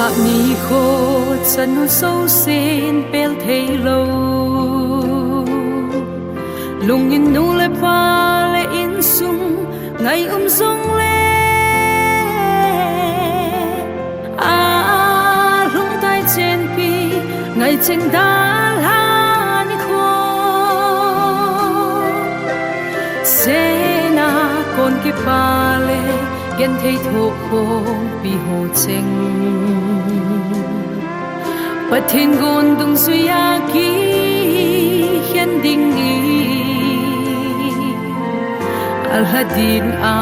hạ ni khô chân nó sâu xin bèl thầy lâu lùng in nu lệ pha lệ in sung ngày dung lệ lung tai trên pi ngày trên đá la ni khô sẽ na con ki pa lệ gen thei tho khong pi ho cheng pathin gon dung suya ki hian ding ni al hadin a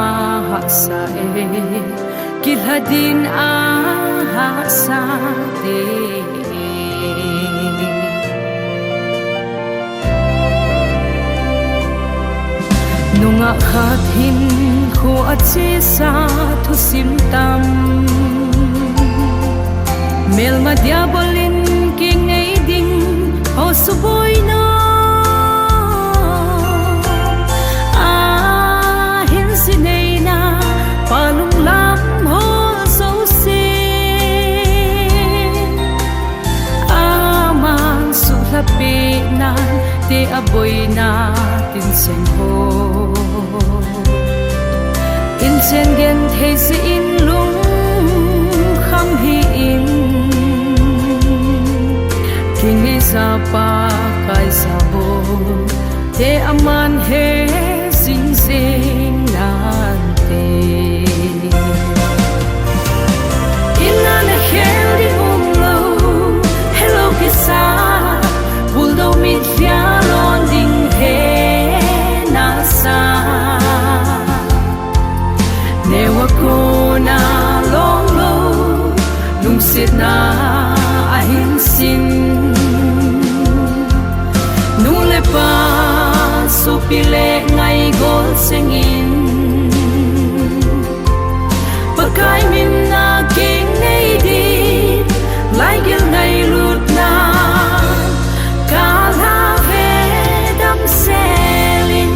ha sa e kil hadin a ha sa te nunga khat hin kho achi sa thu sim tam mel ma diabolin ki ngei ding ho su boy no hin sinei na palung lam ho so se man su la pe na te aboy na tin sen ho in chen gen thei si in lung kham hi in king sa pa kai sa bo te aman he sing sing nan te inna na heli lo hello kisa buldo mit fia lon ding he na sa newa kona long lo lung sit na ahin sin nu le pa so pile ngai gol singin pakai min na king nei di lai gel ngai lut na kala ve dam selin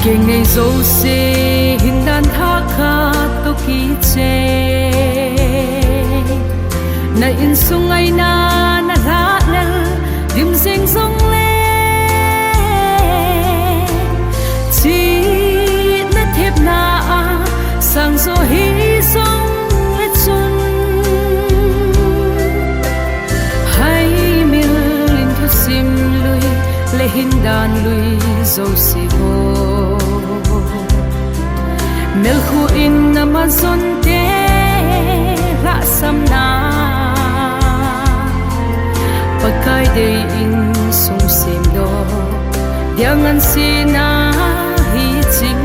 king nei zo se hindan tha kha to ki che na in sungai na na la na dim sing song le chi na thep na sang so hi song le chun hai mil in thu sim lui le hin dan lui zo si ho mel khu in amazon te ra sam na pakai de in sung sim do yang an si na hi ching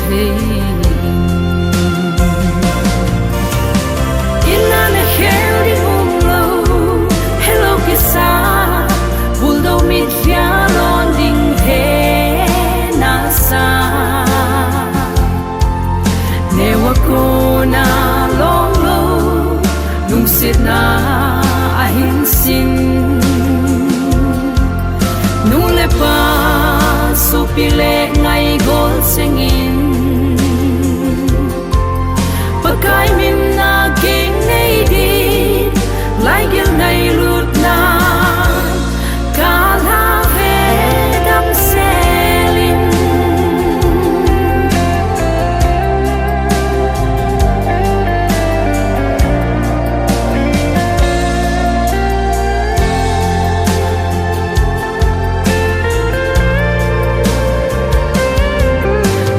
thei inna na heli lo hello kisa buldo mit fia lon ding he na sa newa kona long lo lung sit na ahin sin nu le pa so pile ngai gol singin pakai min na king nei di lai gel ngai lut na kala ve dam selin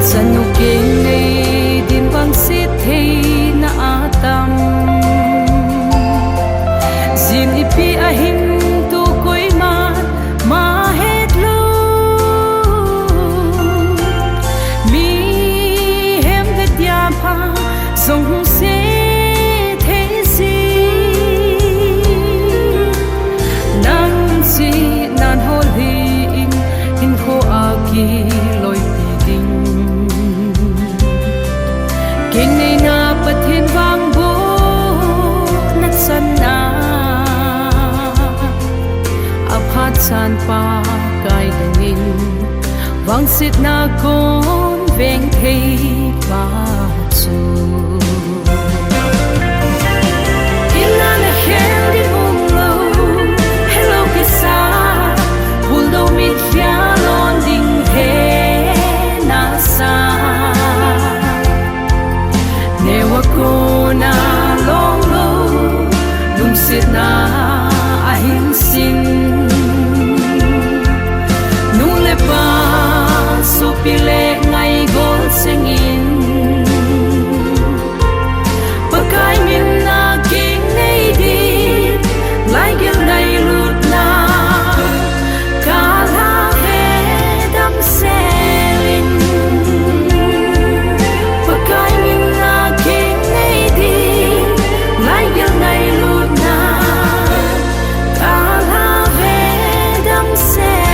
sanu king nei din bang sit thei na atam zin ipi ahin tu koi ma het lo mi hem de dia pa song se thei si nang si nan ho li in kho aki loi pi ding king nei na pathin wang bo nat san na aphat san pa kai dangin wang sit na kon pheng thei ba chu ina na hel di mong lo hello kisa buldo mit fia lon ding he na sa ne wa ko na long lo lum sit na a hin sin nu le pa so pile ngai gol singin pakai min na king nei di lai gel nai lut na kala he dam selin pakai min na king nei di lai gel nai lut na kala he dam selin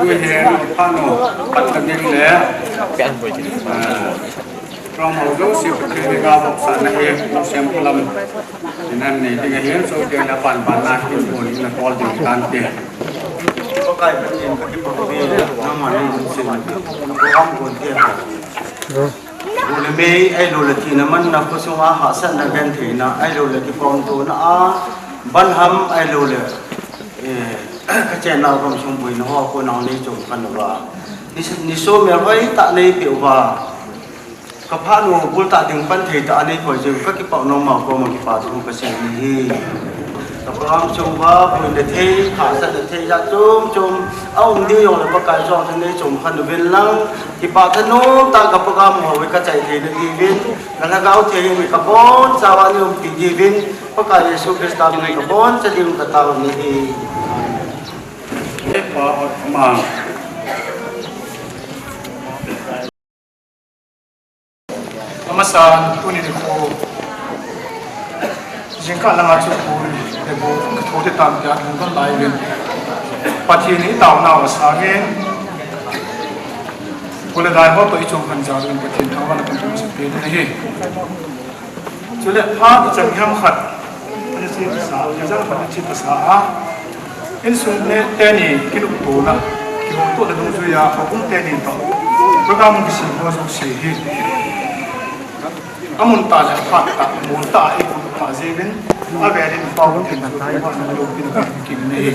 ด้วยเหตุพานุปัตตานีเลยเราเอาดูสิบคืนกาบอกสารในเชียงพลัมนั่นนี่ที่เห็นโซเชียลและปันนาคินโมนี่นะพอดีการเตะก็ใกล้เป็นเองก็ที่ผมมีน้ำมันนี่สิ่งที่ห้องคนเที่ยวดูเลยไม่ไอ้ดูเลยที่นั่นมันนับสุภาพหัศนักเรียนที่นะไอ้ดูเลยที่ฟองตัวนะบันฮัมไอ้ดูเลยก็เจนเราก็ชมบุญนะฮะคนเอาในจงกันว่านี่โซเมียไว้ตะในเปียวว่ากับพระนูบุตรถึงปันเทตะในคอยจึงก็ที่เป่าน้องหมาก็มันที่ป่าทุกเปอร์เซ็นต์นี่กับพระชมว่าบุญเดชขาสัตเทยะจมเอาดีอย่างเลยประกายจอทันในจมขันเวลังที่ป่าธนูตากับพระมหาวิกใจเทนดีวินกันแล้วเอาเทมีกับบอนสาวนิยมตีดีวินประกายเยซูคริสต์มีกับบอนจะดิ้งกระตาวนี้พอมามาสานตัวนี้โคจิงกันละมาชุดปูเดบุกโทษตามจากนั้นก็ไล่เงินปัจจุบันนี้ต่างหน้าสาเงินคนละได้เพราะตัวอีจงกันจากเงินปัจจุบันทั้งวันเป็นตัวสุดเด่นนี่จุดเล็กพาจะมีห้ามขัดจะสิ่งภาษาจะจะเป็นสิ่งภาษาอินสุนเนเตนี่กิลุตัวละกิลุตัวเดินสุยาเขาคุ้มเตนี่ต่อเพราะการมุ่งสิ่งว่าสุขเสียอามุนตาจะพัดตามุนตาอีกคนตาเจวินอาเวรินฟาวน์ถึงตายว่าเราเป็นกินนี่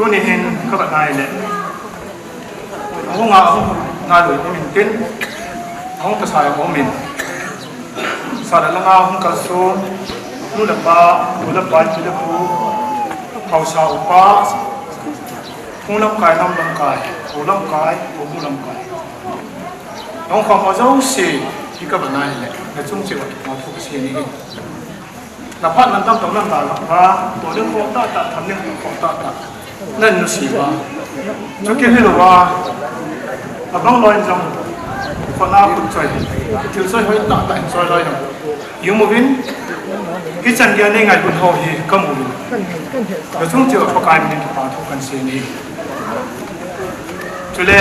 ตัวนี้เห็นก็แบบนายแหละห้องงานหลุยมินกินห้องภาษาของมินสารละงาห้องกระทรวงนู่นละบ้านู่นละบ้านที่ละคูเขาสาวป้าห้องลำกายน้ำลำกายหูลำกายหูลำกายห้องความเจ้าสีที่ก็แบบนายแหละในช่วงชีวิตมาทุกสิ่งนี้นับพันมันต้องตรงนั้นตาหลังว่าตัวเรื่องของตาทำเรื่องของตานั่นนุสีว่าจะคิดให้รู้ว่าอับน้องลอยจังคนน่าคุ้นใจที่ใช้ไว้ตาแต่ใช้ลอยจังยูมูวินกิจการนี้ไงบุญหอฮีก็มูวินแต่ช่วงเจอประการนี้ปาทุกันเสียนี้จุเล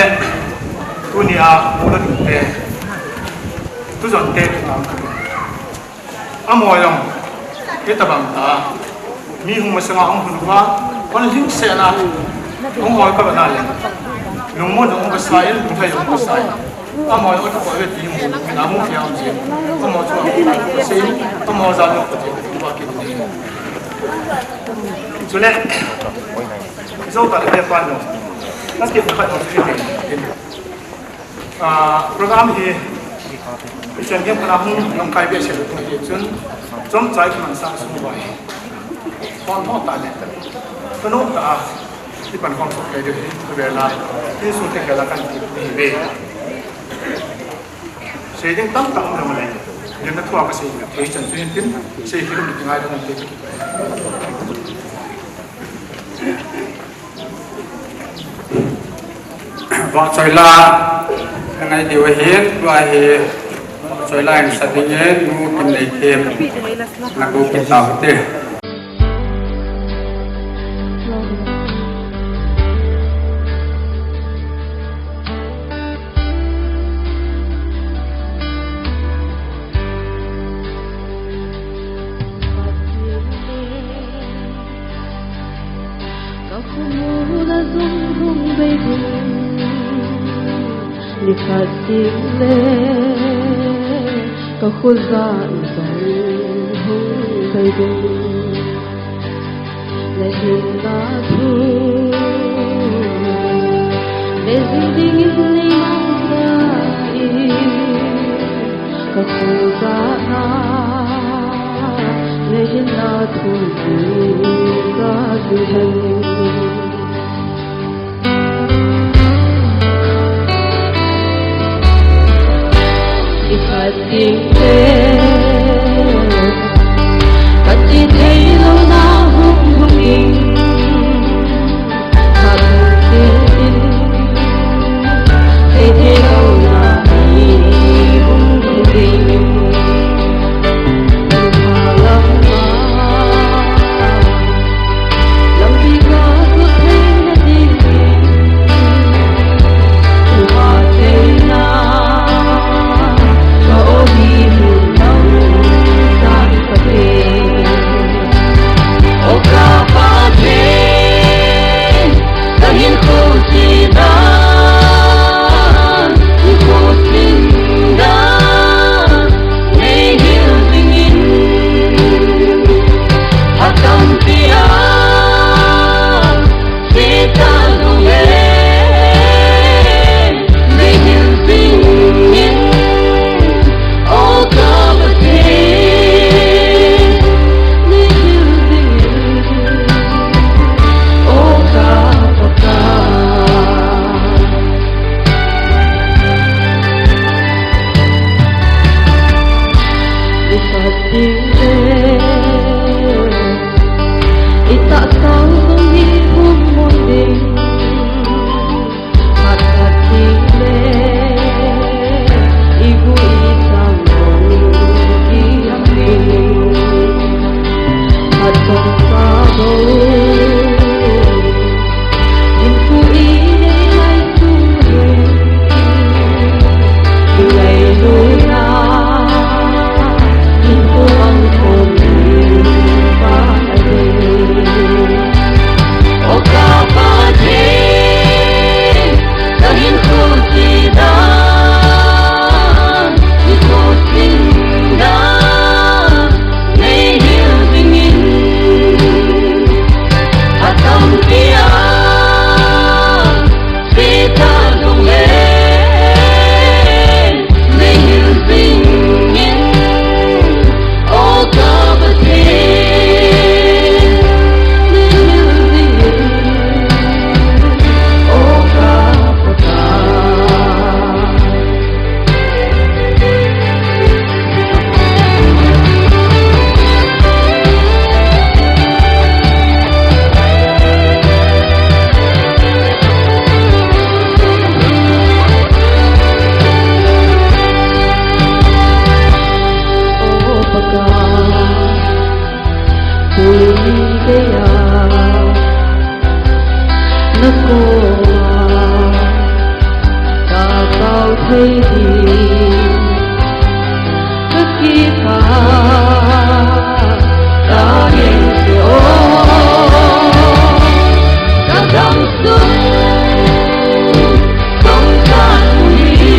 ตัวนี้มูลนิธิตัวจนเตะทางกันอามวยยังที่ตะบังตามีหุ่นมาสง่าหุ่นว่าคนลิ้นเสียนะหุ่นหอยก็แบบนั้นเลยลุงมุ่งหุ่นภาษาลุงไทยหุ่นภาษาอามวยก็ทุกคนเวทีมุ่งน้ำมุ่งเที่ยวจริงอามวยช่วยภาษาอามวยจะลุกไปที่ว่ากินดีจุดนี้ที่สุดแต่เรื่องฟันเนาะนั่นเกี่ยวกับการที่โปรแกรมที่เช่นเดียวกันเราลงใครเบี้ยเฉลี่ยตัวเองจนใจมันสร้างสมบัติความท้อตายเนี่ยก็โน้ตาที่เป็นความสุขใจเดียวที่เวลาที่สุดที่เวลาการกินนี่เบ้เสียงตั้งตั้งทำอะไรยังนักทัวร์ก็เสียงที่ฉันช่วยทิ้งเสียงที่เราไม่ง่ายตรงนั้นว่าใจละยังไงเดี๋ยวเห็นว่าเห็นใจละอย่างสัตย์เงี้ยงูกินในเค็มนักดูกินตามเต้ Ka khuzan zong hong kai bu le hin na thu le zinding is le mai ka khuzan na le hin na thu ka du hai Tình cất đi thấy lâu na hùng hùng tình thật tình thấy thế lâu na hùng hùng tình mà lâm đi qua tôi thấy là tình mà thấy na ya na ko ta tao thấy đi cái kỳ pha ta nhìn siêu ta dám xuống không gian đi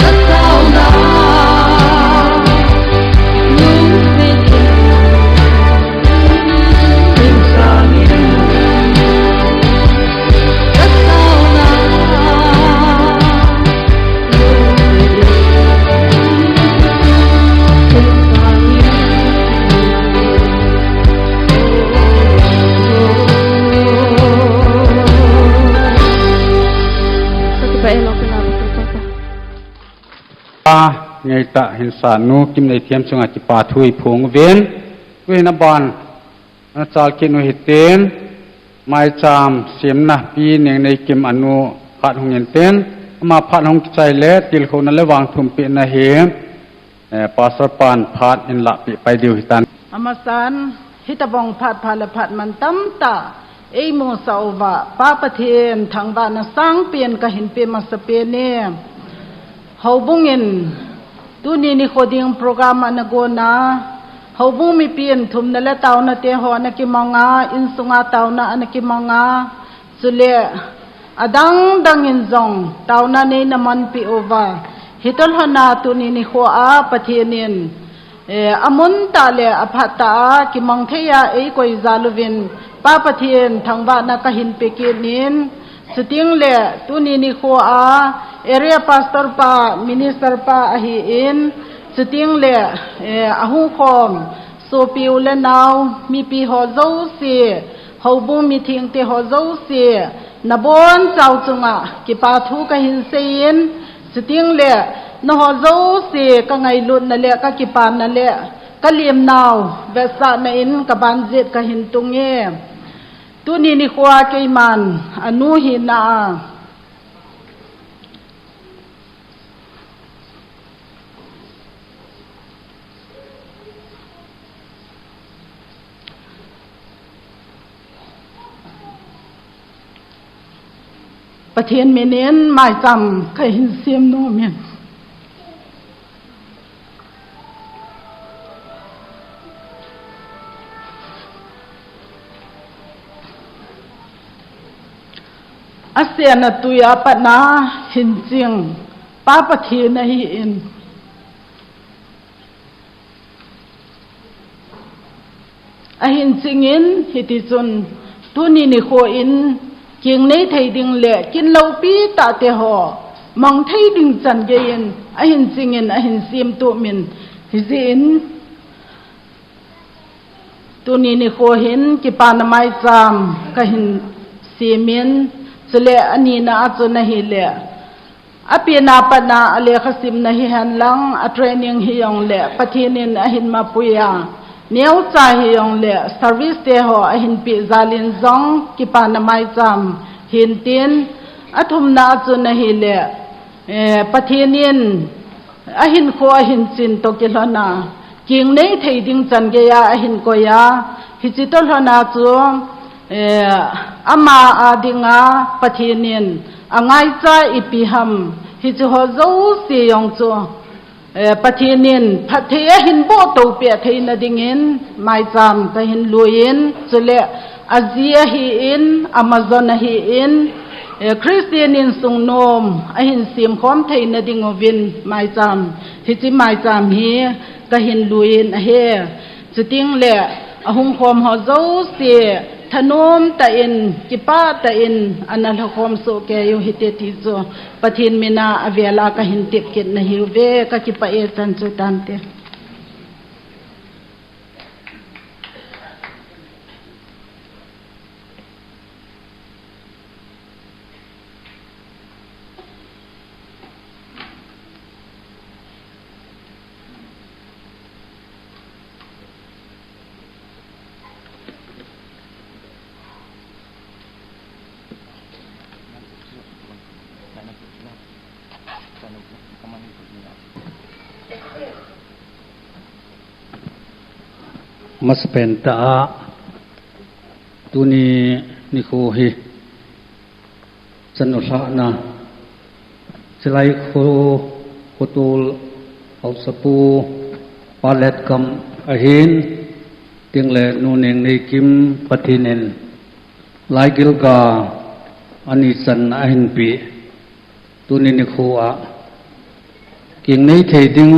ta sao na nhung về tình sang ta sao na ngày ta hình sản nu kim này thiêm sung chỉ pa thui phung ven với na ban na chal kin nu hiten mai cham sim na pi neng nei kim anu khat hong yen ten ma phat hong chai le til kho na le wang thum pe na he pasar pan phat in la pi pai diu hitan amasan hitabong phat phala phat man tam ta ei mo sauwa pa pathen thangba na sang pien ka hin pe masape ne haubungin tuni ni khoding program anagona haubung mi pien thum na la taw na te ho na ki manga in sunga taw na an ki manga sule adang dang in zong taw na ne na man pi over hitol hana tuni ni kho a pathenin amun ta le aphata ki mong theya ei koi zaluvin pa pathen thangba na ka hin pe ke nin suting le tuni ni kho a area pastor pa minister pa ahi in suting le ahu khom so piu le naw mi pi ho zo se hobu mi thing te ho zo se na bon chau chunga ki pa thu ka hin sein suting le no ho zo se ka ngai lut na le ka ki pan na le ka lim naw ve sa na in ka ban jet ka hin tunge tuni ni khwa ke man anu hi naประเทศเมเนนหมายจำเคยเห็นเสียมโนเมียนอาเซียนตุยาปนาหินเจียงป้าประเทศในหินอาหินเจียงหิติจนตุนีนิโคอินเกียงในไทยดิงแหละกินเหล้าปีตาเตหอมองไทยดิงจันเย็นอหินสิงเงินอหินเสียมตุมินหิสินตัวนี้นี่โคเห็นกิปานไม้จามก็หินเสียมินสเลอันนี้นะอาจจะหิเลอปีนาปนาอเลขสิมนะหิหันลังอเทรนิงหิยองแหละปะทีนินอหินมาปุยาเนียวใจหิยองแหละเซอร์วิสเตหออหินปีซาลินซองกิปานไม้จามหินตินอทุมนาจุนะหิเลปะทีนินอหินโคอหินจินตกิลนากิงในไทยดิงจันเกยาอหินโกยาหิจิตลนาจูอามาอาดิงาปะทีนินอังไงใจอิปิหัมหิจิฮอโซเสียงจูปะทีนินพัทยาหินโบโตเปียไทยนาดิงินไมจามกะหินลุยินจุเลอาเซียฮีอินอเมซอนฮีอินคริสเตียนินสุงโนมอหินเสียมค้อมไทยนาดิงวินไมจามหิจิไมจามฮีกะหินลุยินเฮจุติงเลอหุงคอมฮอโซเสียถนมตะอินกิปาตะอินอนันทคมโซเกยุหิเตติโซปะทินมินาอเวลากะหินติบกินนะฮิวเวกะกิปะเอตันจุตันเต mas penta tuni niku hi sanusha na selai khutul au sapu palet kam ahin tingle nuneng nei kim pathinen lai gilga ani san ahin pi tuni niku a king nei theding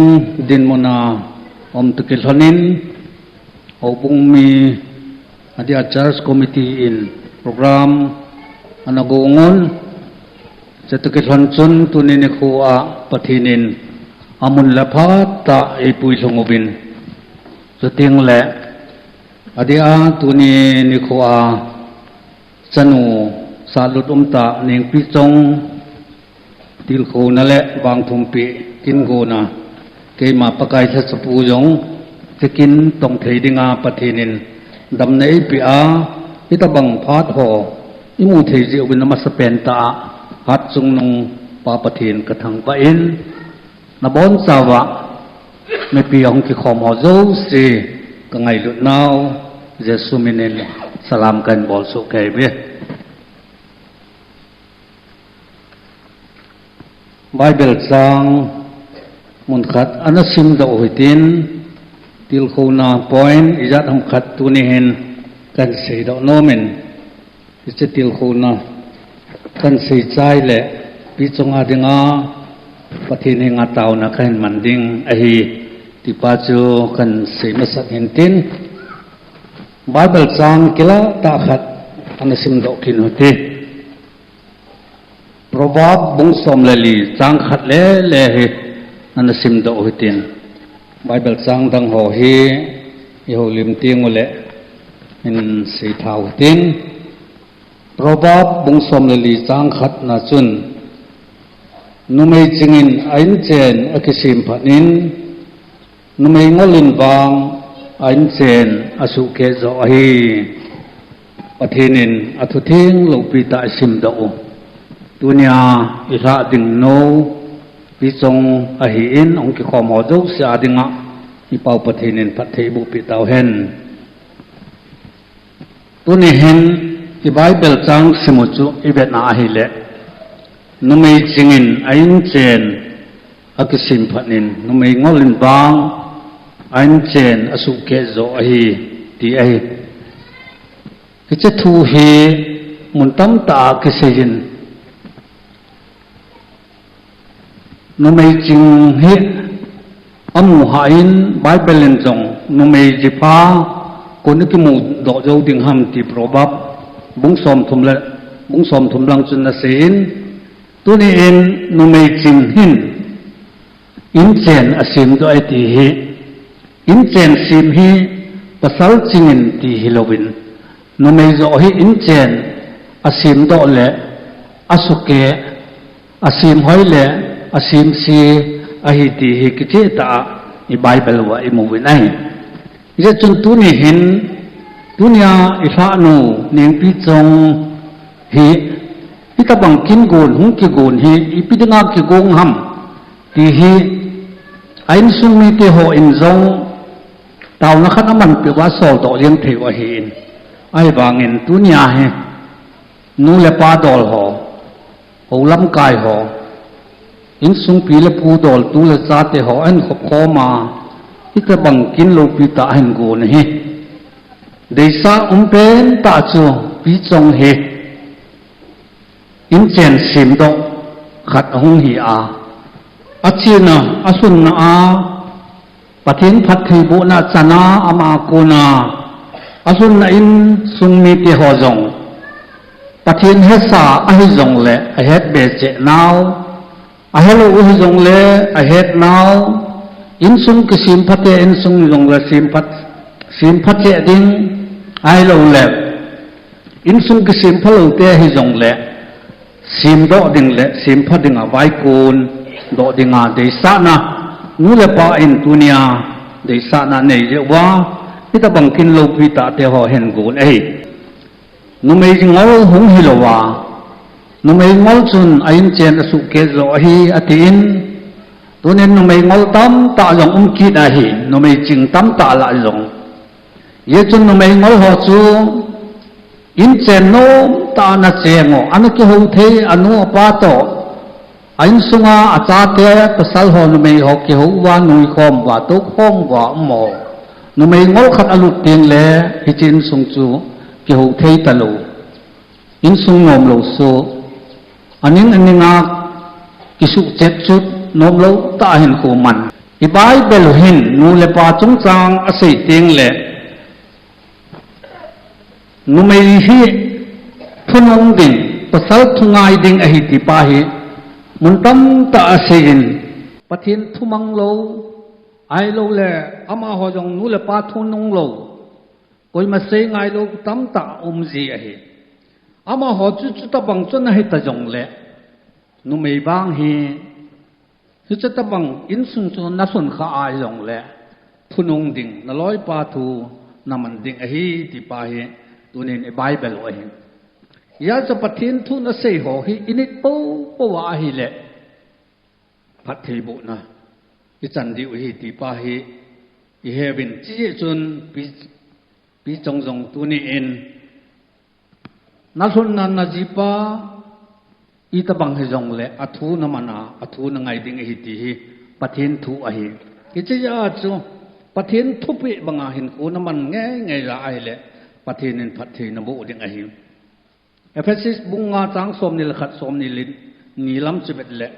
din mona om tukil hanin obung mi adia church committee in program anagungon sa tukil hanchun tuni niku a pathinin amun laphat ta ipui sungubin so tingle adia tuni niku a sanu salut umta ning pichong tilkho nale wang thumpi kingona keima pakai sa sapujong sekin tong theidinga pathinin damnei pi a itabang phat ho imu theiji ubin namasapenta hat sungnung pa pathin kathang pa in nabon sawa me pi ong ki khom ho zo se ka ngai lut nau jesu minen salam kan bol su kai be Bible sang mun khat anasim da ohitin til khona point izat ham khat tuni hen kan sei do nomen iche til khona kan sei chai le pi chonga dinga pathin henga tauna khan manding ahi ti pa chu kan sei masat hentin Bible sang kila ta khat anasim do kin hote Proverb bung som lali sang khat le le he anasim do hitin Bible sang dang ho hi ho lim ting ole in sei thau tin Proverb bung som lali sang khat na chun numei chingin ain chen akisim phanin numei ngolin wang ain chen asu ke zo hi pathinin athuthing lopi ta sim do dunia ira ding no pi chong a hi in ong ki khom ho zo sia dinga i pau pathinin pathei bu pi tau hen tuni hen i Bible chang simuchu i bet na hi le numei chingin ain chen akisim phanin numei ngolin bang ain chen asu ke zo a hi ti a hi ki che thu hi mun tam ta ki sejin numei ching hi amu hain Bible len jong numei jipa koniki mu do jo ding ham ti probab bung som thum lang chun na sein tuni in numei ching hin in chen asim do ai ti hi in chen sim hi pasal chingin ti hilowin numei zo hi in chen asim do le asuke asim hoi le asim si ahiti hi kichi ta i Bible wa i muwin ai ije chun tuni hin dunia ifa nu ning pi chong hi itabang kin gon hung ki gon hi ipidinga ki gong ham ti hi ain sumi te ho in zong taw na khan aman pe wa sol do liang the wa hi in ai bangin dunia he nu le pa dol ho lam kai ho in sung pi le pu dol tu le cha te ho an khop kho ma ika bang kin lo pi ta han go ne hi deisa pen ta chu pi chong he in chen sim do khat hung hi a achina asun na a pathin phat thei bu na chana ama ko na asun na in sung mi te ho jong pathin he sa a hi jong le a het be che now a hello u jong le a het now in sung ki sim phate in sung jong le sim phat che ding ai lo le in sung ki sim phalo te hi jong le sim do ding le sim phat ding a vai kun do ding a de sa na nu le pa in dunia de sa na nei je wa ita bang kin lo pi ta te ho hen gun ei nu mei ngol hung hi lo wa nu mei ngol chun ain chen asu ke zo hi atin tunen nu mei ngol tam ta jong ki da hi nu mei ching tam ta la jong ye chun no mai ngol ho chu in chen no ta na chengo anu ki ho the anu pa to ain sunga acha te pasal ho no mai ho ki ho wa nui khom wa to khom wa mo no mai ngol khat alu ting le hi chin sung chu ki ho the ta lo in sung ngom lo so aning aninga ki su chet chut nom lo ta hin ko man i bible hin nu le pa chung chang a sei ting le nu mai hi thunong ding pasal thungai ding a hi ti pa hi mun tam ta a sein pathin thumang lo ai lo le ama ho jong nu le pa thunong lo koi ma sei ngai lo tam ta ji a hi ama ho chu chu ta bang chun a hi ta jong le nu mai bang hi chu chu ta bang in sung chu na sun kha ai jong le thunong ding na loi pa thu na man ding a hi ti pa hi tunin e bible o hin ya cha pathin thu na sei ho hi init po po wa hi le pathi bu na i chan di hi ti pa hi i heaven chi chun pi chong jong tuni in na sun nan na ji pa i ta bang he jong le athu na mana athu na ngai ding hi ti hi pathin thu a hi ki chi ya chu pathin thu pi banga hin ko na man nge nge ra ai le pathin pathi na bu ding a hi Ephesus bunga chang som nil khat som nilin nilam chibet le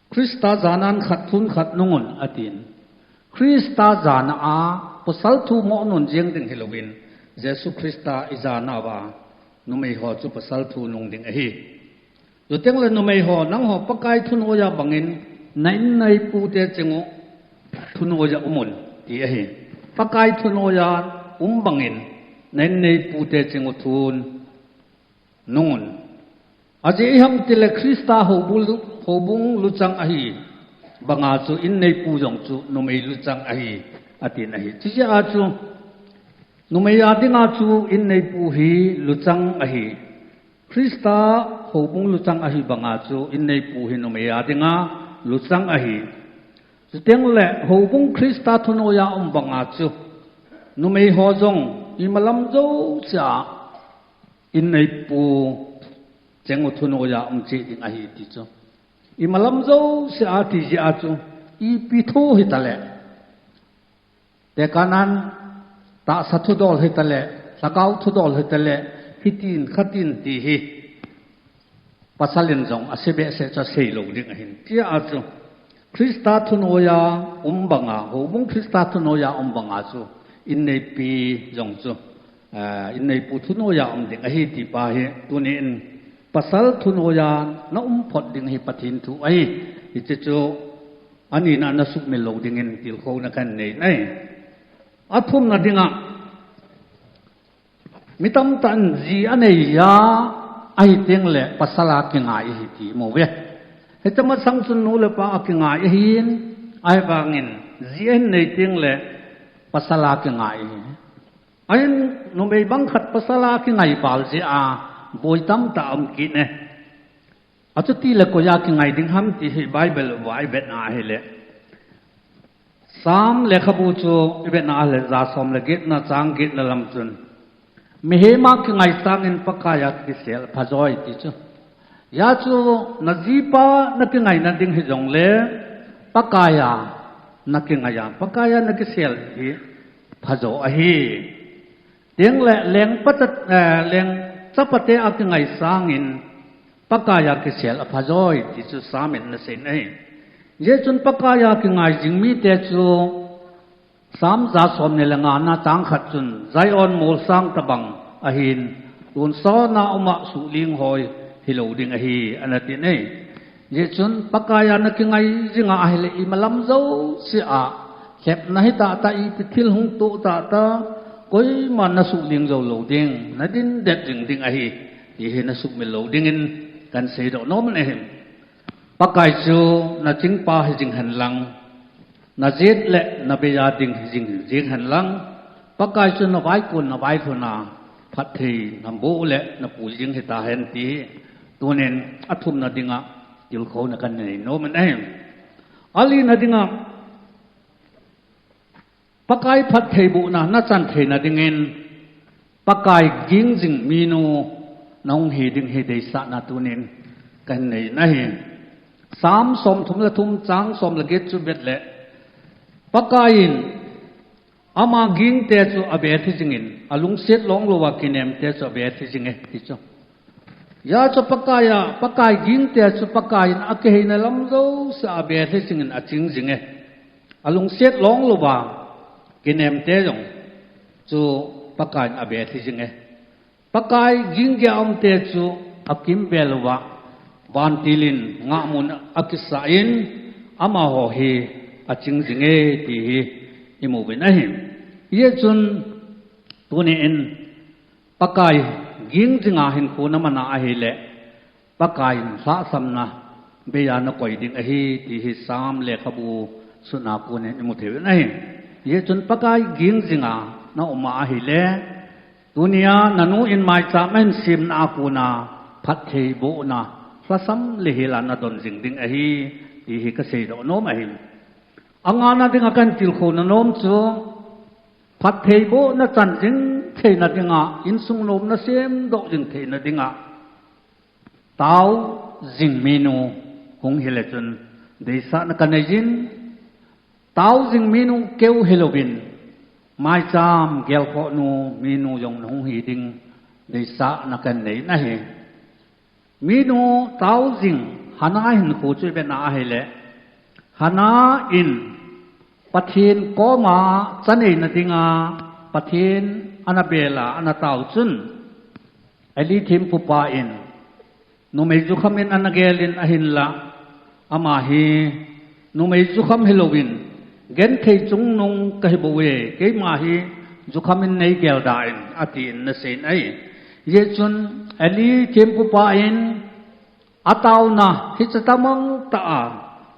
Krista zanan khat thun khat nungun atin Krista zana a posal thu mo nun jeng ding Halloween Jesu Krista izana ba numei ho chu posal thu nung ding a hi yo teng le numei ho nang ho pakai thun oya bangin nain nai pu te chengo thun oya umun ti a hi pakai thun oya bangin nain nei pu te chengo thun nungun aje ham tile Krista hobung luchang ahi banga chu in nei pu jong chu numei luchang ahi atin ahi chi a chu numei adinga chu in nei pu hi luchang ahi Krista hobung luchang ahi banga chu in nei pu hi numei adinga luchang ahi teng le hobung Krista thunoya banga chu numei ho jong imalam zo cha in nei pu chengo thuno ya chi ding a hi ti cho i malam zo se a ti ji a chu i pi tho hi ta le te kanan ta sa thu dol hi ta le sakau thu dol hi ta le hitin khatin ti hi pasalin jong a sebe se cha sei lo ding a hin ti a chu Krista thuno ya banga ho bung Krista thuno ya banga chu in nei pi jong chu in nei pu thuno ya ding a hi ti pa hi tunin pasal thuno ya na phot ding hi pathin thu ai i che chu ani na na suk me lo ding in til kho na kan nei nai athum na dinga mitam tan ji anei ya ai teng le pasala ki ngai hi ti mo ve he chama sang sun nu le pa ki ngai hin ai bangin ji en nei teng le pasala ki ngai ain no mei bang khat pasala ki ngai pal ji a boi tam ta ki ne achu ti le ko ya ki ngai ding ham ti hi bible wai bet na he le sam le khabu chu bet na le za som le get na chang get na lam chun me he ma ki ngai sang in pakaya ki sel phajoi ti chu ya chu na ji pa na ki ngai na ding hi jong le pakaya na ki ngai ya pakaya na ki sel hi phajo a hi tiếng lệ leng pat leng sapate ak ngai sangin pakaya ke sel aphajoi ti chu samin na sen ai je chun pakaya ke ngai jingmi te chu sam za som ne langa na tang khat chun zai on mol sang tabang ahin tun so na uma su ling hoi hilo ding a hi anati nei je chun pakaya na ke ngai jinga a hele imalam zo si a khep na hi ta ta i pithil hung tu ta ta koi ma na su ling zo lo ding na din det ding ding a hi ti he na su me lo ding in kan sei do no man em pakai chu na ching pa hi jing han lang na jet le na be ya ding jing han lang pakai chu na bai kun na bai thuna phat thi nam bo le na pu jing he ta hen ti tu nen athum na dinga til kho na kan nei no man em ali na dinga pakai phat thei bu na na chan thei na dingin pakai ging jing minu nong hi ding he dei sa na tunin kan nei na hi sam som thum la thum chang som la get chu bet le pakain ama ging te chu abe thi jingin alung set long lo wa kinem te chu abe thi jinge ti chu ya chu pakaya pakai ging te chu pakain akhe na lam zo sa abe thi jingin a ching jinge alung set long lo wa kinem te jong chu pakai abe thi jinge pakai ging ge om te chu akim belwa ban tilin nga mun akisain ama ho hi aching jinge ti hi imu benahi ye chun tuni in pakai ging jinga hin ko na mana a hi le pakai sa samna be ya na koi ding a hi ti hi sam le khabu suna ko ne imu the benahi ye chun pakai ging jinga na uma a hi le dunia nanu in mai cha men sim na ku na phat thei bo na sa sam le hi la na don jing ding a hi ti hi ka sei do no ma hi angana ding akan til kho na nom chu phat thei bo na chan jing thei na dinga in sung nom na sem do jing thei na dinga tau jing menu hong hele chun dei sa na kan jin tau jing menu keu helobin mai cham gel kho nu menu yong hong hi ding dei sa na kan nei na he menu tau jing hana hin ko chu be na hele hana in pathin ko ma chanei na dinga pathin anabela anatau chun ali thim pupa in no mei ju khamin anagelin ahin la ama hi no mei ju kham halloween gen thei chung nong kai bowe ke ma hi ju khamin nei gel dain atin na sen ai ye chun ali thim pupa in ataw na hi chatamang ta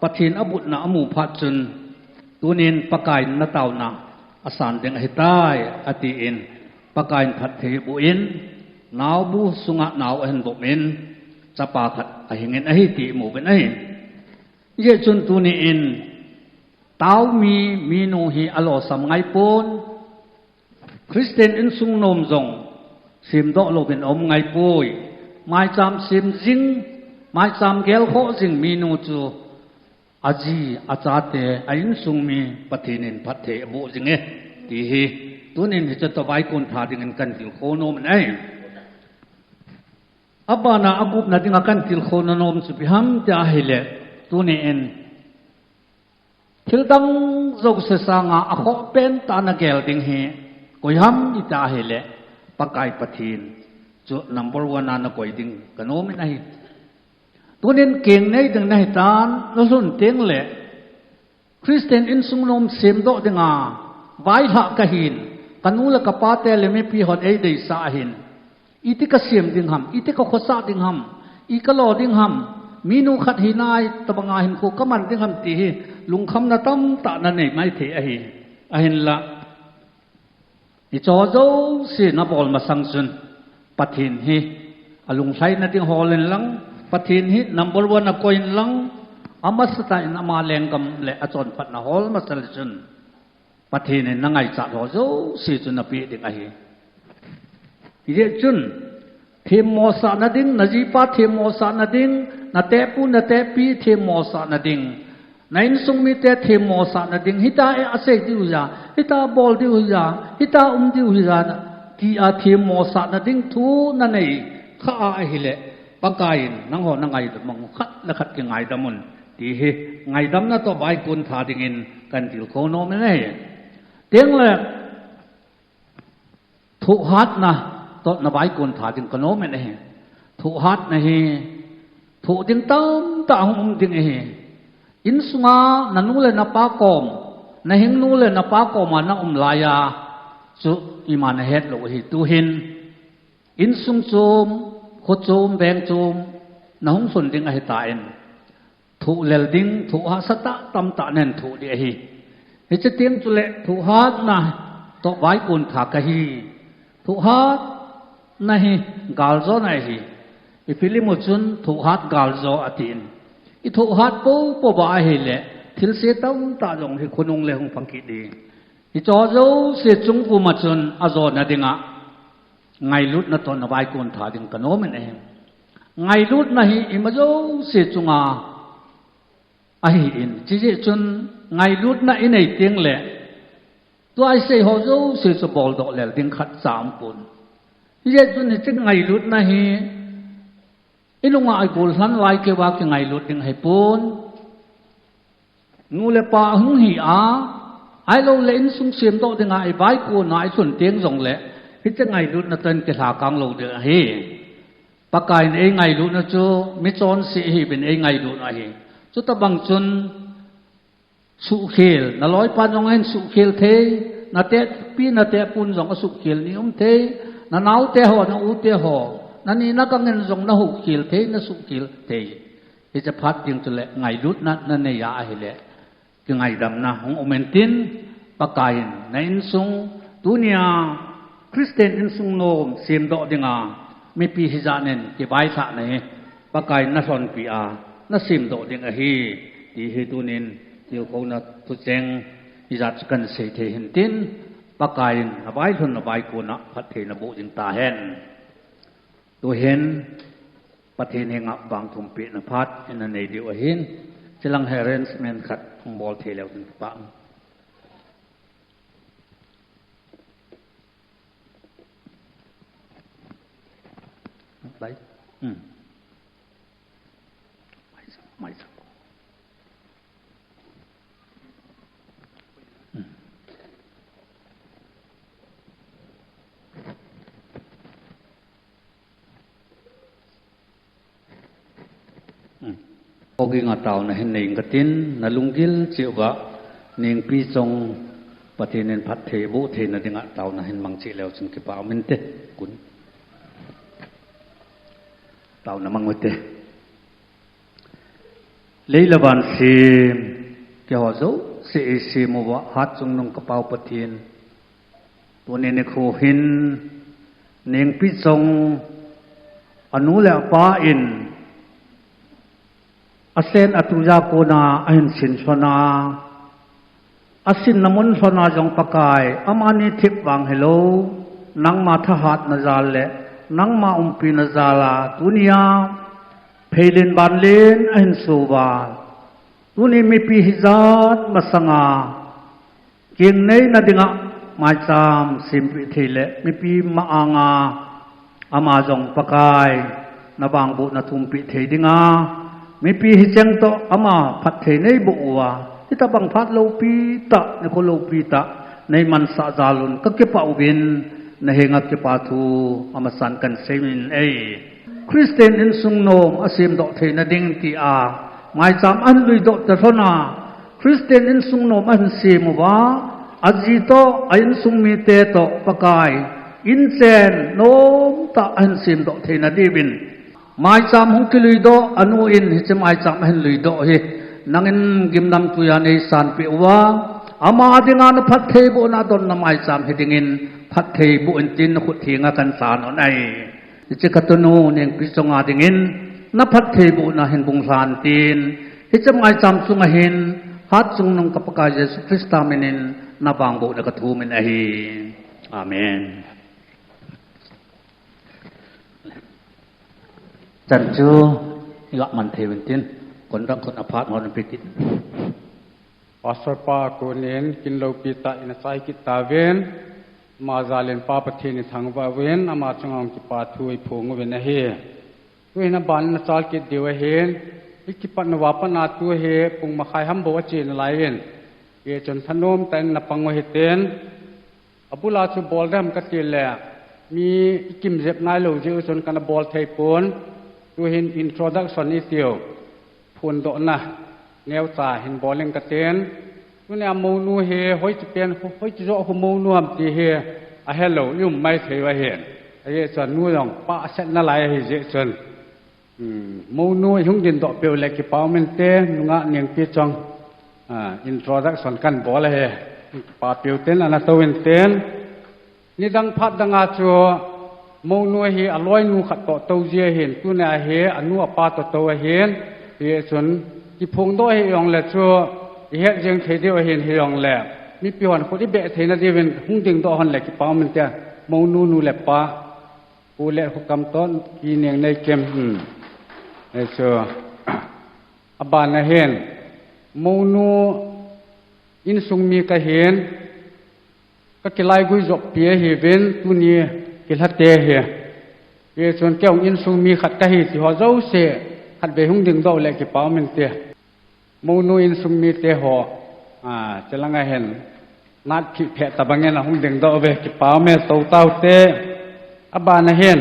pathin abut na amu phat chun tunin pakai na taw na asan ding hitai ati in pakai phat the bu in naw bu sunga naw hen bo men chapa khat a hingen a hi ti mu ben ai ye chun tuni in taw mi nu hi alo sam ngai pon Christian in sung nom zong sim do lo ben om ngai poi mai cham sim jing mai cham gel kho jing mi nu chu aji achate ain sungmi pathinin pathe bu jinge ti hi tunin hi cha tawai kun tha ding kan til khono man ai abana agup na ding kan til khono nom chu biham ta hele tunin thildang zog se sanga akho pen ta na gel ding hi koyam ita hele pakai pathin chu number 1 na koi ding kanom nai tunin keng nei ding nai tan no sun teng le Christian in sung nom sem do dinga vai ha ka hin kanula ka pa te le me pi hot ei dei sa hin iti ka sem ding ham iti ka khosa ding ham I ka lo ding ham minu khat hinai tabanga hin ko kaman ding ham ti hi lung kham na tam ta na nei mai the a hi a hin la I cho zo si na bol ma sang sun pathin hi alung sai na ding holen lang pathin hi number 1 na coin lang amasata in ama lengam le achon phat na hol ma sal chun pathin ne nangai cha ho zo si chun na pi ding a hi ye chun them mo sa na ding na ji pa them mo sa na ding na te pu na te pi them mo sa na ding nain sung mi te them mo sa na ding hita e ase di u ya hita bol di u ya hita di u ya ti a them mo sa na ding thu na nei kha a hi le pakain nang ho nangai mong khat la khat ki ngai damun ti hi ngai dam na to bai kun tha dingin kan til khono me nei teng le thu hat na to na bai kun tha ding kono me nei thu hat na hi thu ding tam ta hum ding hi in sunga nanu le na pa kom na hing nu le na pa kom na laya chu iman het lo hi tu hin in sung chom kho chom beng chom na hung sun ding a hi ta en thu lel ding thu ha sata tam ta nen thu de hi he che tiang chu le thu hat na to bai kun tha ka hi thu hat na hi gal zo na hi I filimu chun thu hat gal zo atin I thu hat po ba hi le thil se tam ta jong hi khunung le hung phangki di อีจอโจเสียจุงกูมาจนอาจอนะดิงะไงลุดนะตอนนบายกุนถาดิงกันโนมันเองไงลุดนะฮีอิมาโจเสียจุงอาไออินจิเจจนไงลุดนะอินไอเตียงแหละตัวไอเสียหัวโจเสียสบอลดอกแหละดิงขัด3ปุ่นจิเจจนนี่จึงไงลุดนะฮีอิลุงไอบุลทันไลเกว่าไงลุดดิงให้ปุ่นงูเลปาหึงหีอาไอเราเล่นสุ่งเสียมโตดิงไอใบกูนายส่วนเตียงส่งแหละที่จะไงลุดนะเต้นกระถากลางโลเดือเฮปากกายเองไงลุดนะจูมิจอนสีฮีเป็นเองไงลุดนะเฮจุดตะบังจนสุเขลนะร้อยปันจงเห็นสุเขลเทนะเตะปีนะเตะปุนจงสุเขลนิยมเทนะหนาวเตะหอนะอุเตะหอนั่นนี่นักเงินจงนะหุเขลเทนะสุเขลเทที่จะพัดยังจะแหละไงลุดนั่นเนี่ยยาเฮแหละคือไงดำนะของอเมนตินปากกายในอินซุงดุนยาคริสเตียนอินซุงโนมเสียมดอกดิงาไม่ปีฮิจานินเก็บไว้สะในปากกายนัสอนปีอานัสิมดอกดิงาฮีที่ฮิตุนินที่เขานัทุเจงฮิจัดกันเสถียรตินปากกายนบายทนนบายกุนะพัฒนบุจิงตาเห็นตัวเห็นประเทศแห่งบางทุมปีนพัดอินในเดียวเห็นจะลังเฮเรนส์เมนขัดของบอลเทเลวถึงปังไปไม่สักโอเคงาเต่านะเห็นหนึ่งกตินนะลุงกิลเจียวกะหนึ่งปีทรงปฏิเนนพัดเทบุเทนะดิงาเต่านะเห็นมังจีแล้วจึงเก็บเอาเมนเตกุนเต่านะมังเมนเตเลยละวันเสียมเกี่ยวกับเสียเสียมัวฮัดจงนงกระเป๋าปฏิเนตัวนี้ในโคหินหนึ่งปีทรงอนุและป้าอินอาเซนอตุยาโกนาอันสินชนาอาสินนมุนชนาจงปกายอามานิทิบวังเฮโลนังมาทหัดนาจาเลนังมาปีนาจาลาตุนียาเพลินบานเลนอันสูบาตุนีมีปีฮิจัดมาสังอาเกียงในนาดิงะมาจามสิมปิเทเลมีปีมาอางาอามาจงปกายนาบางบุนาทุมปิเทดิงามีปีฮิจังโตอามาพัดเทในบัวที่ตะบังพัดโลปีตะในคนโลปีตะในมันสะจาลุนก็เก็บเอาวินในเหงาเก็บปาทูอามาสันกันเซมินคริสเตียนอินซุงโนมอาเซียมดอกเทนดิงตีอาหมายจำอันลุยดอกเตอนาคริสเตียนอินซุงโนมอันเซียมว่าอาจิโตอินซุงมีเตโตปกายอินเซนโนมตะอันเซียมดอกเทนดีบินหมายจำหงกิลุยโดอนุอินฮิจหมายจำเห็นลุยโดเฮนังอินกิมดำตุยาในสานเปียวว่าอามาดิงานพัดเทบุนาดอนนหมายจำเฮดิงินพัดเทบุอินจินขุดเทียงกันสานอนไอจิกตุนูเนียงพิจงาดิงินนับพัดเทบุนาเห็นบุงสานตีนฮิจหมายจำสุงเห็นฮัดสุงนงกับปกายเยซูคริสต์ตามินินนับบางบุนกทูมินไออาเมนจันจูยะมันเทวินตินคนรักคนอภาษมรณปิติอาศัยปาโกเนนกินโลปิตาอินไซกิตาเวนมาซาเลนปาปะเทนิทางวาเวนอามาจงองกิปาทุยพงเวนเฮตุยนบานนซาลกิเดวเฮนอิกิปันวาปนาตุเฮปุงมาคายฮัมโบวจีนไลเวนเอจนทนมแต่นปังวเฮเตนอบุลาสุบอลเดมกติแลมีกิมเจ็บนายโลจิอุชนกันบอลไทยปนดูเห็นอินโทรดักชันนิเดียวพูนโดนะแนวตาเห็นบอลเล่นกระเตนวันนี้มูนูเฮห้อยจะเป็นห้อยจะโจ้มูนูมตีเฮอะเฮลโลยุ่มไม่เทวเห็นไอ้ส่วนนู้นองป้าเส้นนั่นไรเฮเจส่วนมูนูยุ่งยินดอกเปลวเล็กกี่เป้ามันเตนงะเนียงปีจังอินโทรดักชันกันบอลเฮป้าเปลวเตนอันนั้นตัวเตนนี่ดังพัดดังอาชัวมูนัวเฮอร่อยนูขัดต่อเตาเจียเห็นตัวเนี่ยเฮอนัวปลาต่อเตาเห็นเฮส่วนที่พงด้วยเฮยองแหละชัวเฮยังเทเดียวเห็นเฮยองแหละ มีปีวันคนที่เบะเทนะที่เป็นหุ่งดึงตัวหันแหละกี่เป้ามันจะมองนูแหละปะกูแหละหุกำต้นกีเนียงในเกมในเชื่ออบานนะเห็นมองนูอินสุงมีกะเห็นก็กิไลกุยจบเปียเฮเวนตุนีกิลัดเตเฮส่วนแก้วอินสุงมีขัดกะเฮที่หัวเจ้าเสขัดเบหุ่งดึงตัวแหละกี่เป้ามันเตมองนูอินสุงมีเตหัวจะลังไงเห็นนัดผิดแผลตะบังเงินหุ่งดึงตัวเวกี่เป้าแม่โตเต้าเตอบานนะเห็น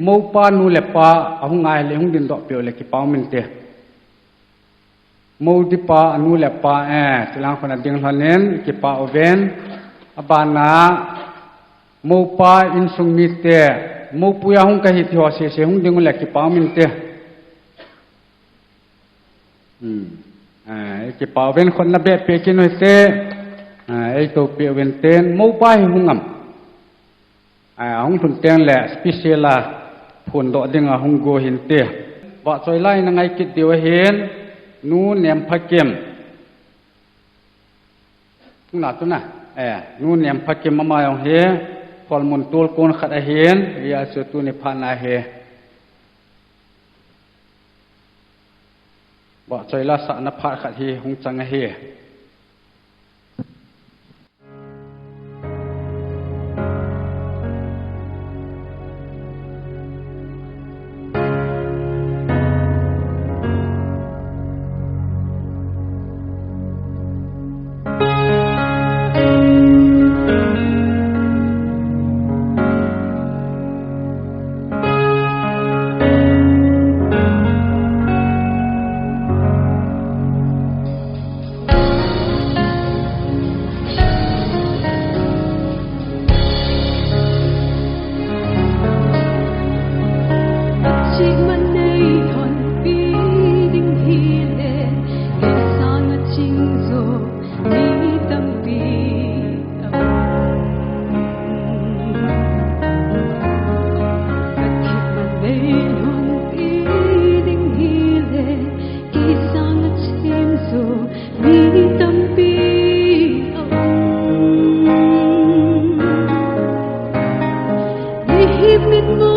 มูปานูเล็บปาหุ่งไงเลยหุ่งดึงตัวเปียวเลยกี่เป้ามันเตมูดิปานูเล็บปาจะลังคนดึงหันเน้นกี่เป้าเวนอบานามูปาอินสุงมีเตมูปุยหุ่งกะหิที่หัวเสียหุ่งดึงเลยกี่เป้ามันเตกี่เป่าเป็นคนละแบบเปียกินหน่อยเต้ไอ้ตัวเปียเป็นเต้นมูไปหุ่งหุ่งทุนเตียงแหละสเปเชียลผลดอกดึงหุ่งโกหินเต้บ่ซอยไล่นังไงกิดเดียวเห็นนูเนียมพักเกมทุกหน้าตัวน่ะนูเนียมพักเกมมาอย่างเฮพอลมุนตัวโกนขัดเห็นยาสุตุนิพานาเฮบ่ใจละสะนภาขัดเฮหงจังเฮHãy subscribe cho kênh Ghiền Mì Gõ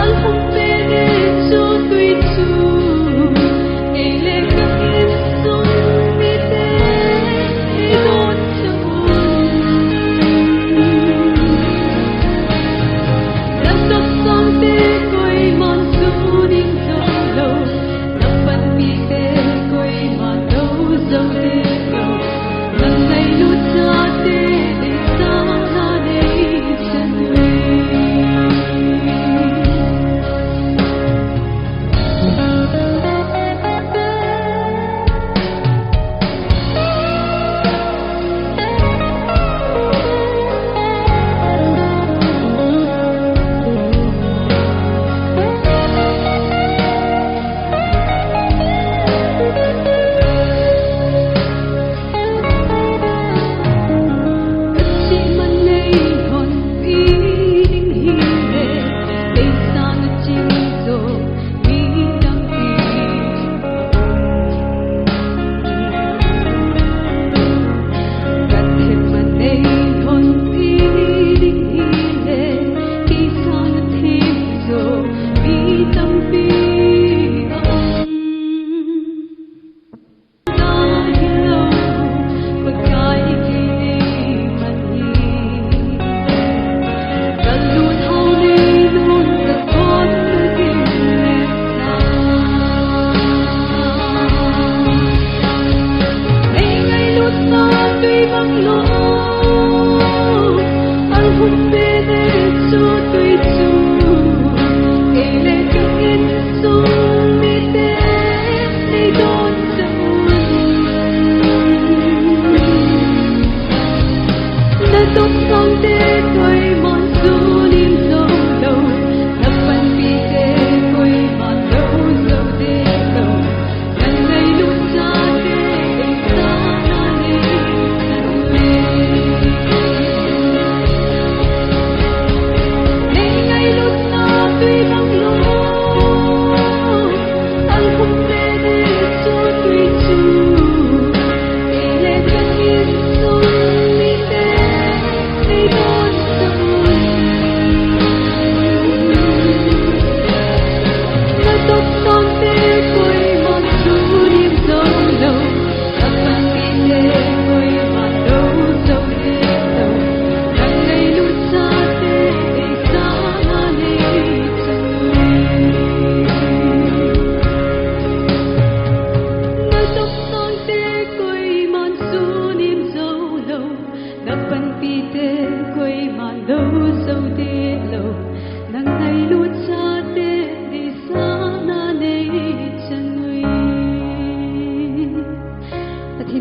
Để không bỏ lỡ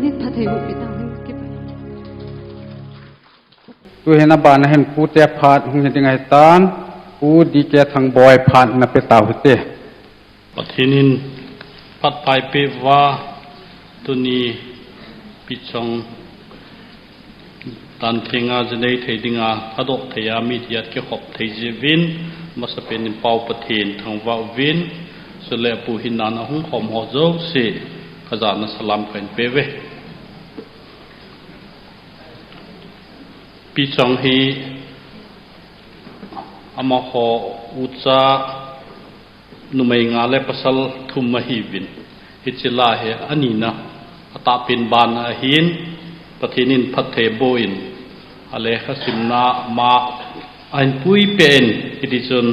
patinin pathayu pitang ke pai tu hena ban hen pu te phat hung hen ngai tan pu di ke thang boy phat na pe taw te patinin pat pai pe wa tuni pichong tan thinga jenei theidinga adok theya mi tiat ke khop theijewin masapen pau pathin thangwa win sele pu hinan hung khom ho zo se khazana salam kan pewe pichong hi ama ho ucha numai nga le pasal thum hi win hichila he anina ata pin ban a hin pathinin phathe boin ale khasimna ma ein pui pen edition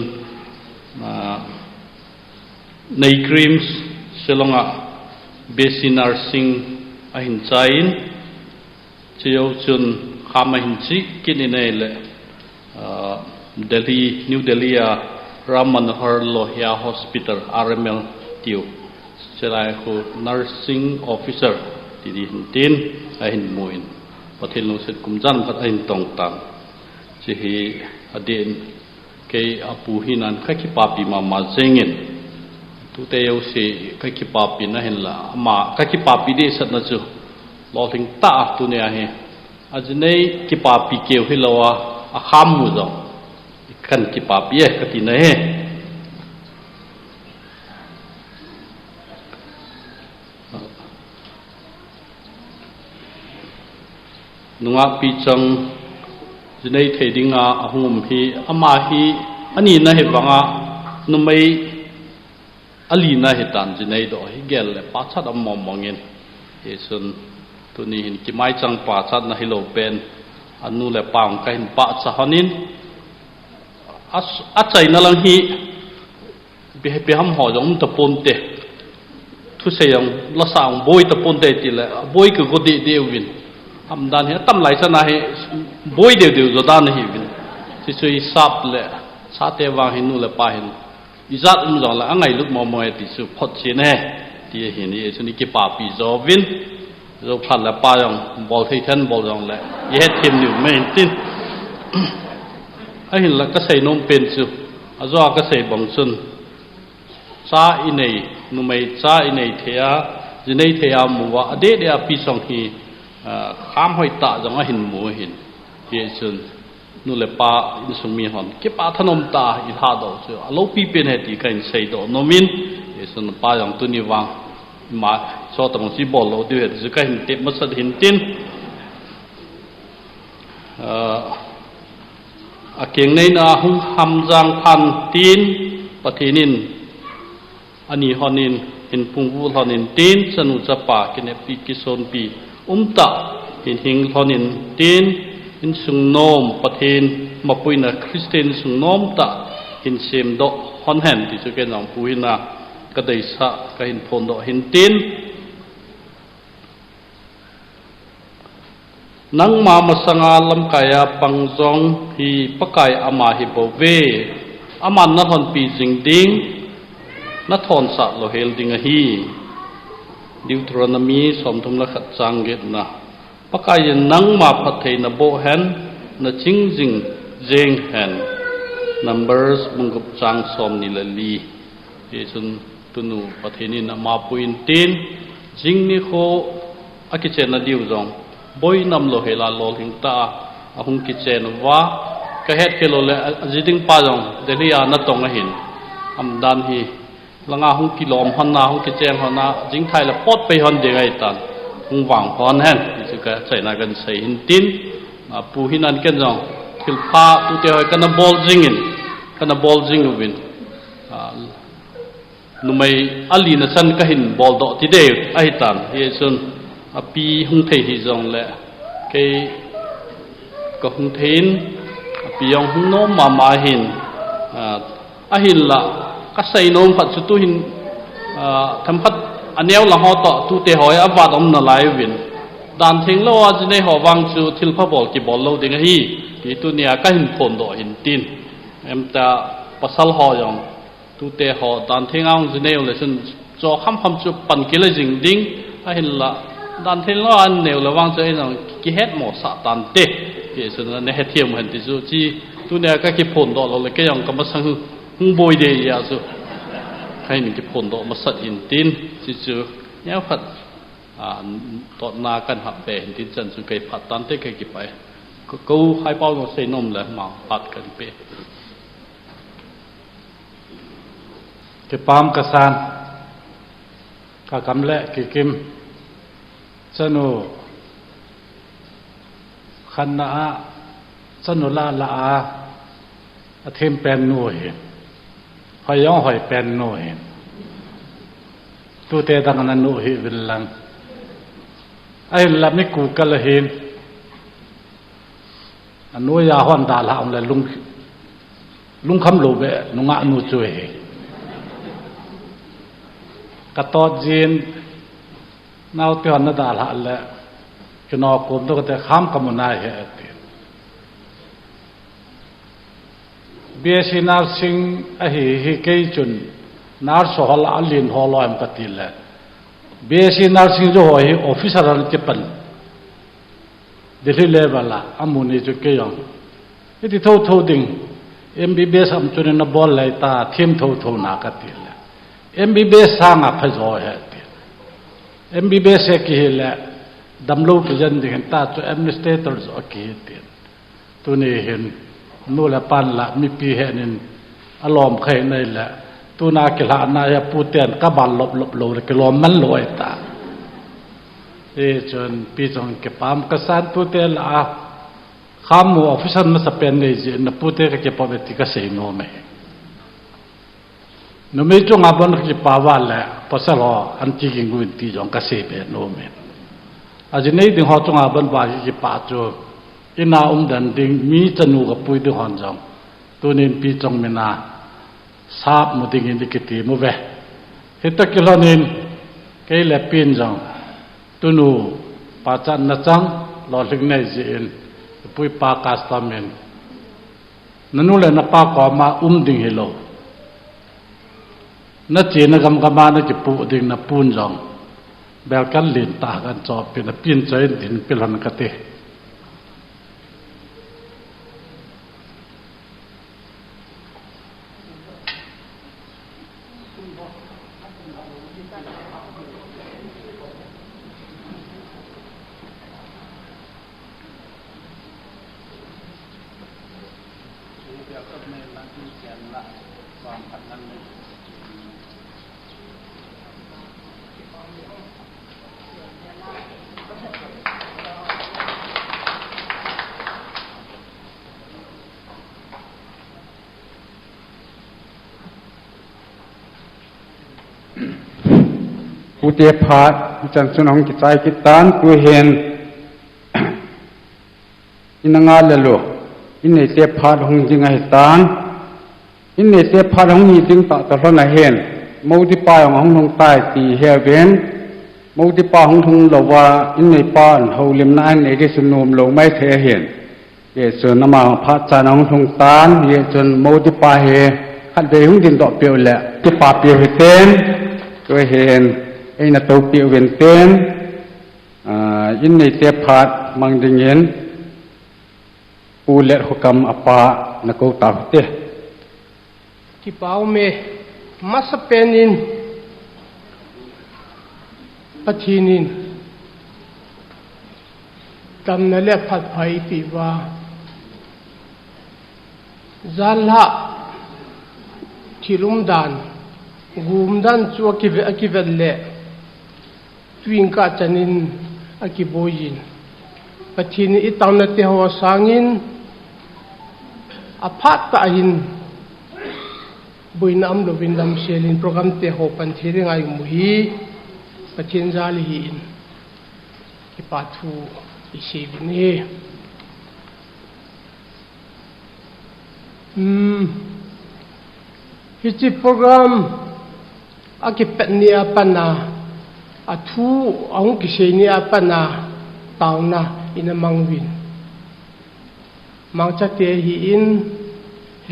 nei creams selonga besinar sing a hin chain cheu chun khama hin chi kininele Delhi New Delhi Ram Manohar Lohia Hospital RML tiu selai khu nursing officer ti di tin a hin muin pathin lo set kumjan phat ain tong tang chi hi adin ke apu hinan khaki papi ma ma zengin tu te yo se khaki papi na hen la ma khaki papi de sat na chu lo thing ta tu ne a he ajnei ki papi keu hilawa a kham mu zo kan ki papi e kati na he nunga pichang jinei thedinga ahum hi ama hi ani na he banga numai ali na he tan jinei do hi gel le pa chat am mongin esun tuni hin ki mai chang pa chat na hilo pen anu le paung ka hin pa cha hanin a chai na lang hi be ham ho jong ta pon te thu seyang la sang boy ta pon te ti le boy ku go de win amdan he tam lai sana he boy de zo dan hi win si sui sap le sa te wa hin nu le pa hin izat jong la angai lut mo mo ti su phot chi ne ti hin ni su ni ki pa pi zo win zo phat la pa jong bol thei than bol jong le ye thim ni main tin a hin la ka sei nom pen chu a zo ka sei bang sun cha inei nu mai cha inei thea jinei thea mu wa ade de a pi song hi kham hoi ta jong a hin mu hin ye chun nu le pa in sung mi hon ke pa thanom ta i tha do chu a lo pi pen he ti kain sei do nomin ye sun pa jong tu ni wang ma so tong si bol lo de zu ka hin te ma sat hin tin a keng nei na hung ham jang phan tin pathinin ani honin hin pungwu honin tin chanu chapa kine pi kison pi umta hin hing honin tin in sung nom pathin mapuina Christian sung nom ta hin sem do hon hen ti chu ke nong puina ka dei sa ka hin phon do hin tin nang ma masanga lam kaya pangjong hi pakai ama hi bowe aman na hon pi jingding na thon sa lo hel ding a hi Deuteronomy som thum la khat chang get na pakai nang ma phathei na bo hen na ching jing jeng hen numbers bungup chang som ni la li ye chun tunu patheni na ma puin tin jing ni kho akichen na diu jong boy nam lo hela lo hing ta ahung kitchen wa ka het ke lo le ajiding pa jong delia na tong a hin am dan hi langa hung kilom hon na hung kitchen hon na jing thai la pot pe hon de gai tan hung wang hon hen chu ka chai na gan sei hin tin pu hin an ken jong thil pa tu te hoi kana bol jingin kana bol jing win numai ali na san ka hin bol do ti de ai tan ye sun api hung thei hi jong le ke ko hung thein api yong hung no ma ma hin a hin la ka sei nom phat chu tu hin tham phat aneu la ho to tu te hoi awat om na lai win dan thing lo a jine ho wang chu thil pha bol ki bol lo ding hi ti tu nia ka hin phon do hin tin em ta pasal ho yong tu te ho dan thing ang jine le sun cho kham kham chu pan ki le jing ding a hin la ดันเทนล้ออันเหนียวระวังจะไอ้น้องกิเฮ็ดหมอสะตันเตะที่สุดนั้นในเฮ็ดเทียมเห็นที่สุดที่ตัวเนี่ยก็กิผลดอกเราเลยก็ยังกำมาสั่งหงบอยเดียสุให้หนึ่งกิผลดอกมาสัตหินตินที่สุดเนี่ยพัดตอนนากันหับเปหินตินจันสุกัยพัดตันเตะก็กิไปก็ให้เป้าเราใส่นมเลยมาพัดกันเปke pam kasan ka kamle ki kim chanu khanna chanu la la a them pen no he hoyong hoi pen no he tu te dang nan no he villang ai lam ni ku kal hin anu ya hon da la om le lung kham lo be nu nga nu chue heกระตอดจีนนาวเตียนนดาลหันแล้วจนออกกลมตัวแต่ข้ามกำมนายเหตุเบียสินาสิงอหิฮิเกยจุนนาร์สฮอลอัลลินฮอลอยมกติลแล้วเบียสินาสิงจะหอยออฟฟิศอะไรจะเป็นเดี๋ยวเลเวลละอามุนีจะเกี่ยงที่ทุ่งดิ่งMBBS อันจุนนบอลเลยตาทีมทุ่งนักติลMBBS สร้างอภัยโซเหตุ MBBS กี่เหตุดำลูกจันดิเห็นตาตัว administrators กี่เหตุตัวนี้เห็นนู่นละปันละมีปีเหตุนึงอารมณ์ใครในแหละตัวนากิลานายปูเตียนกับบาลลบโลเลยกิโลมันลอยตาจนปีจงเก็บปามกษัตริย์ปูเตียนละข้ามหัวออฟฟิศมันสเปนนี่จีนปูเตียนก็เก็บปามติกเสยโนเมนไม่จงอาบันที่ป่าวแหละภาษาเราอันที่กินกุนที่จงกษตรเป็นโนเมนอาจจะในดึงหัวจงอาบันว่าที่ป่าจูอินาดันดึงมีจนูกับปุยดึงหันจงตัวนี้ปีจงเมนาทราบมุดิงินดิกิติมุเวเหตุกิลนินเกลปีนจงตัวนูปัจจันนัจังหล่อลึกในจีนปุยปากาสตามินนั่นนู่นเลยนับปากอมาดึงเฮโลนัดเจนกรรมกรรมานัดปูดิ่งนับปูนจงเบลกันลินตากันจอบเป็นปีนใจดินเป็นหลันกเตผู้เตพาดจันทร์สนองกิจใจกิตานตัวเห็นอินงาเลโลอินเนเตพาดหงจิงไอตานอินเนเตพาดหงมีจิงตะตะละเห็นมูติปายของหงใต้ตีเฮเวนมูติปาของทงลว่าอินเนปานเฮาลิมนานในที่สนุมลงไม่เทเห็นเยส่วนนมาพระจานของทงตานเยจนมูติปาเฮขัดเดหงดินดอกเปียวแหละที่ปาเปียวเต็มตัวเห็นไอ้นัตเปียวเวนเต็มอินในเตพาดมังดิเงินปูเล็ดหุกรรมอปานักตาเตที่เป้าเมมัสเปนินปัจจินินกำนัลเลพัดไผ่ปีว่าจัลละที่ลุมดานกูมดันชัวกิเวลเล่ทวิงกาจันินอากิโบยินปัจจินอิตามนัตเตหัวสังินอภัตตาหินบุญนำลวินดำเชลินโปรแกรมเตหัวปันทีเรื่องไอ้มุฮีปัจจินซาลีหินกิปัทูอิเชวินีฮิจิโปรแกรมอากิเป็ดเนียปันนาอาทูองกิเชเนียปันนาตาวนาอินมังวินมังจัตเตฮีอิน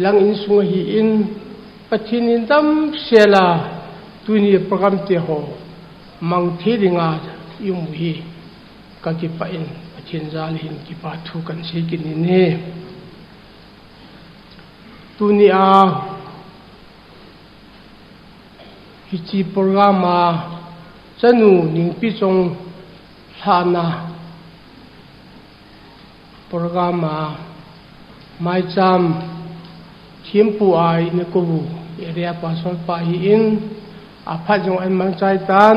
หลังอินสุงฮีอินปัจจินินดัมเชลาตุนีโปรแกรมเตโฮมังเทดิงายุมฮี ka ki pa in pathin zal hin ki pa thu kan si kin ni tu ni a hi chi programa chanu ning pi chong thana programa mai cham thiampu ai ne ko bu area pasol pa hi in a pha jong an mang chai tan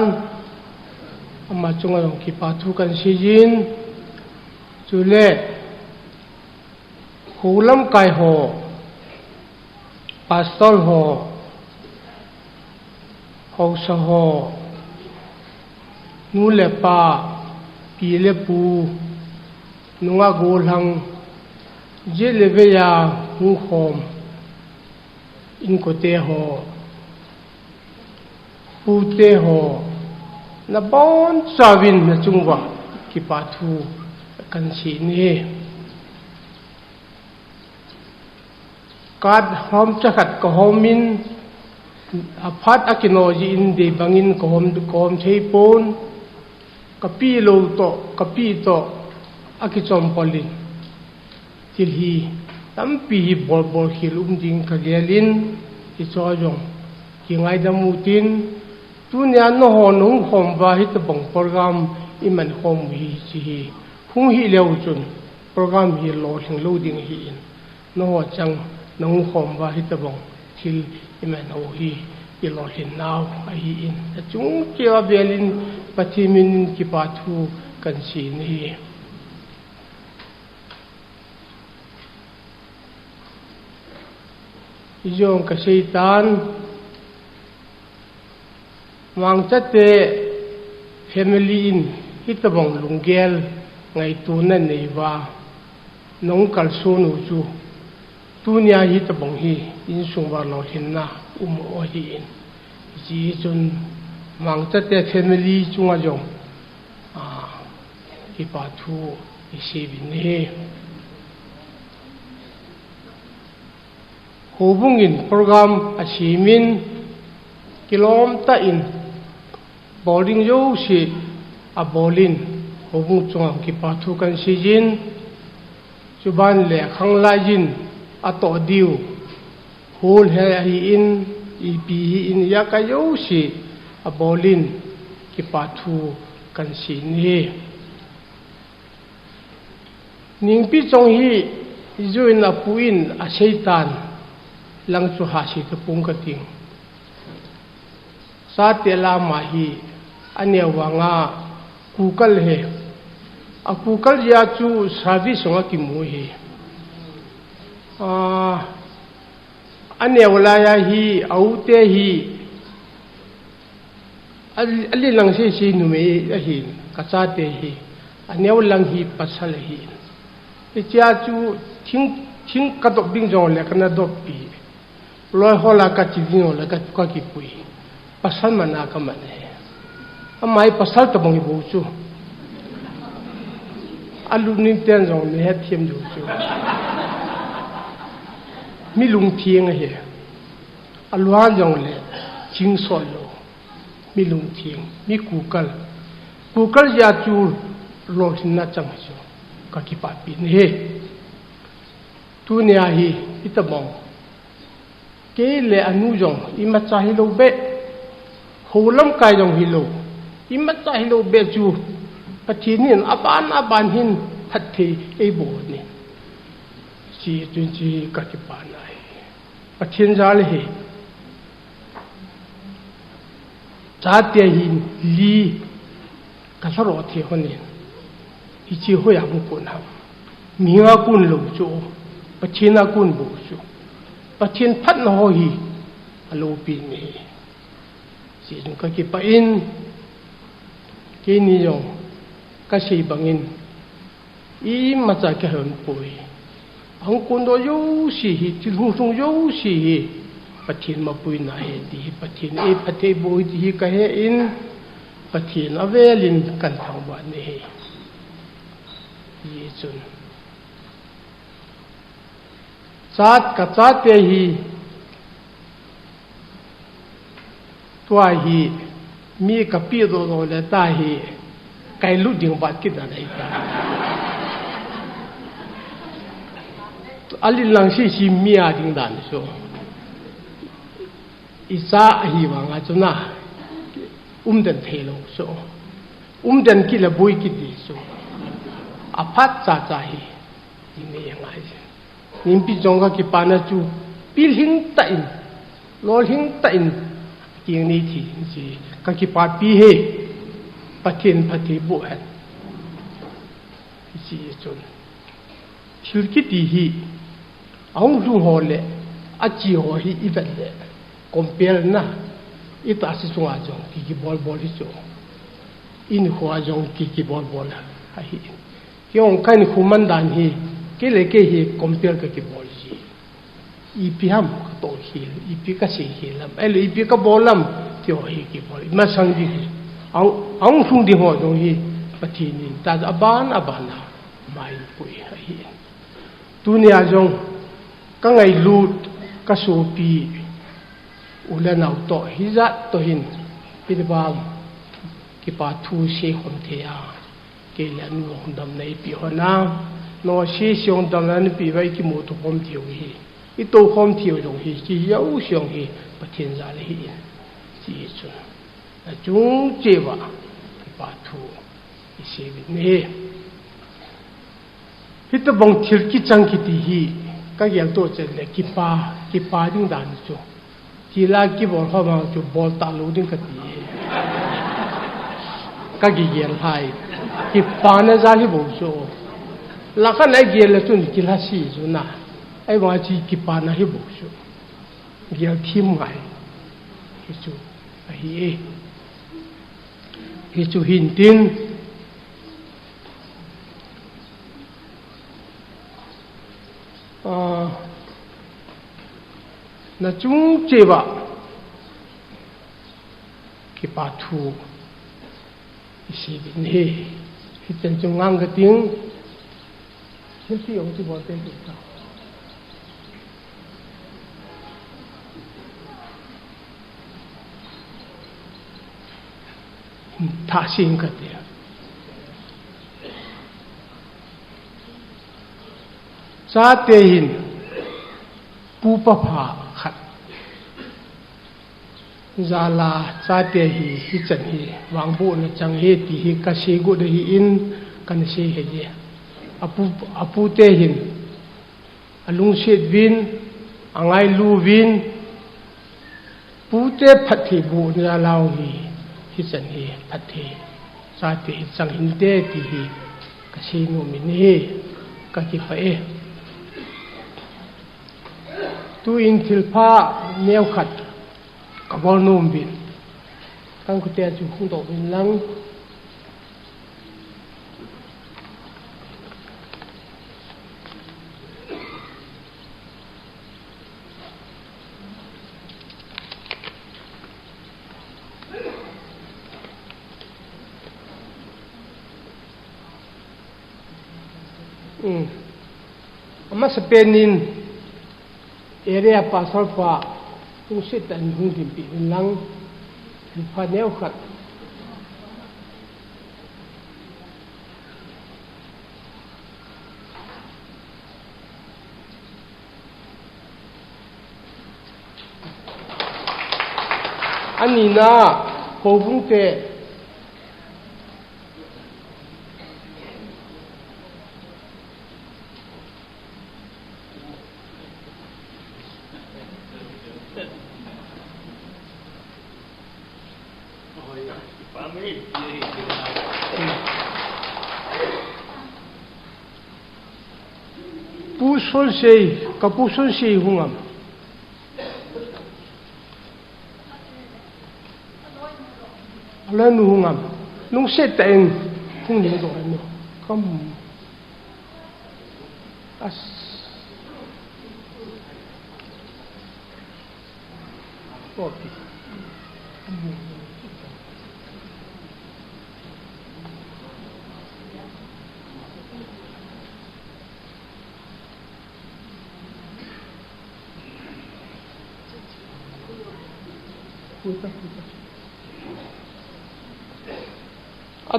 ama chunga rong ki pa thu kan si jin chule hulam kai ho pasol ho ho sa ho nu le pa pi le pu nunga gol hang je le ve ya hu khom in ko te ho pu te ho na bon savin na chungwa ki pa thu kan si ni kad hom chakhat ko homin aphat akinoji in de bangin ko hom thei pon kapi lo to kapi to akichom polin tilhi tampi bol khilum ding ka gelin ti chojong ki ngai damutin tunya no honung khom wa hit bang program iman khom hi chi hung hi leu chun program hi lo thing lo ding hi in no chang nong khom wa hit bang thil iman ho hi i lo hin naw a hi in chung kia belin pathimin ki pa thu kan si ni yong ka shaitan wang chatte family in hitabong lunggel ngai tu na nei wa nong kal su nu chu tunia hitabong hi in sungwa lo hin na o hi in ji chun wang chatte family chunga jong ki pa thu isi bin he hubungin program asimin kilom ta in boarding yo si a bolin hubung chungam ki pathu kan sijin chuban le khanglajin ato diu hol he hi in ep hi in yakayo si a bolin ki pathu kan si ni ningpi chong hi izuin a puin a shaitan lang chu ha si te pung ka ting sa te la ma hi ane wanga kukal he a kukal ya chu service nga ki mu hi ane wala ya hi au te hi ali lang si nu me hi ka cha te hi ane lang hi pasal hi e cha chu thing ka dok ding jong le kana dok pi loi hola ka chi ding la ka ki pui pasal mana ka mane amai pasal ta bong bu chu alu nin ten jong ne he thiem du chu mi lung thieng he alwan jong le ching sol lo mi lung thieng mi kukal ya chu lo hin na chang chu ka ki pa pi ne tu nia hi itabong ke le anu jong ima cha hi lo be holam kai jong hi lo ima cha hi lo be chu pathin aban hin that the e bo ni chi chun chi ka ki pa nai pathin jal he cha te hin li ka saro the honi hi chi ho ya mu kun ha mi nga kun lo chu pachina kun bo chu pathin phat na ho hi alo pi ni si jung ka ki pa in ke ni jong ka sei bangin i ma cha ka hon pui hong kun do yo si hi ti hu sung yo si hi pathin ma pui na he di pathin e pathe bo hi ka he in pathin avelin kan thang ba ni he ye chun सात का चाते ही त्वा ही मी कपी दो लेता ही ไก่ลุดิงบัดกิดอะไรกันAli langsi si mia ding dan so isa hi wanga chuna den thelo so den ki la boi ki di so aphat cha cha hi ding ne yang ai nim pi jonga ki pana chu pil hing ta in lol hing ta in king ni thi ji ka ki pa pi he pathin phathi bu an ji chun thil ki ti hi ang lu ho le a chi ho hi i vet le compare na ita si sunga jong ki bol hi so in ho jong ki bol ha hi yong kan khuman dan hi ke le ke hi compare ka ki bol ji i pi ham to hi i pi ka se hi lam el i pi ka bolam ti ho hi ki bol ma sang di ang sung di ho jong hi pathin ta abana mai pui ha hi dunia jong ka ngai lut ka so pi ulan auto hizat to hin pinbam ki pa thu se khom thea ke lan no dam nei pi hona no se siong dam lan pi vai ki mo to khom thiu hi i to khom thiu jong hi ki yau siong hi pathin za le hi ji chu a chung che wa ki pa thu i se ne hit bong thil ki chang ki ti hi ka yal to chen le ki pa ding dan chu ki la ki bol kha ma chu bol ta lu ding ka ti ka gi yel hai ki pa na za hi bo so la ka na gi le tun ki la si zu na ai wa chi ki pa na hi bo so gi thim ngai ki chu hi chu hin tin na chung cheba ki pa thu isi bin he hitan chung ngang ga ting si ong chi bol te ta tha sing ka te sa te hin pu pa pha khat zala sa te hi chan hi wang bu na chang he ti hi ka se gu de hi in kan se he je apu te hin alung set win angai lu win pu te phathi bu na law hi chan hi phathi sa te chang hin te ti hi ka se no mi ne ka ki pa e tu in thil pha neu khat ka bol nom bin kan ku te chu khung to bin lang ama Spainin area pasal pa tu sit dan hung dim pi lang pa neu khat ani na ho bung te Pusol sei kapusol sei hungam lan hungam nung set teng hung ni do no kam as okay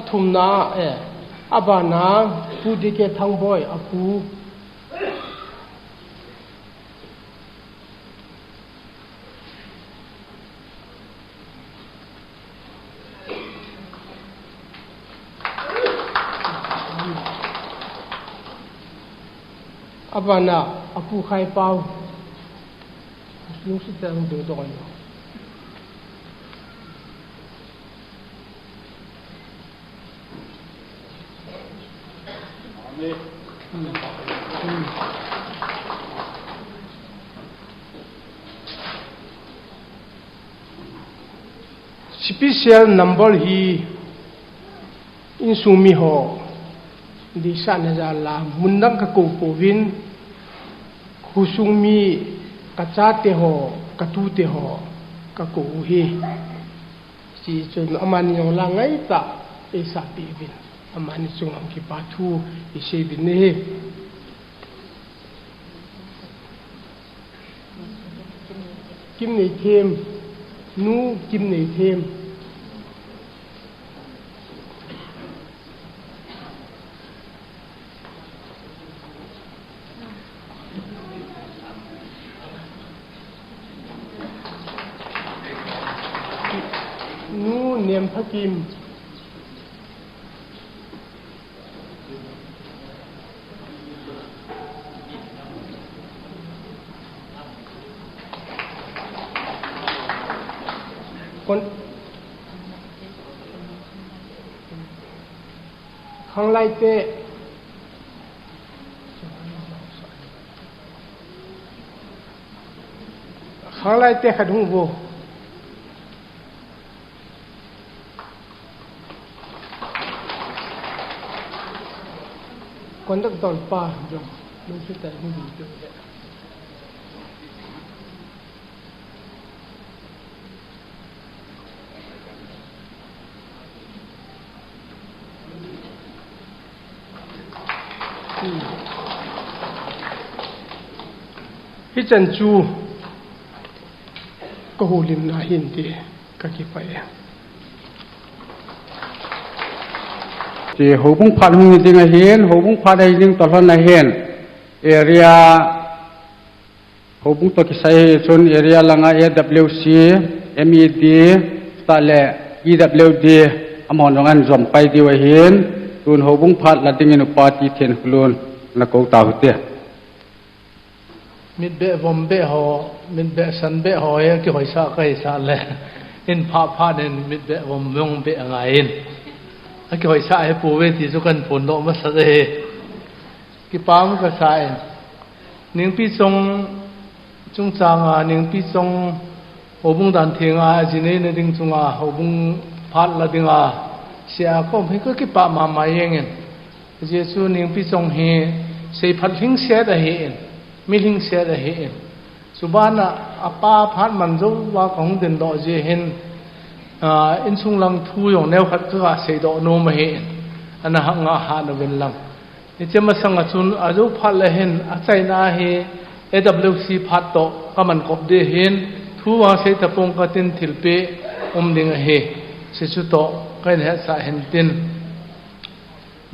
ทุมนาอาบานาผู้ที่แกทั้งบ่อยอาปูอาบานาอาปูไข่เปล่าลูกสิแต่งดูตรงนี้special number hi insumi ho di sana jala mundang ka ko povin khusumi kachate ho katute ho ka ko hi si chun amani yong la ngai ta esa pi vin amani chung am ki pathu ise bin ne kim nei them nu kim nei them nu niệm phật kimคนข้างไล่เตะข้างไล่เตะขัดหูโบคนตั้งตอนป้าจงไม่ใช่แต่ไม่ดีด้วยฮิจันจูก็หูลิมนาหินดีก็กี่ไปที่หูบุ้งพัดหงจริงๆเห็นหูบุ้งพัดได้จริงตลอดนะเห็นเอเรียหูบุ้งตัวที่ใส่ชนเอเรียลังAWC MED ตาเล่ EWD อมรงันจอมไปดีไว้เห็นตุนหูบุ้งพัดละดิ้งนุปาติเทนคลุนนักโกตาหุเตมิดเบะบอมเบะหอมิดเบะสันเบะหอยังกี่หอยซาไก่ซาเลยอินพาพาเดินมิดเบะบอมยงเบะไงอินกี่หอยซาให้ปูเวทีสุกันผลโนมาสะเดกี่ป้ามก็สายนิ่งปีจงจงจางนิ่งปีจงหัวบุ้งดันเทียงจีนี่ในดิ่งจงหัวบุ้งพัดละดิ่งเสียก็ไม่ก็กี่ป้ามาไม่ยังเงินเยซูนิ่งปีจงเฮเสียพัดหิงเสียได้เห็นมิลิงเสียได้เห็นสุบานะอาป้าพัดมันจะว่าของเดินดอกเจเห็นอินซุงลังทูยองแนวขัดก็เสียดอกโนมาเห็นอันนั้นหังอาหารเป็นลังนี่จะมาสังกัดซุนอาจุพัดเลยเห็นอาศัยนาเฮAWC พัดโตก็มันกบได้เห็นทูว่าเสียตะปงก็ตินถิลเปดิ่งเฮเสียชุดโตก็เห็นสาเห็นติน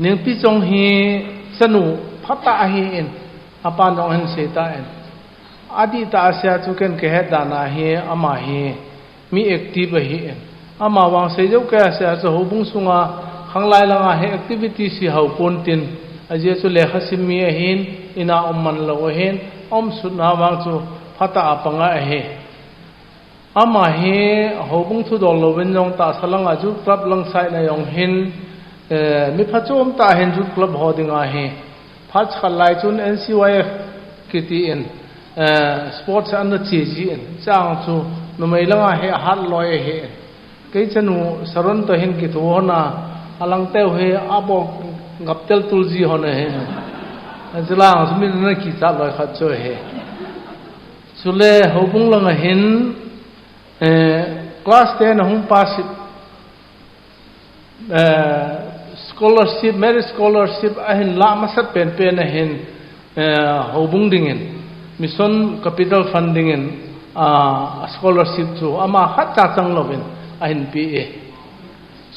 นิ่งปีจงเฮสนุพัตตาเห็นอาปานองเห็นเสียตาเองอดีตอาเซียทุกคนเกิดดานาเฮอามาเฮมีแอคทีฟเฮอามาวังเสียจุกเกิดเสียจะหูบุ้งสุงาข้างไล่ละงาเฮแอคทิวิตี้สิหาปนตินอาเจสุเลขัสิมีเห็นอินาอมมันละเห็นอมสุดนาวังจูพัตตาอาปังเฮอามาเฮหูบุ้งทุดอลเวนยองตาสลังอาจุกลับลังไซนายองเห็นมีพัชโอมตาเห็นจุกลับหอดิงาเฮพัชขัดไล่จุน NCYF กิติเอ็นสปอร์ตอันนั้นจีจีเอ็นจ้างจูนุไม่ละงาเฮฮัดลอยเฮเกี่ยจะนูสรุนตัวเห็นกิตัวน่ะอลังเตวเฮอาบอกงับเตลตุลจีฮอนเฮจะล่างสมิธนั่นกิจลอยขัดช่วยเฮสุเลหูบุ้งละงาเห็นคลาสเตนหุ่งพาสิscholarship merit scholarship ahin la masat pen ahin hobung dingen mission capital funding en scholarship chu ama khat cha chang lovin ahin pa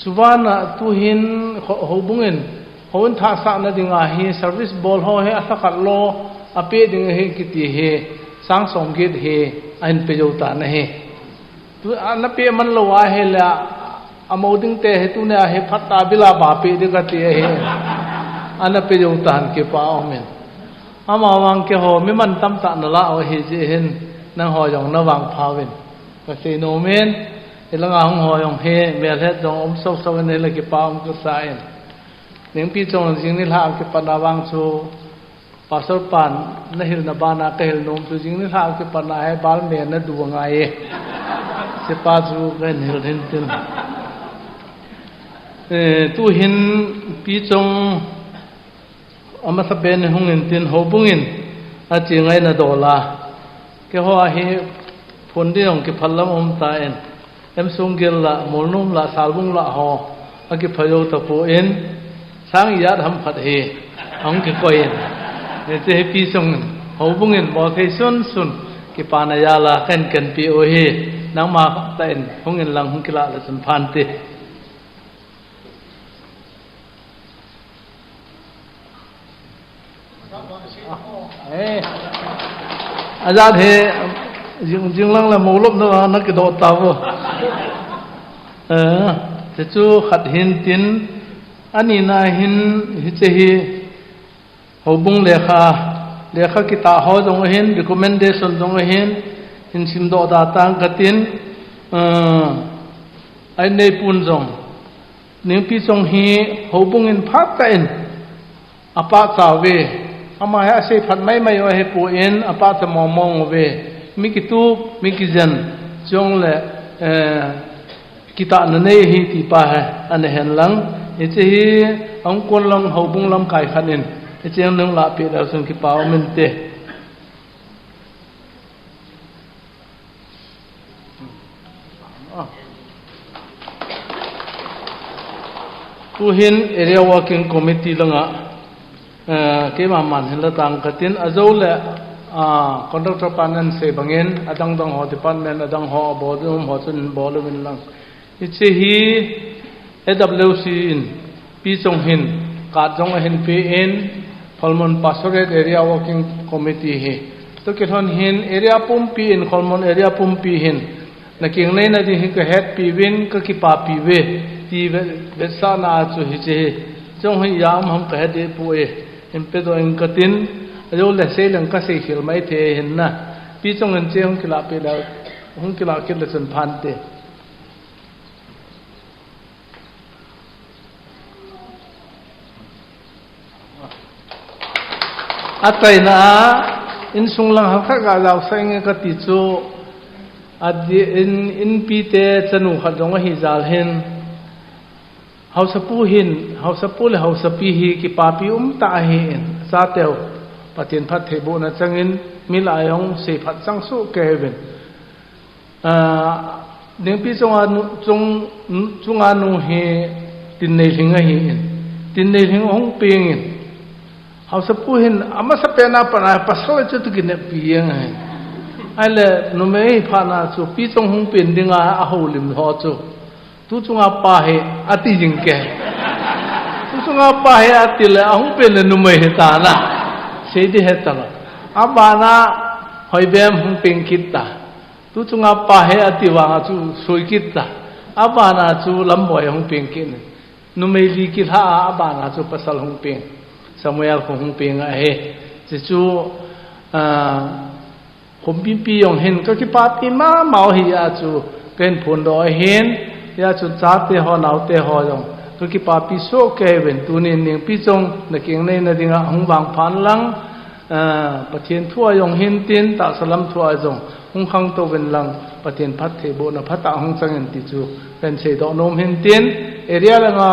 สุวรรณตุหินโหบุงเงินโหนทาสะนะดิงาเฮเซอร์วิสบอลโหเฮอัสขัดโลอเปดิงเฮกิติเฮสังสมกิดเฮอันเปโยตานะเฮตุอันเปมันโลวาเฮละอโมดิงเตเฮตุเนเฮพัตตาบิลาบาเปดิกติเฮอันเปโยตานเกปาอเมนอามาวังเกโหมิมันตัมตะนละโอเฮเจเฮนนังหอยองนวังพาเวนก็เซโนเมนเอลังหงหอยองเฮเมลเฮดองอมซอกๆเนลเกปาอมก็ซาเอนเนียงปีจงจิงนิลาเกปนาวังโซปาสรปันนะฮิลนะบานาเกฮิลนมจูจิงนิลาเกปนาเฮบาลเมนะดูงายเสปาจูเกนฮิลเฮนตินtu hin pi chong ama sa ben hungin tin hobungin a chingai na dola ke ho hi phondi ong ke phallam om ta en em sungel la molnum la salbung la ho a ke phayo ta po en sang ya dham phat he ong ke koin ne te pi chong hobungin bo ke sun ke panaya la kan pi o he nang ma ta en hungin lang hung kila la sun phan teอาจารย์เฮจึงลังละมูลบนะนักโดดตาวจะจูขัดหินตินอันนี้นาหินฮิเจฮีหูบุงเลขากิตาหอจงเห็น recommendation จงเห็นหินสิมโดดาตังกตินไอในปุนจงนิ่งปีจงฮีหูบุงอินพักกันอปาสาวเวอามาให้อาศัยพัดไม่ว่าให้ปูเอ็นอาปาจะมองเวมิกิตูมิกิจันจงเลยกิตาหนึ่งให้ที่ป่าอันเห็นหลังเอเจฮีองคนลำหูบุงลำไก่ขันเองเอเจหนึ่งละปีแล้วส่งกิป่ามินเตผู้เห็นเอเรีย working committee ลังอ่ะเกี่ยมันเห็นละต่างกันทินอาจูเล่คอนดักเตอร์ปานันเซบังเงินอดังดังหอดิพาร์ตเมนต์อดังหอบอดุมหอจุนบอลวินลังอิเชฮี AWC ปีจงหินกาดจงหินปีเอ็นพอลมอนพาสเรตเอเรีย working committee เฮตัวกิจหันหินเอเรียปุ่มปีเอ็นพอลมอนเอเรียปุ่มปีหินนักเก่งในนั้นที่หินก็เฮดปีวินก็กิปาปีเวที่เวสานาจูฮิเชจงหินยามหอมก็เฮดเดปุเอเอ็มเปโดเอ็งกตินอายุเลเซลังก็เสียหิลไม่เทเห็นนะพี่จงเงินเจ้าหงกิลาไปแล้วหงกิลาคิดเลยจนพันเตอัตไตนะอินสุงลังหักกะเราใส่เงกติจูอัดอินปีเตจนุขัดจงหิจาลเห็นเฮาสปูหินเฮาสปูและเฮาสปีฮีกิปาปีตาเห็นซาเตวปะเทียนพัดเทโบนะจังอินมิลายองเสพัดจังสุเกเวนเดือนปีจงอานุเฮตินในลิงเฮตินในลิงองเปียงเฮาสปูหินอามาสเปนาปนาปัสสาวะจุดกินเปียงไอเลนุเมย์พานาจูปีจงหงเป็นดิงาอาหูลิมหอจูtu chunga pa he ati jingke tu chunga pa he ati le ahung pe le numai he ta na seidi he ta abana hoibem hung ping kitta tu chunga pa he ati wa chu soi kitta abana chu lamboi hung ping kin numai li ki tha abana chu pasal hung ping samuel hung ping a he chi chu khom pi yong hen ka ki pa pi ma mau hi a chu ken phun doi hen ya chu cha te ho nau te ho jong to ki pa pi so ke ven tu ni ning pi chong na king nei na dinga hung wang phan lang pathian thua yong hin tin ta salam thua jong hung khang to ven lang pathian phat the bo na phata hung chang ti chu pen se do nom hin tin area langa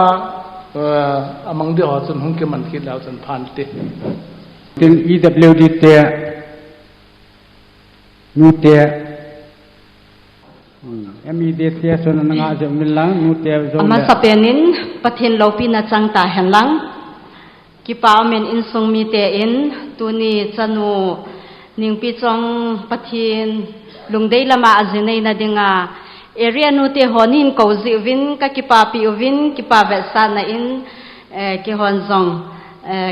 amang de ho chun hung ke man khit lao chan phan te tin EWD te nu teมีเดเซียส่วนงาจะมิลังนูเตวโซนมาสเปนินประเทศโลปีนาจังตาหันลังกิปาวเมนอินทรงมีเตอินตัวนี้จันูนิงปีจงประเทศลุงได้ละมาอาจินัยนาดิงา area nu te honin ko zivin ka ki pa pi ovin ki pa ve sa na in ki hon zong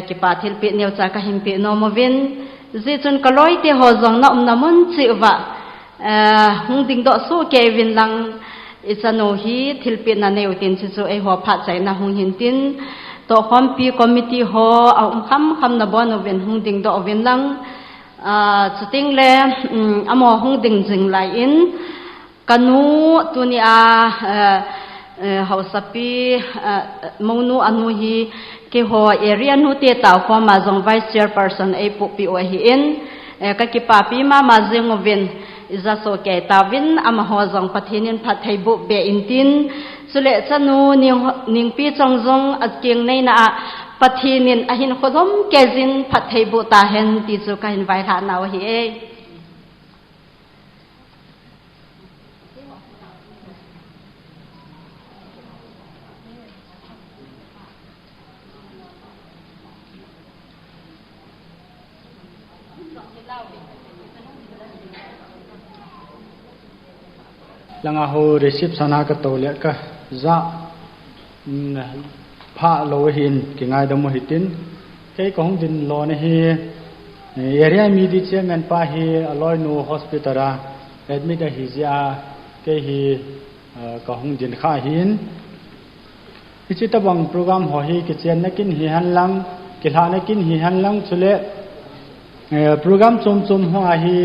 ki pa thil pi neu cha ka him pi no movin zi chun kaloi te ho zong na namun chi wa hung ding do su ke vin lang isano hi thil pi na neu tin chi chu e ho pha chai na hung hin tin to khom pi committee ho kham na bon ovin hung ding do ovin lang chuting le amo hung ding jing lai in kanu tunia hausapi monu anu hi ke ho area nu te ta forma zong vice chairperson e pu pi o hi in ka ki pa pi ma jing ovin iza so ke ta win am ho zong pathinin phathai bu be intin sule chanu ning pi chong zong aking nei na pathinin ahin khodom kezin phathai bu ta hen ti chu ka hin vai tha naw hi e langa ho receive sana ka tole ka za pha lo hin ki ngai da mo hitin ke ko hong din lo ne hi area midi chairman pa hi aloi no hospital a admit a hi ja ke hi ko hong din kha hin ichi ta bang program ho hi ki chen na kin hi han lang ki la na kin hi han lang chule program chom ho a hi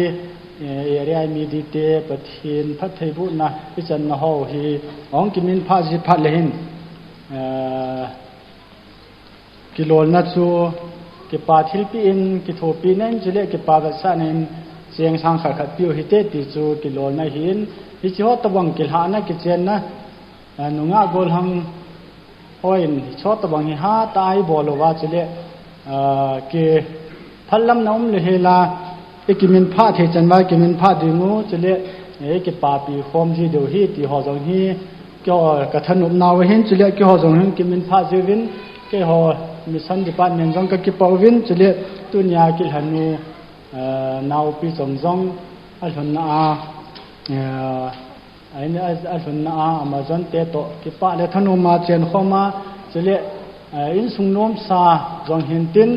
area medite pathin phathai bu na pichan na ho hi ong kimin pha ji phat lehin kilol na chu ki pa thil pi in ki tho pi nen jile ki pa ga sa nen cheng sang kha khat pi hi te ti chu kilol na hin hi chi ho tabang kil ha na ki chen na nunga gol hang hoin cho tabang hi ha tai bolo wa jile ke phallam naum le hela kimin pha the chanwa kimin pha dingu chule ki pa pi khom ji do hi ti ho jong hi kyo ka thanup naw hin chule ki ho jong hin kimin pha jewin ke ho mission department jong ka ki pawin chule tunya ki hanu naw pi jong jong alhun na alhun na amazon te to ki pa le thanu ma chen khoma chule in sungnom sa jong hin tin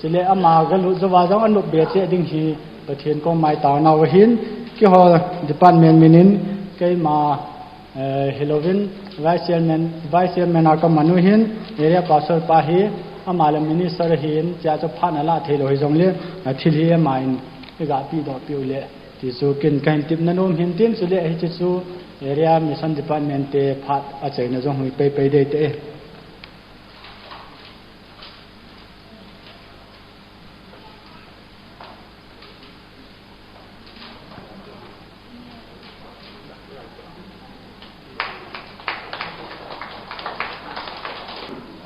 chile ama galu zawa jong anu be che ding hi pathian ko mai taw naw hin ki ho department minin ke ma Halloween vice chairman ka manu hin area pastor pa hi amala minister hin cha cha phana la thelo hi jong le thil hi main ga pi do pi le ti su kin kan tip nanom hin tin su le hi chu area mission department te phat a chai na jong hui pe de te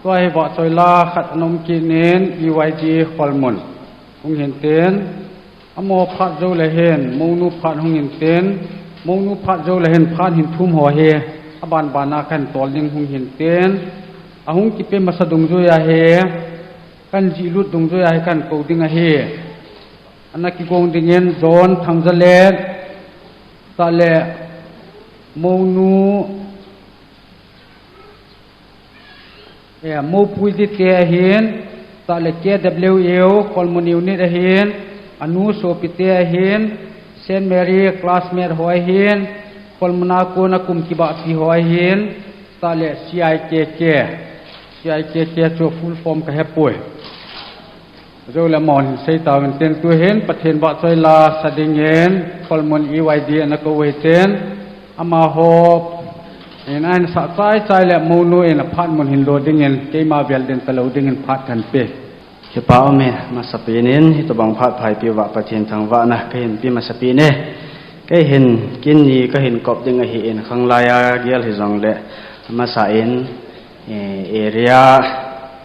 ไว้บ่ซอยลาขัดนมกิเนนอีไวจีขอลมุนคงเห็นเต็นอโมพัดโจละเห็นมงนุพัดคงเห็นเต็นมงนุพัดโจละเห็นพัดหินทุ่มหัวเฮอบานบานาขันตอลิงคงเห็นเต็นอหงกิเปมาสะดุงโจยาเฮกันจีลุดดุงโจยาเฮกันโกดิงaเฮอันนักกิกงดิเงินโซนทางซะเลตะเลมงนุมูปุยติเตเห็นตะเลเก WL คอลมูนิวนิตเห็นอนุโสปิเตเห็นเซนต์แมรี่คลาสเมทหอยเห็นคอลมูนาโกนะกุมกิบะติหอยเห็นตะเล CIKK โจฟูลฟอร์มกะแฮป่วยโจละมอนไซตาเวนเตนตัวเห็นประเทศบะซอยลาสะดิงเห็นคอลมูน EYD นะก็เวเตนอามาโฮเอ็นอันสักใจและมูนูเอ็นพัดมันหินโลดิ้งเงินเกี่ยมาเวลเดินตะลุดิ้งเงินพัดกันเปย์ที่ป้าอเมมาสปีนินที่ตัวบังพัดภายปีวะประเทศทางวะนะก็เห็นปีมาสปีเน่ก็เห็นกินนี่ก็เห็นกบดิ้งเห็นข้างลายเกี่ยวกับจงเละมาสายเอเรีย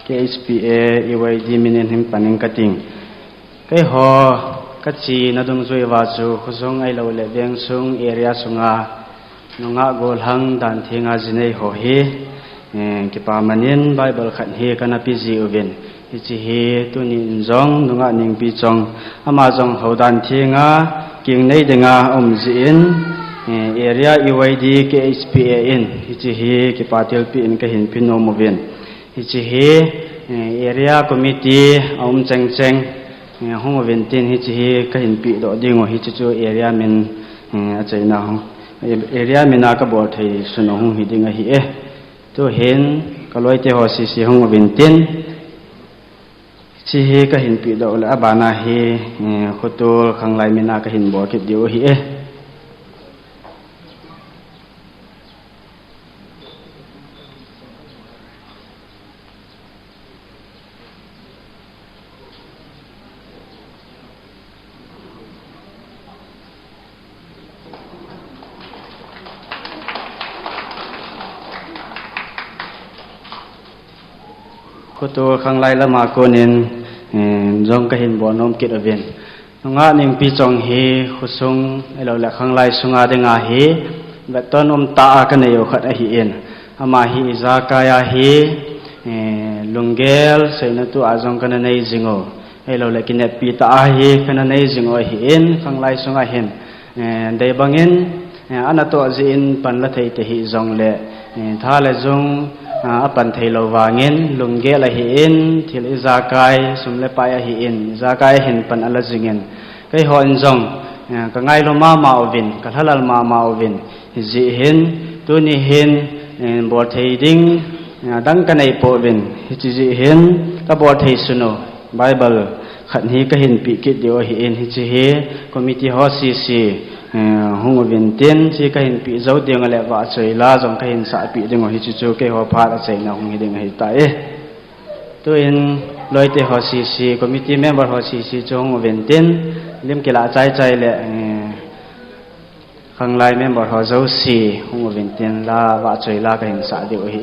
KSPA EYD มินินหิมปันิงกติงก็หอกัจจีนัดุงจุยวาจูขุซงไอโลเลเบียงซุงเอเรียซุงอานงะโกลหังดันทิงอาจิเนโหฮีกิปามันินไบเบิลขันฮีกันพิจิอุบินฮิจิฮีตุนินจงนงะนิงปีจงอามาจงเฮาดันทิงากิงในเดงาอมจีน area EYD KHPAN hichi hi ki patil pi in ka hin pino movin hichi hi area committee aum chengcheng hong ventin hichi hi ka hin pi do dingo hichi chu area min achaina hong area mina ka bor thei suno hong hi dinga hi to hen kaloi te ho si hong ventin chi hi ka hin pi do la bana hi khutul khanglai mina ka hin bor ki dio hi to khanglai lama konin jong ka hin bonom kit aven nga ning pi chong he khusung elo la khanglai sunga denga he betonom ta ka ne yo khat a hi en ama hi zakaya he lungel seina tu azong kana nei jingo elo la kinet pi ta he kana nei jingo hi en khanglai sunga hen dei bangin anato jin pan la thei te hi jong le tha le jong apan thailo wangin lungge la hi in thil izakai sumle pa ya hi in zakai hin pan ala jingen kai hon jong ka ngai lo ma ovin ka halal ma ovin ji hin tu ni hin bo thei ding dang ka nei po vin hi ji hin ka bo thei suno bible khat hi ka hin pi ki dio hi in hi chi he committee ho si hong ventin chi ka hin pi zo ding le wa chei la jong ka hin sa pi ding hi chu ke ho pha a chei na hong hi ding hi ta to in loite ho si committee member ho si chong ventin lim ke la chai le khanglai member ho zo si hong ventin la wa chei la ka hin sa dio hi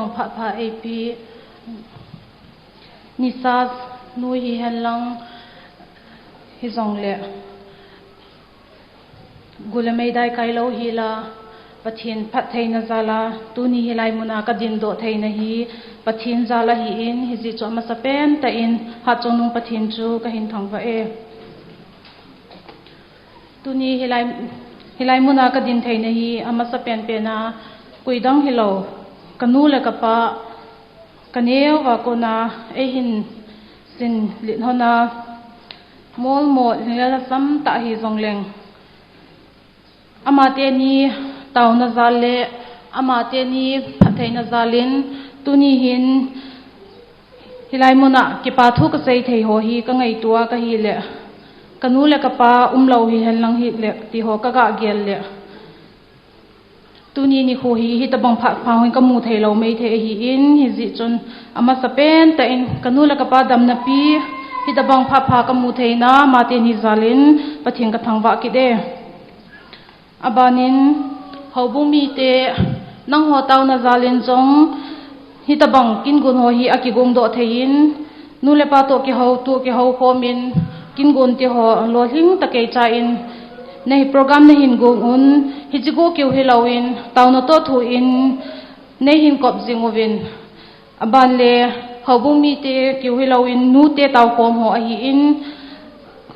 bang pha pha ap nisas nu hi halang hi zong le gulamai dai kai lo hi la pathin phat theina zala tuni hilai muna ka din do theina hi pathin zala hi in hi ji choma sapen ta in ha chonung pathin chu ka hin thangwa e tuni hilai muna ka din theina hi ama sapen pe na kuidang hilo kanu le ka pa kaneu wa ko na e hin sin lin hona mol mo la sam ta hi zongleng amate ni tauna zale amate ni phatheina zalin tuni hin hilai mona ki pa thu ka sei thei ho hi ka ngai tua ka hi le kanu le ka pa umlo hi helang hi le ti ho ka ga gel le tuni ni khu hi tabang pha pha hin ka mu thei lo mei the hi in hi ji chon ama sapen ta in kanu le ka pa dam na pi hi tabang pha pha ka mu thei na ma te ni zalin pathin ka thangwa ki de abanin hobumi te nang ho taw na zalin jong hi tabang kin gun ho hi akigong do thein nu le pa to ki ho tu ki ho khomin kin gun ti ho lo hing ta ke cha in nei program na hin gong un hi jigo kyu hilawin taw na to thu in nei hin kop jingowin aban le hobumi te kyu hilawin nu te taw khom ho a hi in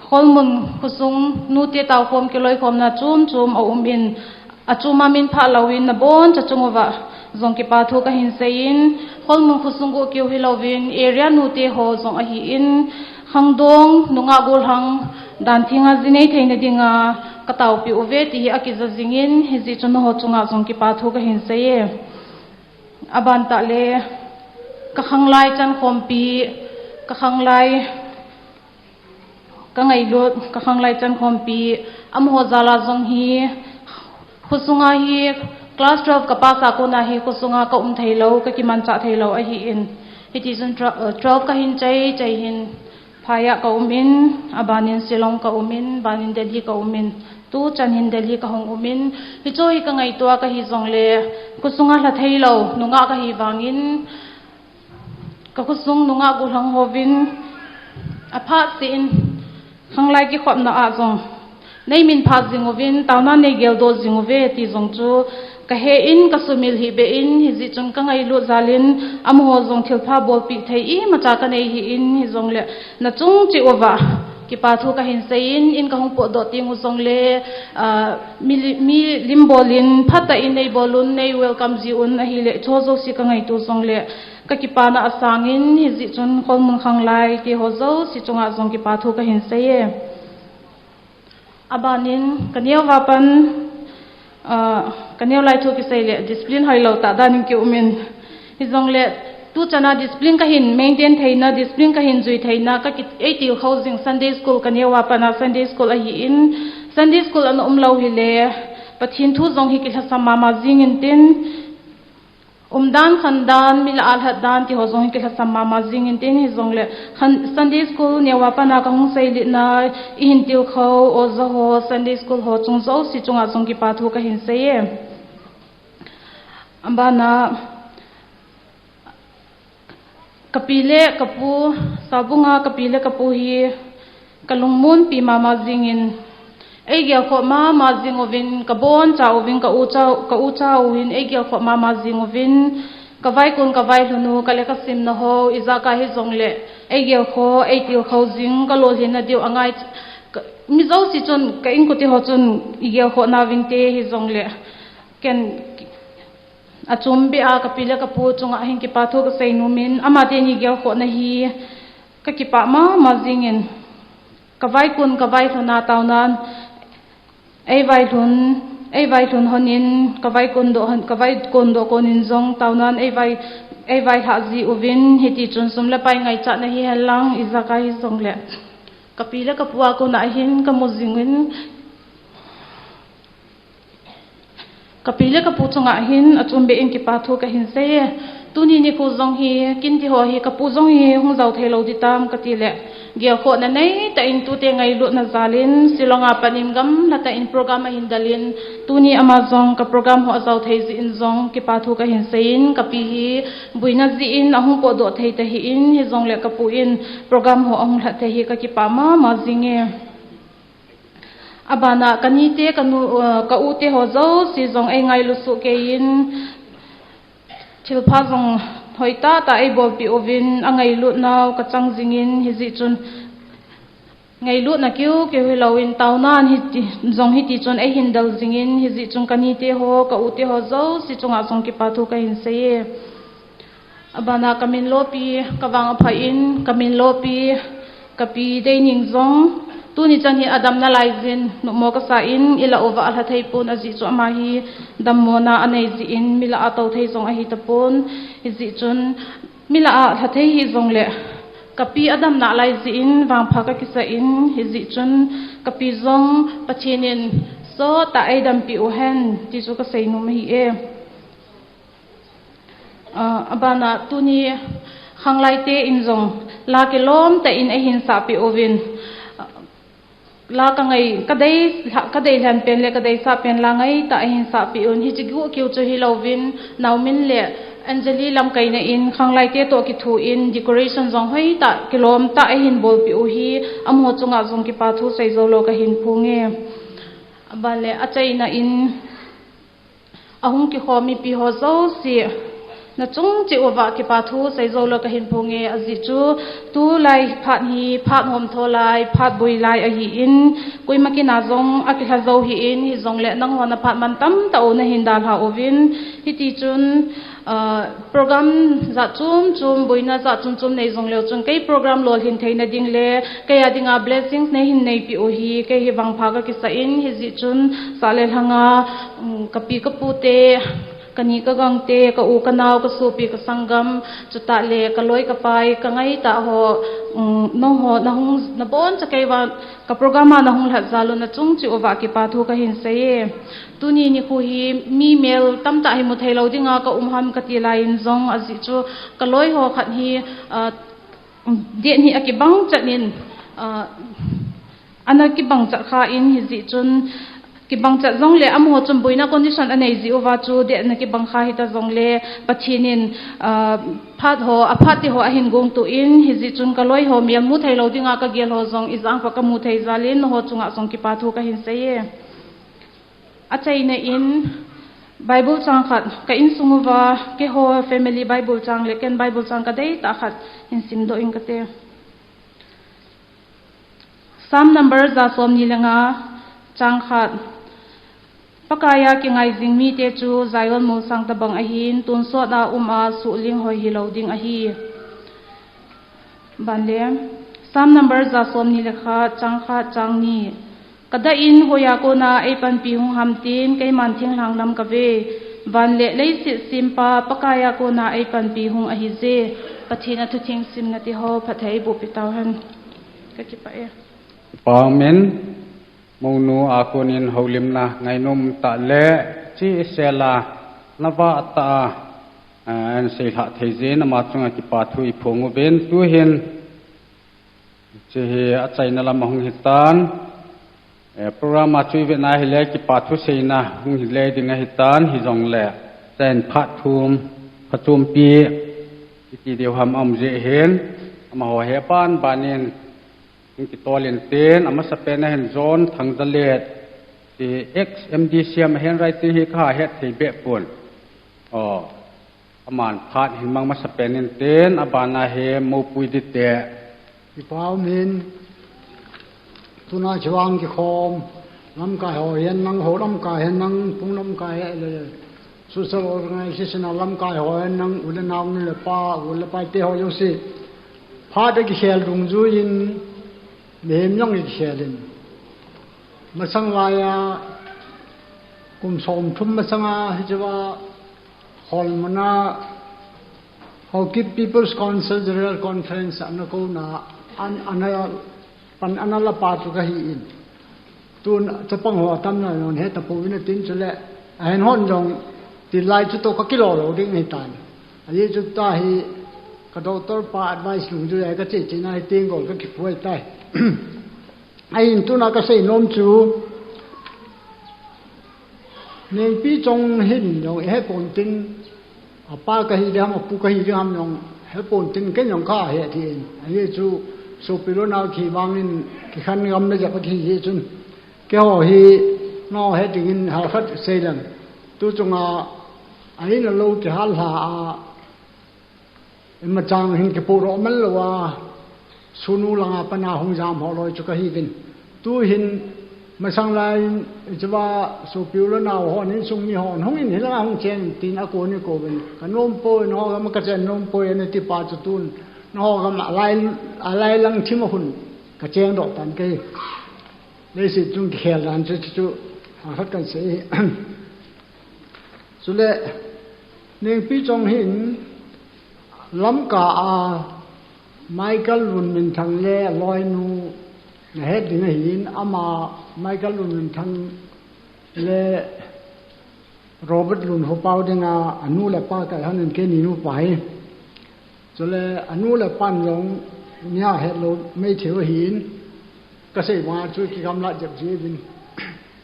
holmun khusung nu te taw khom ki loi khom na chum a in achuma min pha lawin na bon cha chungowa zong ki pa thu ka hin sein holmun khusung go kyu hilawin area nu te ho zong a hi in hangdong nunga gol hang dan thinga zinei theina dinga ka taw pi ove ti akiza zingin hiji chun ho chunga zong ki pa thu ka hin sei aban ta le ka khanglai chan khompi ka khanglai ka ngai lot ka khanglai chan khompi am ho zala zong hi khusunga hi class 12 ka pa sa ko na hi khusunga ka thailo ka ki man cha thailo a hi in hiti zun 12 ka hin chai hin phaya ka umin abanin silong ka umin banin delhi ka umin tu chan hin delhi ka hong umin hi choi ka ngai to ka hi zong le khusunga la thailo nunga ka hi wangin ka khusung nunga gu hlang hovin apha sin khanglai ki khop na a zong nei min pha jingovin tawna nei gel do jingove ti zong chu ka he in ka sumil hi be in hi ji chung ka ngai lu zalin am ho zong thil pha bol pi thei i ma cha ka nei hi in hi zong le na chung chi ova ki pa thu ka hin sein in ka hong po do ting u zong le mi limbolin phata in nei bolun nei welcome ji un a hi le chozo si ka ngai tu zong le ka ki pa na asangin hi ji chun khol mun khanglai ti ho zo si chunga zong ki pa thu ka hin sei e abanin kaniaw wapan kaniaw lai thu ki sei le discipline hoi lo ta danin ki umin hi zong le tu chana discipline ka hin maintain theina discipline ka hin jui theina ka ki 80 housing Sunday school kaniaw wapana Sunday school a hi in Sunday school an umlo hi le pathin thu zong hi ki thasama ma jingin tin umdan khandan mila al hadan ti ho zong hi ki thasama ma jingin tin hi zong le Sunday school ne wapana ka hung sei li na in tiu kho o zo ho Sunday school ho chung zo si chunga zong ki pa thu ka hin sei e ambana kapile kapu sabunga kapile kapu hi kalungmun pi mama jingin ei gel kho ma jingovin kabon chawin ka u chawin ei gel kho ma jingovin kawai kun kawai lunu kale ka sim na ho iza ka hi zongle ei gel kho ei tiu kho jing ka lo hina diu angai mi zo si chon ka in ko ti ho chon i gel kho na win te hi zongle ken achumbi a kapila kapu chunga hin ki pa tho ka sei numin ama te ni gel kho na hi ka ki pa ma jingin kawai kun kawai thona taunan ei vai thun honin kawai kun do konin zong taunan ei vai ha ji uvin hiti chun sum la pai ngai cha na hi halang izaka hi zong le kapila kapua ko na hin ka mozingin kapile ka puchunga hin achumbe in ki pathu ka hin se tu ni ni ko zong hi kin ti ho hi ka pu zong hi hung zau thei lo ti tam ka ti le gel kho na nei ta in tu te ngai lu na zalin silonga panim gam na ta in program a hindalin tu ni amazon ka program ho zau thei zi in zong ki pa thu ka hin sein ka pi hi buina zi in ahung po do thei ta hi in hi zong le ka pu in program ho ahung la thei hi ka ki pa ma zinge abana kani te kanu ka u te ho zo si zong ai ngai lu su ke in thilpha zong hoita ta ai bol pi ovin angai lu naw ka chang jingin hi zi chun ngai lu na kiu ke hilawin taunan hi zong hi ti chun ai hindal jingin hi zi chung kani te ho ka u te ho zo si chunga zong ki pathu ka hin se abana kamin lo pi kawang pha in kamin lo pi kapi dei ning zong tu ni chan hi adam na lai zin no mo ka sa in ila ova al hathai pun azi chu ma hi dammona anei zi in mila a to thei zong a hi tapon zi chun mila a hathai hi zong le kapi adam na lai zi in wang pha ka kisa in hi zi chun kapi zong pachinin so ta ai dam pi o hen ti chu ka sei nu hi e abana tu ni khanglai te in zong la ke lom ta in a hin sa pi ovin la ka ngai kadai han pen le kadai sa pen la ngai ta hin sa pi un hi chigu kiu chu hi lovin naumin le anjali lam kai na in khanglai te to ki thu in decoration zong hoi ta kilom ta hin bol pi u hi amho chunga zong ki pa thu sei zo lo ka hin phunge abale achai na in ahung ki khomi pi ho zo si na chung chi owa ki pa thu sei zo lo ka hin phunge azi chu tu lai phat hi phat hom tho lai phat bui lai a hi in kuima ki na zong a ki ha zo hi in hi zong le nang hona phat man tam ta o na hin dal ha ovin hi ti chun program za chum boina za chum nei zong le chung kai program lol hin theina ding le kaya dinga blessings nei hin nei pi o hi ke hi wang pha ka ki sa in hi zi chun sale hanga kapi kapute kani ka gangte ka u kanaw ka supi ka sangam chuta le ka loi ka pai ka ngai ta ho no ho na hung na bon cha kai wa ka programa na hung la zalu na chung chi owa ki pa thu ka hin se tuni ni khu hi mi mel tam ta hi mu thei lo dinga ka ham ka ti lain zong azi chu ka loi ho khat hi de ni akibang chanin ana ki bang cha kha in hi zi chun ki bang cha zong le am ho chum boina condition anei zi owa chu de na ki bang kha hi ta zong le pachinin phat ho aphat ti ho a hin gong tu in hi zi chun ka loi ho miam mu thei lo dinga ka gel ho zong izang fa ka mu thei zalin ho chunga zong ki pa thu ka hin se ye achai na in bible chang khat ka in sunguwa ke ho family bible chang le ken bible chang ka dei ta khat in sim do in ka te sam number za som ni lenga chang khat pakaya ki ngai jing mi te chu zaion mu sang ta bang a hin tun so da a su ling hoi hi loading a hi banle sam number za som ni lekha chang ni kada in hoya ko na ai pan pi hung ham tin kai man thing hlang nam ka ve van le lei si simpa pakaya ko na ai pan pi hung a hi je pathina thu thing sim na ti ho phathai bu pi taw han ka ki pa e Amen monu akunin haulimna ngainom ta le chi sela nawa ta an seha theje na ma chunga ki pa thu i phongu ben tu hin che he a chaina lam hung hitan program a chui ve na hele ki pa thu seina hung hi le dinga hitan hi jong le chen phat thum phachum pi ti deu ham am je hen ama ho he pan banin ki tolin ten ama sapena hen zone thang dalet ti xmdcm hen right hi kha het thei be pon aman phat hin mang ma sapenin ten abana he mo pui di te ki pau min tuna chwang ki khom lam ka ho yen nang ho lam ka hen nang pung lam ka le social organization lam ka ho hen nang ule naw ni le pa ule pa te ho yo si phat ki khel dung zu in mem yong ik shelin masang laya kum som thum masanga hijwa hol mana how keep people's council general conference anako na anaya pan anala patu ka hi in tun chapang ho tam na non he tapu win tin chule hen hon jong ti lai chu to ka kilo lo ding ni tan aye chu ta hi ka doctor pa advice lu ju ai ka che china hi ting gol ka ki phoi tai ai in tu na ka sei nom chu nei pi chong hin yong he pon tin apa ka hi dam pu ka hi dam yong he pon tin ken yong kha he tin aye chu so pilo na ki wangin ki khan ngam na ja pa ki hi chun ke ho hi no he tin ha khat seilam tu chunga ai na lo ti hal ha ma chang hin ke pu ro man lo wa sunu langa pana hong jam ho loi chu ka hi bin tu hin ma sang lai chwa so pilo na ho ni sung mi hon hong in la hong chen tin a ko ni ko bin ka nom po no ga ma ka chen nom po ne ti pa chu tun no ga ma lai lang thim hun ka cheng do tan ke le si chung khel dan chu ha khat kan se su le ning pi chong hin lam ka a Michael Lun min thang le loi nu na he ding hin ama Michael Lun min thang le Robert Lun ho pau dinga anu le pa ka hanin ke ni nu pai so le anu le pan yong nya he lo mei theu hin ka sei ma chu ki gam la jap ji bin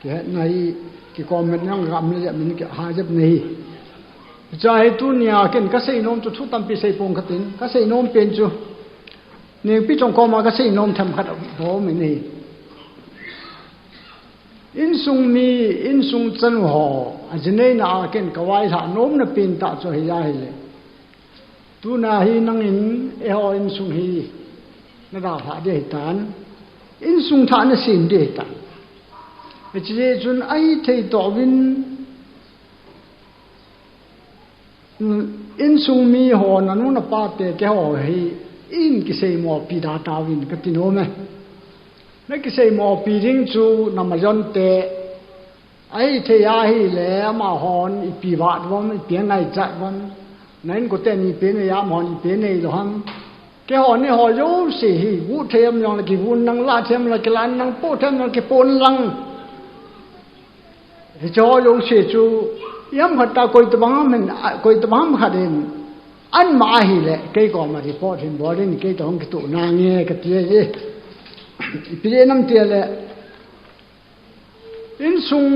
ke nai ki comment nang gam le min ke ha jap nei jai tu nia ken ka sei nom chu thu tam pi sei pong khatin ka sei nom pen chu ne pi chong ko ma ka sei nom tham khat bo mi ni in sung chan ho ajne na ken kawai tha nom na pin ta cho hi ya hi le tu na hi nang in e ho in sung hi na da pha de tan in sung tha na sin de tan je chun ai thei to win in sung mi ho na nu na pa te ke ho hi in ki sei mo pi da ta win ka ti no me na ki sei mo pi ring chu na ma jon te ai the ya hi le ma hon i pi wa won i pi ngai cha won nain ko te ni pe ne ya mo ni pe ne lo hang ke ho ni ho yo si hi wu them yong la ki wun nang la them la ki lan nang po them la ki pon lang he cho yo se chu yam khata koi ta bang men koi ta bang kha den an ma hi le ke ko ma report hin bo den ke tong ki tu na nge ka tie e pi nam tie le in sung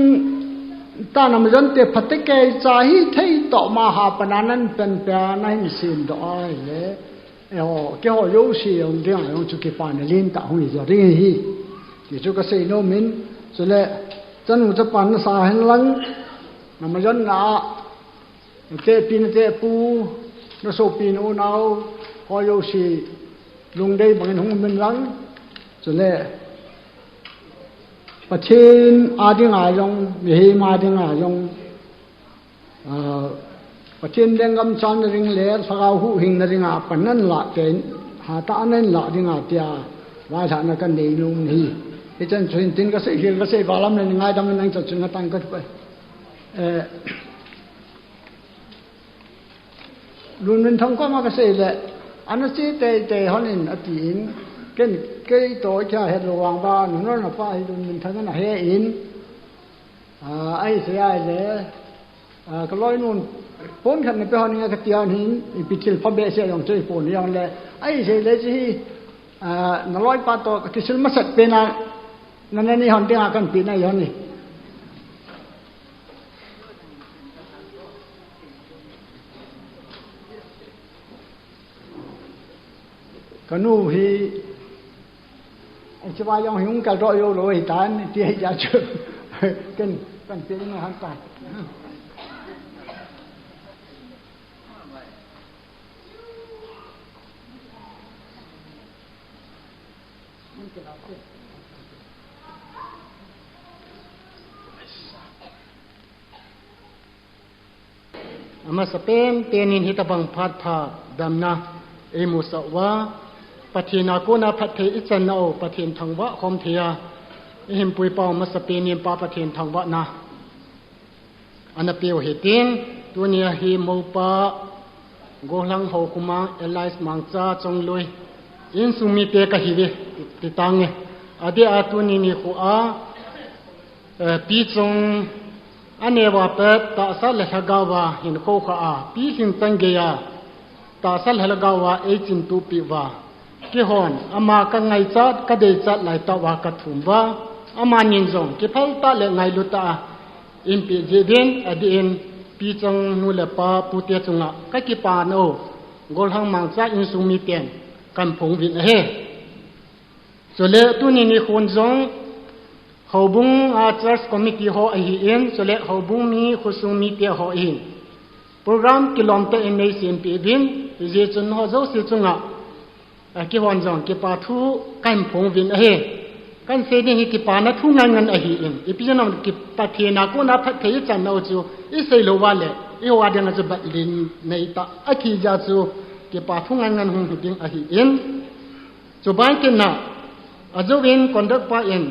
ta nam jon te phat ke cha hi thei to ma ha pananan pen pa na hin sin do ai le e ho ke ho yo si yong de yong chu ke pa na lin ta hu zo ri hi ki chu ka sei no min so le chan u cha pan sa hen lang nam jon na te pin te pu na so pin o nau ho yo si lung dei bang hong men lang so le pathin ading a yong mi hi ma ding a yong pathin dengam chan ring le sagau hu hing na ring a panan la ten ha ta anen la ding a tia wa tha na kan nei lung hi e chan chuin tin ka se hil ka se balam ne ngai dam nang cha chung tang ka pa lun min thong ko ma ka se le an chi te honin atin ken ke to cha he lo wang ba nu no na pa hi lun min thang na he in ai se ai le ka loi nun pon khan ne pe hon nga ka tian hin i pitil pha be se yong chei pon yang le ai se le chi na loi pa to ki sil ma sat pe na na ni hon te a kan pi na yon ni kanu hi ai chwa yong hung ka ro yo lo hi tan ti ai ja chu kan pe na han ta ama sapem tenin hitabang phat pha damna e musawa pathina ko na phathe ichan no pathin thangwa khom thia him pui paw ma sapeni pa pathin thangwa na ana peo hetin tunia hi mopa gohlang ho kuma elais mangcha chongloi in sumi te ka hiwe titange ade atuni ni khu a pi chong anewa pe ta sa le thagawa hin ko kha a pi hin tangge ya ตาสัลหลกาวาเอจินตูปิวากิฮอนอามากังไงจัดกะเดจัดไหลตะวากะทุมวาอามานินจงกิพัลตะเลไงลุตาอิมปิเจเดนอดีนปีจงนูเลปาปูเตจงะกะกิปาโนกอลหังมังซาอินซุมิเตนกันพงวินเฮโซเลตุนินิคนจงเฮาบุงอาเชิร์ชคอมมิตี้โฮอฮีเอ็นโซเลเฮาบุงมีคุซุมิเตโฮอินโปรแกรมกิโลเมตรในเซียนปีบินเจจนโฮโซสิจงะกิฮอนจงกิปาทูกันพงวินเฮกันเสนี่กิปานะทุงานอฮีเอ็นอีพิจนำกิปาเทนากูนาพัทเทยจันเอาจูอิเซโลวาเลอีวาเดนะจะบัดลินในตาอคิจาจูกิปาทุงานหงดิงอฮีเอ็นจูบานกินะอจูเวนคอนดักปาเอ็น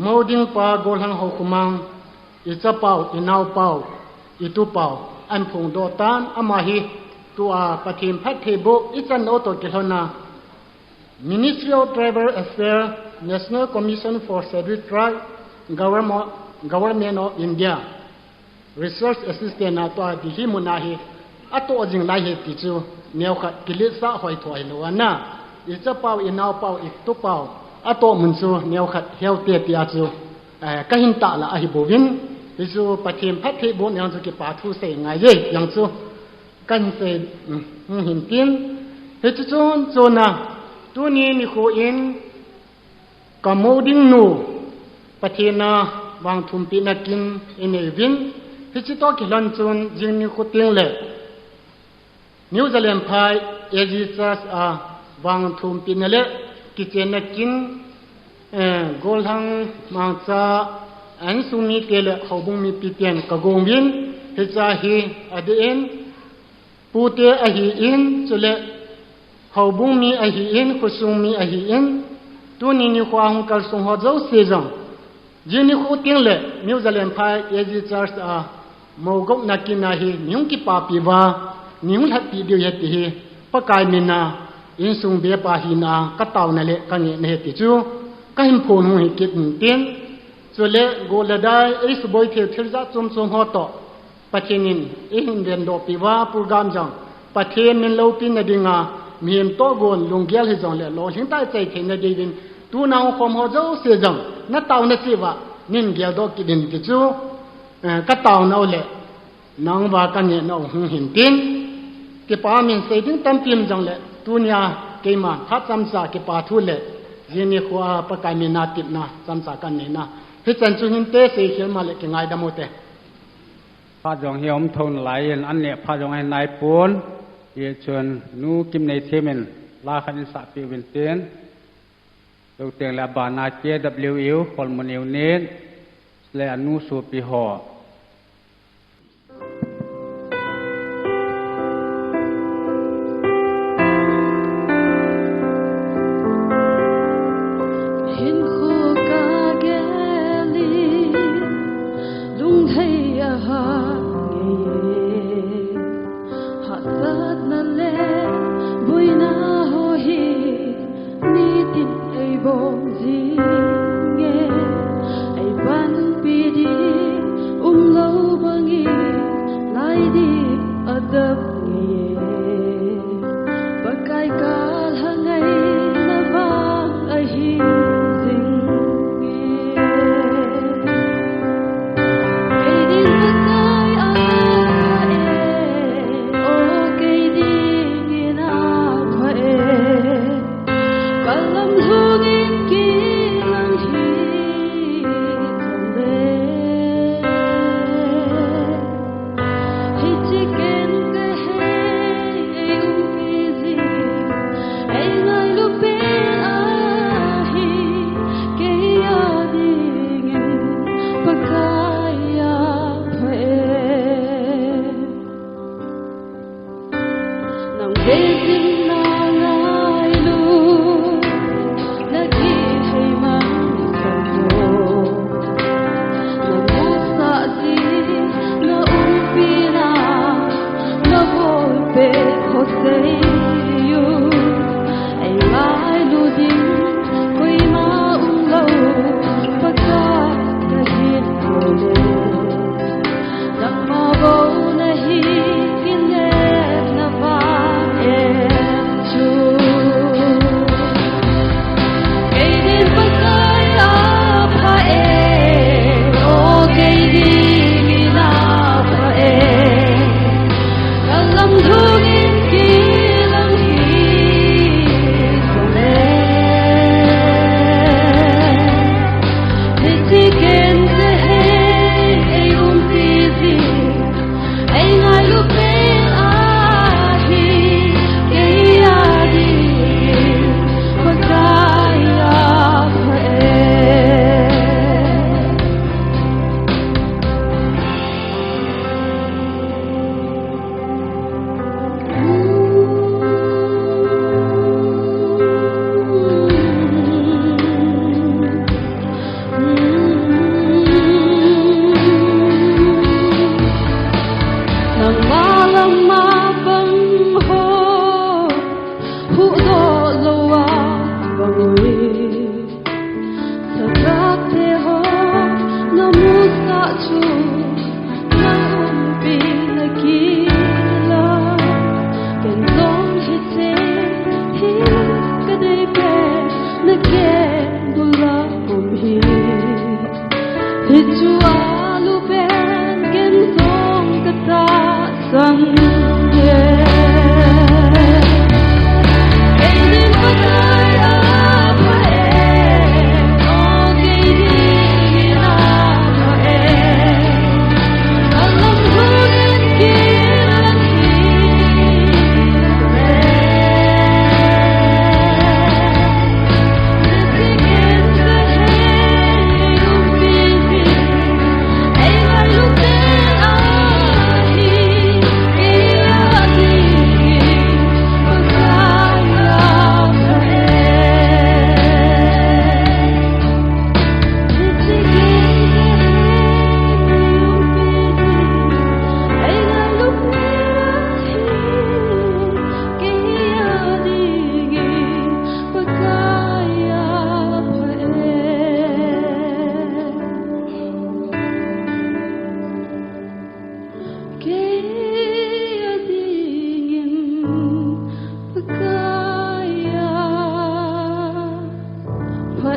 มอดิงปากอลหังฮคุมังอิจะเปาอินาวเปาอิตุเปาอันพงโดตานอามาฮีตัวปะทิมพัทเทโบอิจันโอโตกิโลนา Ministry of Tribal Affairs National Commission for Scheduled Tribes Government of India Research Assistant นะตัวดิฮิมุนาฮีอะโตจิงไลเฮติจูแนวขัดกิเลสะหอยถอยโลวานะอิจะเปาอินาวเปาอิตุเปาอะโตมุนซูแนวขัดเฮลเตียติอาจูกะหินตะละอะฮิโบวินดิจูปะทิมพัทเทโบยังจูกิปาทูเซงไงเยยังจูกันเซหินตินเฮจิจูนโซนะตัวนี้นิโคอินกะโมดิงนูปะเทนาวางทุมปินักินอินเอวินเฮจิโตกิลันจูนจิงนิโคติงเลนิวซีแลนด์พายเอจิซัสวางทุมปินเลกิเจนักินกอลหังมังซาอันสุมีเตเลเขาบุงมีปิเตียนกะกงวินเฮจาฮีอเดเอ็นปูเตอฮีอินจุเลเขาบุงมีอฮีอินคุซุงมีอฮีอินตัวนี้นิควาฮุงกัลซุงฮอเจ้าเซจังจีนิคูติงเลนิวซีแลนด์พายเอจิซัสโมกบนักินาฮีนิงกิปาปิวานิงหัดปีเดียวยติฮีปะกายมินาอินซุงเบปาฮีนากะตาวนะเลกังเงเนติจูกะหิมโพนหุงกินเตียนจุเลโกลดายอิสบอยเททิซาซุมซุมฮอตปะเทนินอินเดนโดปิวาโปรแกรมจังปะเทมินโลปินนดิงามีมโตโกนลงเกลฮิจังเลโลหิงใต้ใจเทนดิวินตูนาวคอมฮอเจ้าเสจังนะตาวนะสิวะนินเกลโดกิดินติจูกะตาวนาเลนางวากังเงนอหุงหินตินกิปามินเซดิงตัมปิมจังเลตูเนียเกมาทัดซัมซากิปาทุเลยินิขัวปะกายมินาติบนะซัมซากันเนนะฮิจันจุหินเตเสเขียนมาเลกงายดะโมเตพาจงเฮียมทนไหลอันเนี่ยพาจงให้นายปูนเยชวนนูกิมในเทมินลาคันสะปีวินเตนลูกเตียงและบานาเจ WU คอลมนิวเนนและอนุสูปีหอ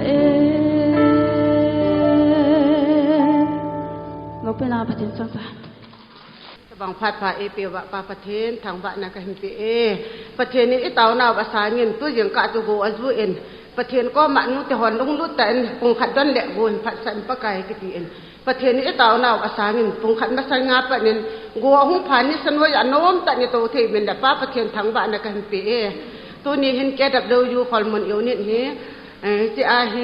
เอเราเป็นอาพัฒน์สังสารบางพัดพาเอเปียวปาประเทศทางบ้านนะก็เห็นปีเอประเทศนี้เตาหนาวภาษาเงินตัวอย่างกะตุโกอซุเอ็นประเทศก็มะนุแต่หอนลงลุแต่ปงขัดดอนแหละบุญพัดสันปะไก่กิติเอ็นประเทศนี้เตาหนาวภาษาเงินปงขัดมาสังงาปะเนินกัวหุงผานี่สนวยอโนมตะนี่โตเทเป็นแต่ป้าประเทศทางบ้านนะก็เห็นปีเอตัวนี้เห็นแก่ดับดูอยู่คอลมอนเอวนี่เฮจิอาเฮ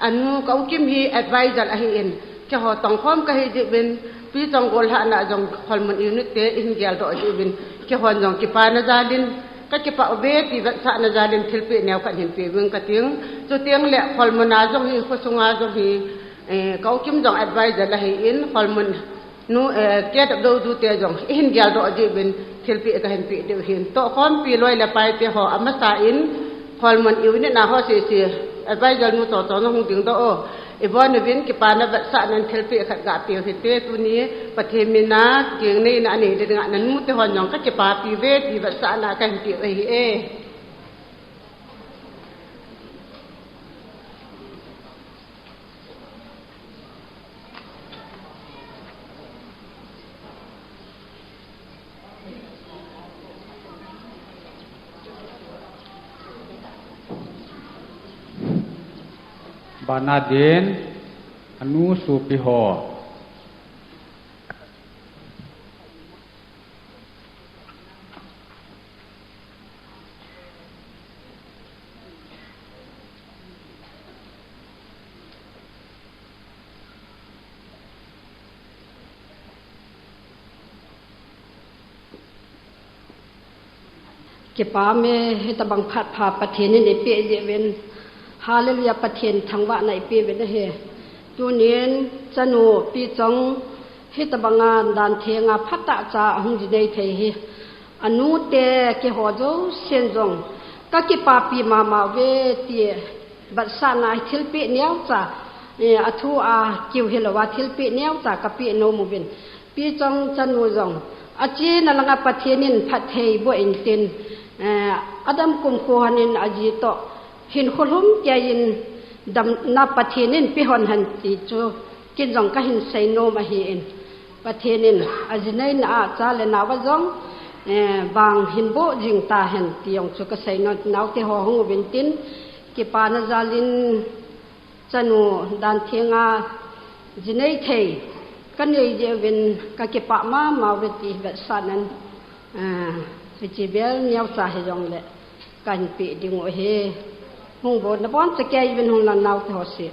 อันนูก็กิมฮีแอดไวซ์อะเฮเอ็นจะหอต้องพร้อมก็ให้จิเป็นปีจงกอลหานะจงคอลมันอินิเตอินเกลดอจิบินke hon jong ki pa na jalin ka ki pa obe ti sa na jalin thilpe new kan hin pe wing ka ting chu tiang le khol mona jong hi khosunga jong hi kau kim jong advisor la hi in khol mon nu ke do du te jong in gel do jibin thilpe ka hin pe de hin to khom pi loi la pai te ho amasa in khol mon iu ni na ho se se advisor nu to to no hung ting do o ibon win ki pa na sa nan thilpe khat ga pe hi te tu ni pathemina king nei na ni de nga nan mu te hon jong ka ki pa pi ve ti ba sa na kan ti hi Banaden anu supiho ke pa me heta bang phat pha pathen ni pe je ven hallelujah pathen thangwa nai pe ven he tu nen chanu pi chong heta banga dan thenga phata cha hung ji dei thei he anu te ke ho jo sen jong ka ki pa pi ma ve ti bat sa nai thil pe nyau cha athu a kiu helawa thil pe nyau cha ka pi no mu ven pi chong chanu jong achi na langa pathenin phat thei bo in tin adam kum ko hanin aji to hin khulum yain dam na pathenin pi hon han ti chu kin jong ka hin sei no ma hi in pathenin ajinai na cha le na wa jong bang hin bo jing ta hen ti yong chu ka sei no naw te ho hung bin tin ki pa na jalin chanu dan thenga jinai thei kan ye je win ka ki pa ma we ti ba sananวิเบลเนียวสาเหยองเลยกันปีดิงโอเฮหงบนบอนสแกยเป็นหงลันนาวทอสิ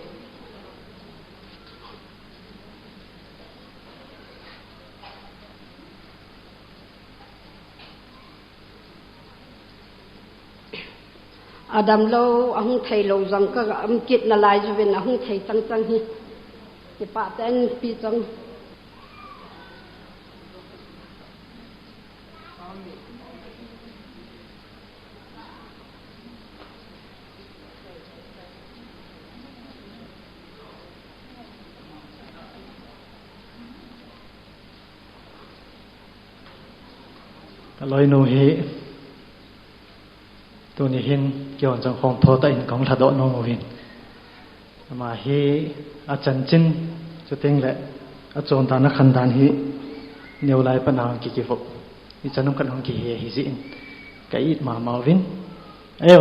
อาดัมโลอหงไทยโลจังก็อมกิดนาลายจะเป็นอหงไทยจังๆฮิที่ปะแต่นปีจังลอยโนเฮตัวนี้เห็นเกี่ยวกับของโทตอินของถดโนวินมาเฮอาจารย์จินจุดเต็งแหละอาจารย์ตานักขันดานเฮเนียวไลปนางกิฟกนี่จะนุ่งกันของกิเฮฮิซินกอีดมาวิน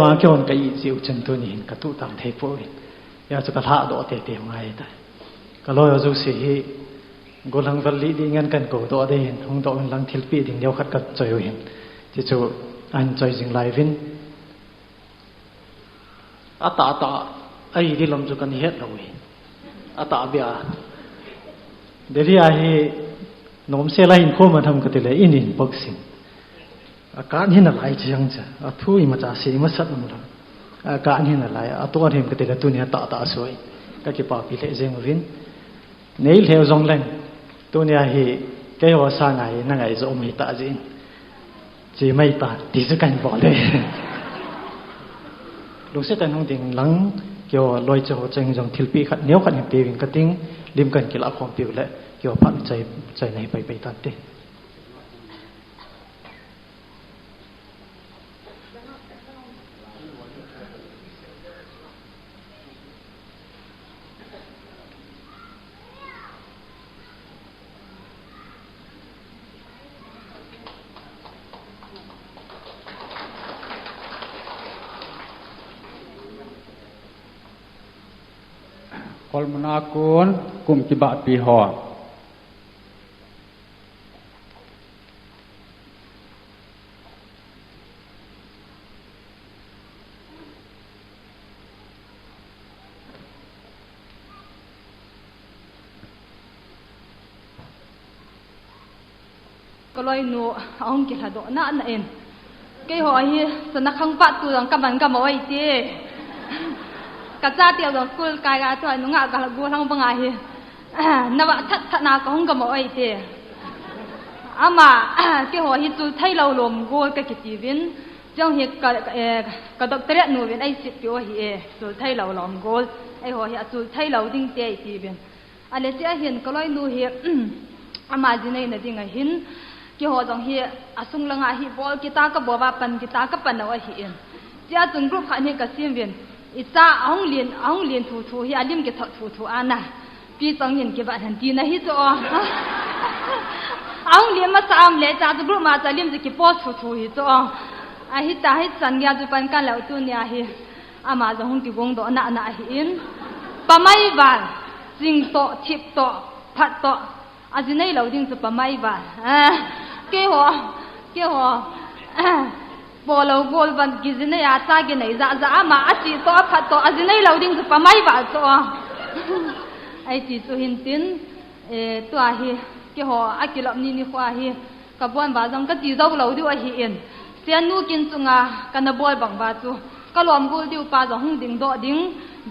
ว่าเกี่ยวกับกอีดสิวจันตัวนี้กระตุตามเทปวินอยากจะกระทะโดดเตะๆมาให้ได้ก็ลอยเอาจุสิเฮกูลังวัลลีดีงั้นกันกูตัวเดินหงตัวลังทิลปีดิ่งเดียวขัดกับใจวินที่จูอันใจจริงไลวินอาตาไอ้ที่ลมจุกันเฮ็ดเราวินอาตาเบียเดี๋ยวนี้ไอ้หนุ่มเสลาหินโคมาทำกันติเลยอินินบ็อกซิ่งอาการเห็นอะไรจังจ้ะอาทุยมาจากสีมาสัตว์มันละอาการเห็นอะไรอาตัวเห็นกันติเลยตัวนี้ตาสวยก็จะปาปีเละเจงวินนี่เที่ยวจงแรงตัวนี้เฮแกว่าสร้างไงนั่งไงจะอมหิตาจริงจีไม่ตาดีสุดกันบอกเลยลูกเสด็จน้องดิ่งหลังเกี่ยวลอยจะหัวใจจงทิลปีขัดเนี้ยขัดเห็นปีวิ่งกระติ้งริมกันกีฬาความปิวและเกี่ยวพันใจในไปตัดเต้ คอลมนากุนกุมกิบะปีหอก็เลยหนูเอากิหาดอน่ะเองเกหอยสนักขังปะตัวกับมันกับมาไว้เจกะจ้าเตียวดอกกุลกายกะจ้อยหนูงะกะกูทั้งบังอาฮีนวะทันาก็หงกับมาไว้เจอามาเกหอยจูไทยเราลมกูกะกิจีวินจังเฮกะดอกเตระหนูเวนไอ้สิบอยู่ฮีจูไทยเราลมกูไอ้หอยจูไทยเราดิ้งเตยจีวินอันเลเจเห็นก็เลยหนูเฮอามาจินัยน่ะดิ้งหินki ho jong hi asung langa hi bol kita ka boba pan kita ka panawa hi in tia chung group kha ni ka sim win icha ong lien thu thu hi alim ki thu thu ana pi chang yin ki ba han ti na hi cho ong lien ma sam le cha chu group ma cha lim ji ki po thu thu hi cho a hi ta hi chan ya ju pan kan lau tu nia hi ama jong ki gong do na na hi in pamai wal jing to thip to phat to ajinai lo ding chu pamai wal ke ho bolo gol ban gizine ya ta ge nei za za ma achi to phat to ajinai lo ding pa mai ba to ai ti chu hin tin to a hi ke ho akilap ni ni khwa hi ka bon ba jang ka ti dau lo di wa hi en sian nu kin chunga kana bol bang ba chu ka lom gol diu pa jong hung ding do ding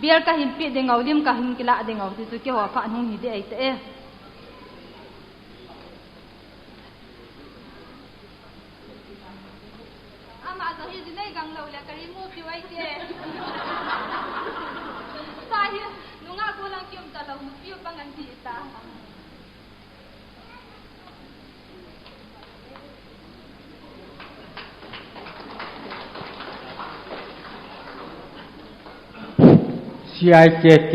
biar ka hin pi ding au lim ka hin kila ding au ti chu ke ho pha hung hi de ai te gang lo la kari mo pi wai te sa hi nu nga ko lang kyum ta lo mu pi pangan ti ta CIKK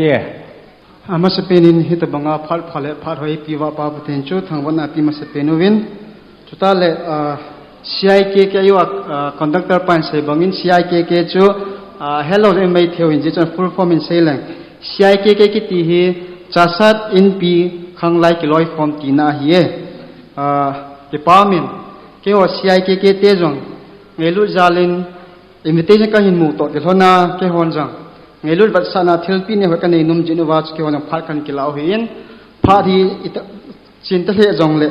ama sepenin hitabanga phal phale phar hoi piwa pa buten chu thangwan ati ma sepenuwin chutale CIKK yo conductor pan sai bangin CIKK chu hello mai theoin ji chan full form in sailang CIKK ki ti hi chasat in pi khanglai ki loi form ti na hi department ke o CIKK te jong ngelu jalin invitation ka hin mu to te thona ke hon jang ngelu bat sana thelpi ne ho ka nei num jinu watch ke hon phal kan ki lau hin pha di chin ta le jong le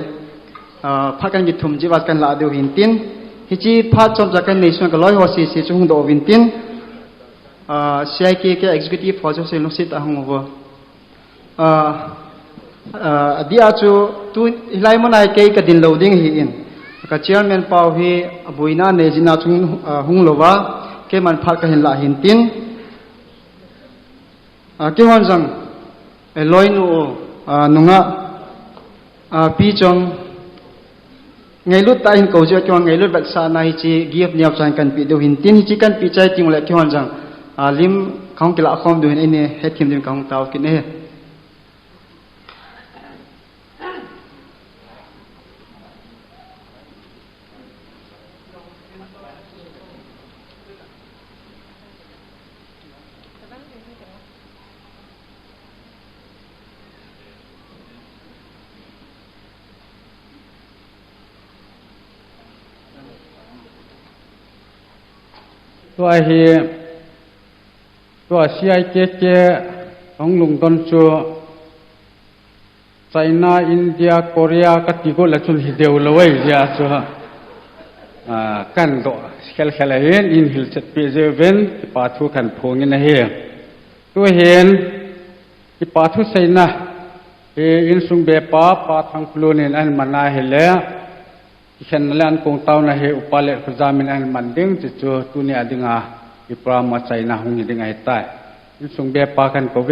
pha kan gi thum ji wat kan la deu hin tin hi chi pha chom ja kan nei sun ka loi ho si si chung do win tin CIKK executive for social no sit ahong over dia chu tu hilai monai ke ka din loading hi in ka chairman pau hi abuina ne jina chung hung lowa ke man phal ka hin la hin tin ke hon jang loi nu nunga pi chong ngai lut ta hin ko je kyong ngai lut bak sa na hi chi giap niap chan kan pi do hin tin hi chi kan pi chai ting le ke hon jang lim khong kila khom du hin ine he thim dim kong taw ki neตัวเฮตัว CIKK ของลุงตนชัวไชน่าอินเดียเกาหลีกติกละชุนฮิเดวเลยยาชัวกันโตเขลเห็นอินฮิลเซตเปเจเวนที่ปาทุกันพงนะเฮตัวเห็นที่ปาทุไชน่าอินสุงเบปาปาทังพลูนินอันมันนาเฮเลฉันเล่นกงเต้านะเฮอุปาเลขจามินอันมันดึงจิจูตุเนียดึงอิปรามาใจนะหงดึงไอใต้ส่งเบียปากันก็เว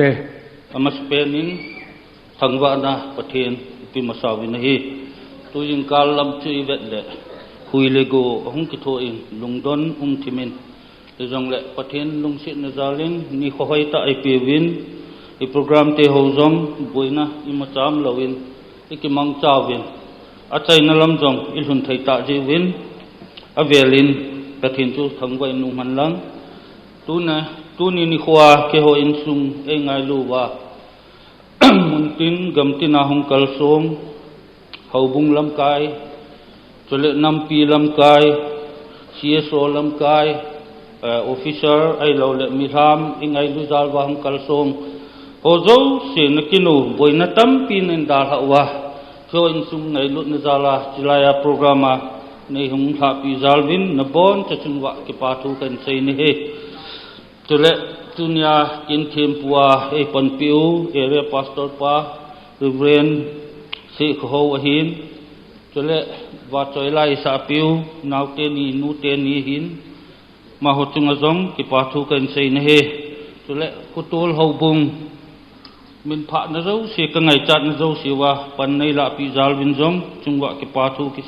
อามาสเปนินทังวานะประเทศพิมาสาวินเฮตุยิงกาลลำชีเวดเลคุยเลโกหงกิโตอินลุงดอนทิมินจงเลประเทศลุงสินจาลิงนี่ขอยตาไอเปวินไอโปรแกรมเตโฮซอมบุยนะอิมาจามลาวินอิกิมังจาวินอาใจนลำจงอิลุนไทยตาจีวินอเวลินประเทศจูทั้งไว้นุ่มหันหลังตูนี่นิขวาเกโฮอินซุงเองไงลูว่า มุนตินกัมตินาหุงกัลซงเฮาบุงลำกายจเลนำปีลำกาย CSO ลำกายofficer ไอเราเลมิรามอิงไอลุซาลวาหุงกัลซงโอโซเสนกินูบอยนัตัมปีนันดาลฮาวะเพื่ออินซุงไงลุนซาลาจิลายาโปรแกรมในหุงทาปีซาลวินนบอนจะจุนวะกิปาทูกันเซนเฮจเลตุนยากินเทมปัวเอปันปิวเอเรปาสตอร์ปาริเวนสิขโฮวหินจเลวาจอยไลสาปิวนาวเตนีนูเตนีหินมาหดจุงazong ki pathu kan sei na he tule kutul hobung min pha na zo se ka ngai chat na zo siwa pan nei la pi zal win zong chungwa ki pathu ki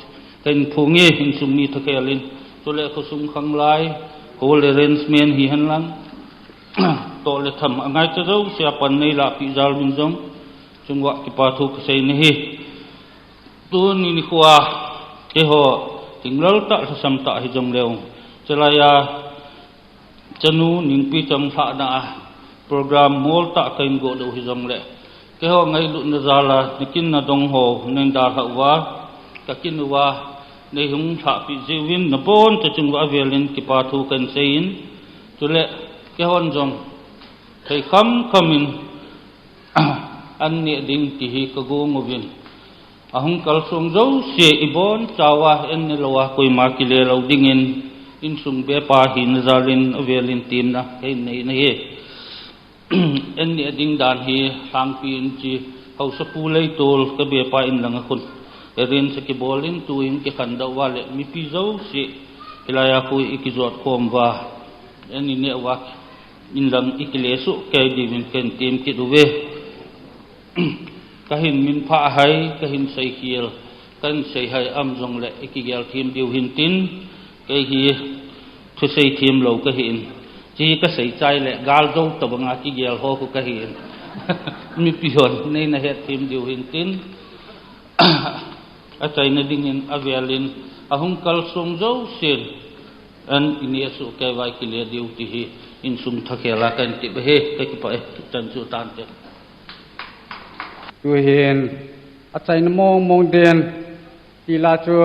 kan phunge hin sumni thakelin tule khosum khang lai hol arrangement hi han lang to le tham angai cha zo se pan nei la pi zal win zong chungwa ki pathu ki sei na he tu ni ni khwa ke ho tinglal ta sam ta hi jong leo chalaya chanu ningpi chang tha na program mol ta kain go do hi jong le ke ho ngai lu na zala nikin na dong ho nen da ha wa ka kin wa nei hung tha pi jiwin na bon ta chung wa velin ki pa thu kan sein tu le ke hon jong thai kham khamin an ne ding ti hi ka go ngovin ahung kal song zo se ibon chawa en ne lowa koi ma ki le lo dingin in sung be pa hin zalin avelin tim na kai nei na he en ni ding dan hi sang pin chi hau sa pu lei tol ka be pa in lang khun erin se ki bolin tu in ki khan da wale mi pi zo si ilaya ko ikizot khom wa en ni ne wa in lang ikilesu kai divin ken tim ki du we kahin min pha hai kahin sei khiel kan sei hai am jong le ikigel thim diu hin tin cái hi thu sei thiam lo ka hin chi ka sei chai le gal zo to banga ki gel ho ko ka hin mi pion nei na het thiam diu hin tin a chai na ding in avelin a hung kal song zo sin an inia su kai vai ki le diu ti hi in sum thakela kan ti be he ka ki pa tan chu tan te tu hin a chai na mong den ti la chu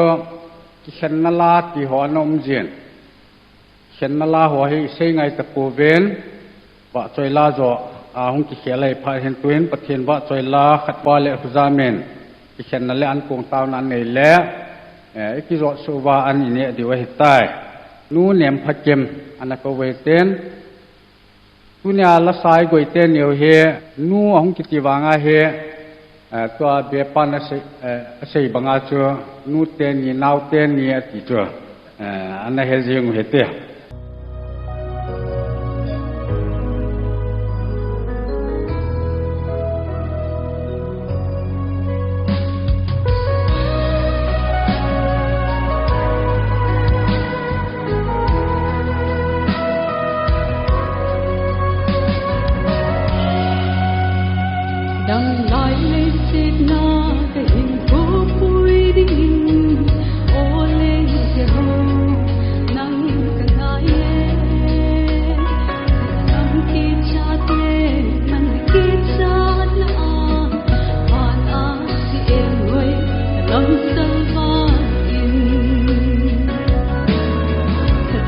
ki khen na la ti ho nom jin khen na la ho hi sei ngai ta ko ven wa choi la zo a hung ki khelai pha hen tuin pathian wa choi la khat pa le huzamen ki khen na le an kong taw nan nei le ki zo so wa an ni di wa hitai nu nem phakem ana ko we ten tu nya la sai goi ten yo he nu hung ki ti wa nga heตัวเบียปันใส่บางอาชัวนูเตนีนาวเตนีติจัวอันนั้นเฮจิงเฮเต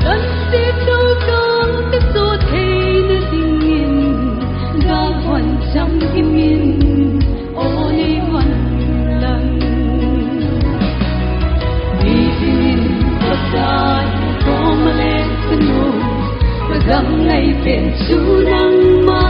Hãy subscribe cho kênh Ghiền Mì Gõ để không bỏ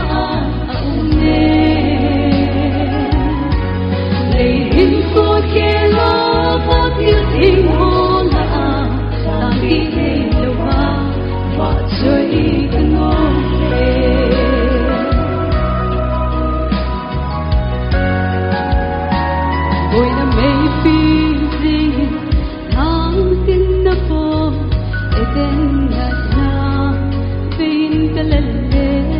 lỡ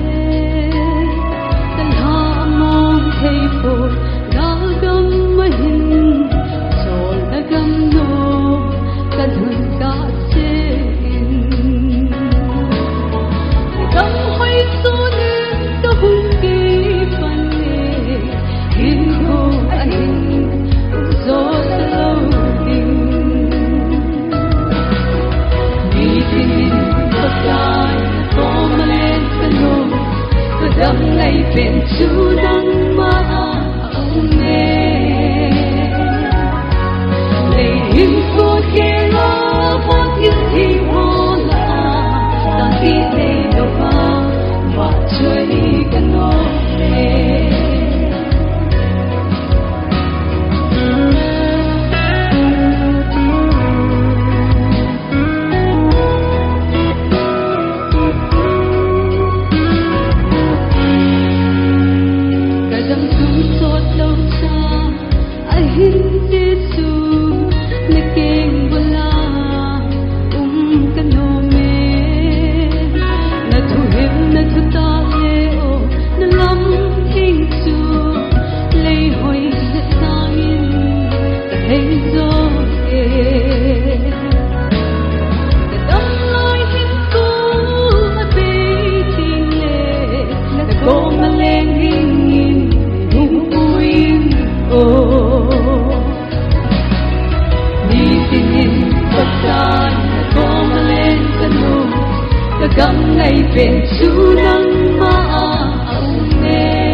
เป็นชูดังมาเอาเมเลยหิมพูดเกลาฟังยิ่งที่โหลาตอนที่ในโลกว่าช่วยกันโอเมgam ngay bên chú nắng mà ông mê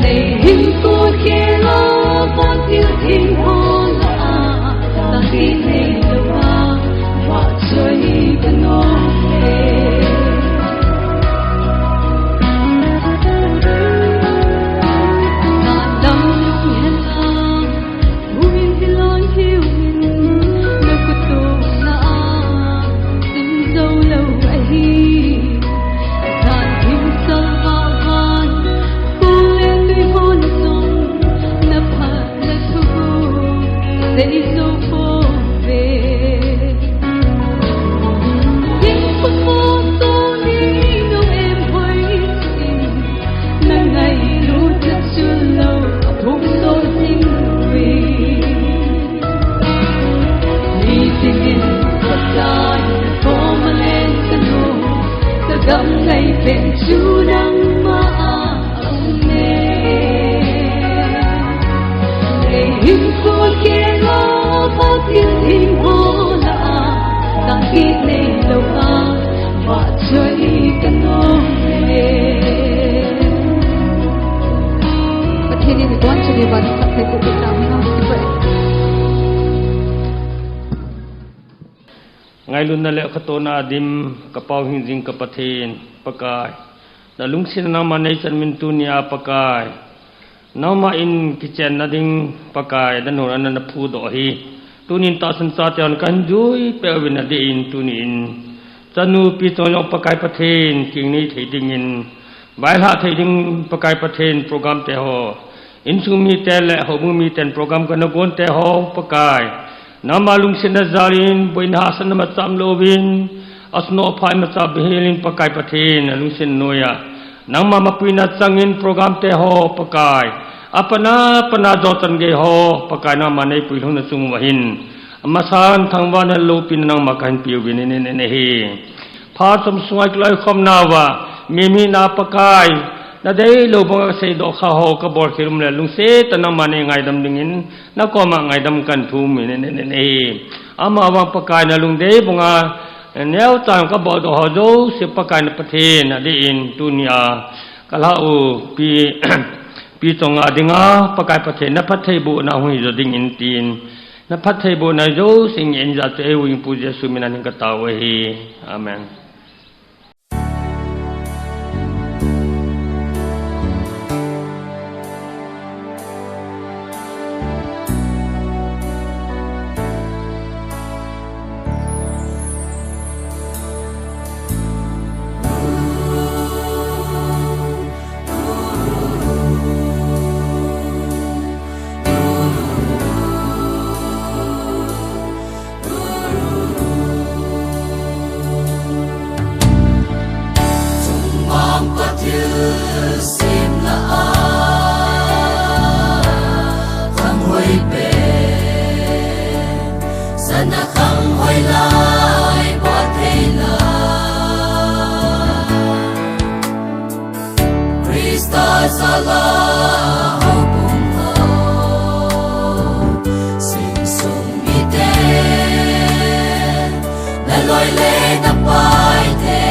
này hình cô kia lo con yêu thiên hồ là ta khi này đâu và chơi gần nó gam ngay bên chú nắng mà ông mê để hình cô kia lo bao tiếng hình hồ lạ càng khi này lâu và chơi cần ôm và thế nên quan trọng là bạn sắp thấy cuộc đời nào vậy ngay luôn nale khatona dim kapau hinjing kapathin pakai da lungsin nama nei chanmin tunia pakai nama in kitchen nading pakai dan horan na phu do hi tunin ta san sa chan kan jui pe win adi in tunin chanu pi tolong pakai pathin king ni theiding in vai ha theiding pakai pathin program te ho insumi te le ho mi ten program kan gon te ho pakai nama lungsin zarin boin hasan macam lovin asno phai macam behelin pakai pathin lungsin noya nama mapina changin program te ho pakai apana pana jotan ge ho pakai nama nei puilhun chung wahin amasan thangwan lopin nang makan piwin ne hi pha som suai klai khom nawa mimi na pakai na dei lo bang sei do kha ho ka bor khirum le lungse tanam mane ngai dam dingin na ko ma ngai dam kan thu mi ne ama wa pakai na lung dei bunga neu tang ka bo do ho do se pakai na pathe na de in tunia kala u pi pi tong adinga pakai pathe na pathe bu na hui zo ding in tin na pathe bu na zo sing en za te wing puja sumina ning ka tawe hi amen loi le na pai te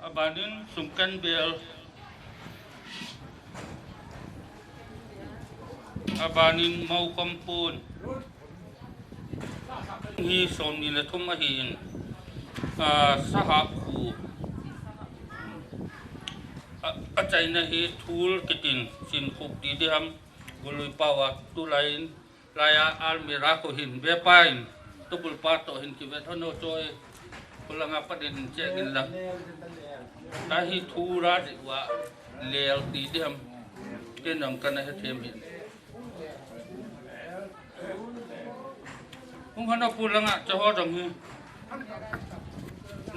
Abanin sungkan bel abanin mau kampun hi som ni la thum a hin sahaku a chaina hi thul kitin sin khuk di diham goloi pawa tu lain laya al mira ko hin be pain tubul pato hin ki vethono choi kulanga padin chegin la tahi thura di wa lel di diham kenam kana he them hin kung hana pulanga chaho dong hi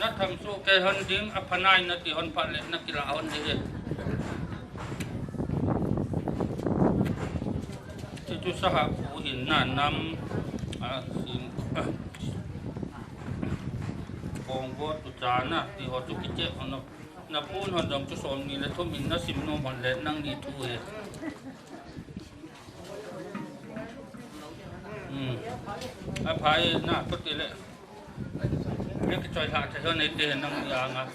na tham su ke han ding aphanai na ti hon pale na kila hon de tu saha ku hin na nam sin kong go tu chana ti ho tu ki che ono na pun hon dong tu som ni le thom in na sim no mon le nang ni thu e a phai na ko ti le cái trò thả cho này tiền năng lượng à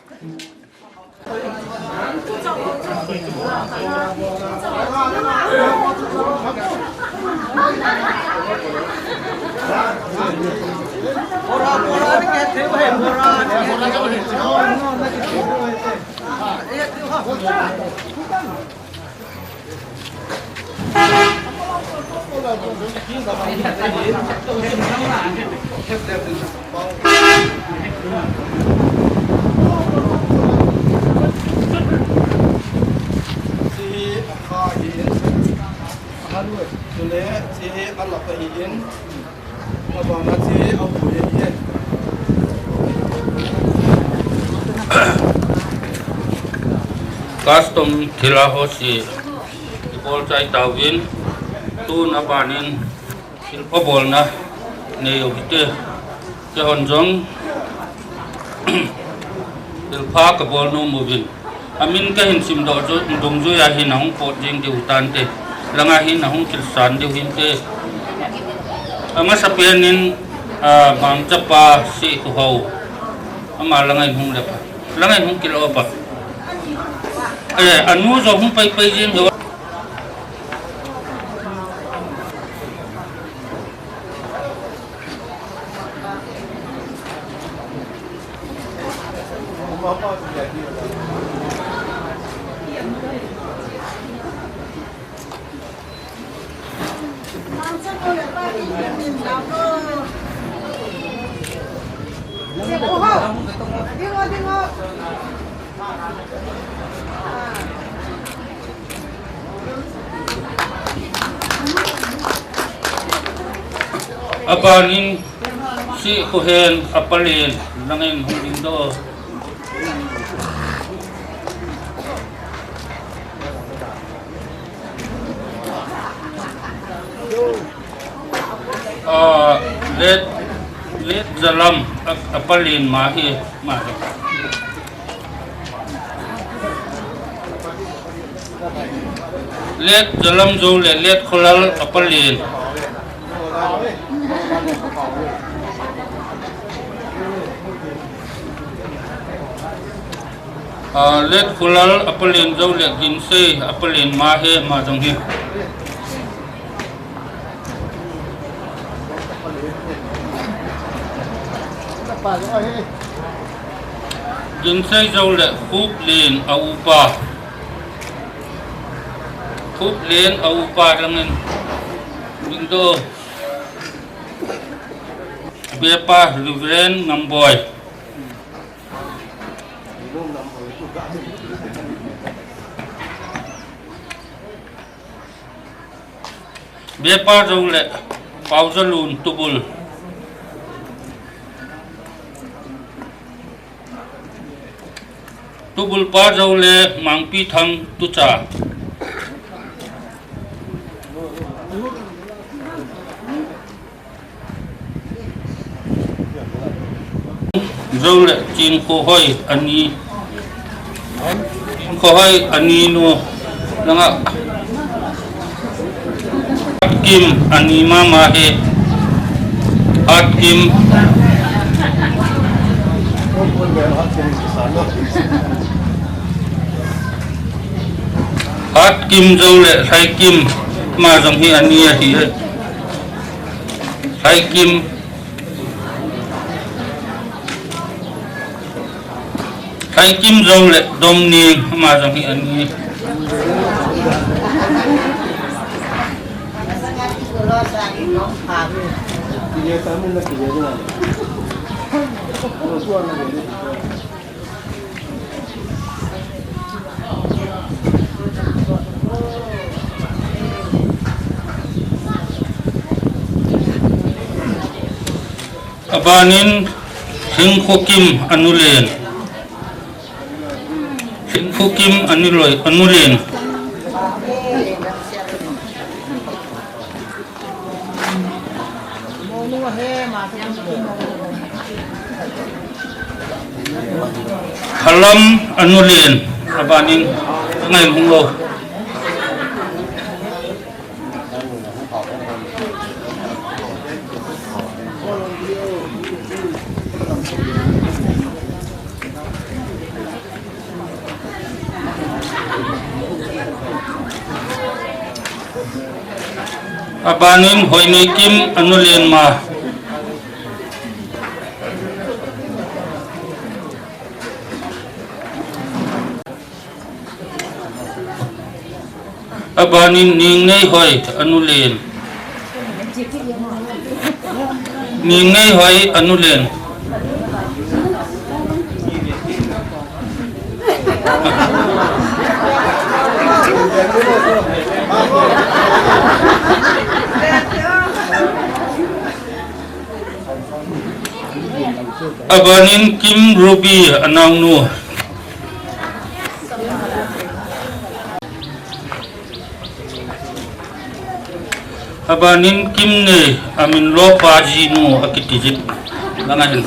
tu le si Allah ka in abang si au yen custom thila hosi bol chai tawin tun abanin sil pobol na ne yogite ke honjong il pha ka bol no movin amin ka hin sim do jo dong jo ya hin hong pot jing de utan te langa hin hong kil san de hin te ama sapianin bang chapa si tu ho ama langai hong le pa langai hong kilo pa anu zo hong pai pai jing do abanin si kuhen apalin langin hong do let zalam apalin mahi let zalam zo let khulal apalin let khulal apalin zo let ginse apalin mahe ma jong hi ginse zo let khup len aupa khup len aupa rangen bindo bepa livren namboy bepa zo le pauzalun tubul tubul pa zo le mangpi thang tucha zo le chin ko hoi ani chin ko hoi ani no langa kim ani mama he hakim hakim zo le hakim ma jong hi ani hi hakim hakim zo le domni ma jong hi ani abanin hingkhukim anulen hingkhukim anulen halam anulen abanin ngai hunglo abanin hoinikim anulen ma abanin ningnei hoi anulen ningnei hoi anulen Abanin Kim Ruby anang nu Abanin Kim ne amin lo paji nu akitijit langahin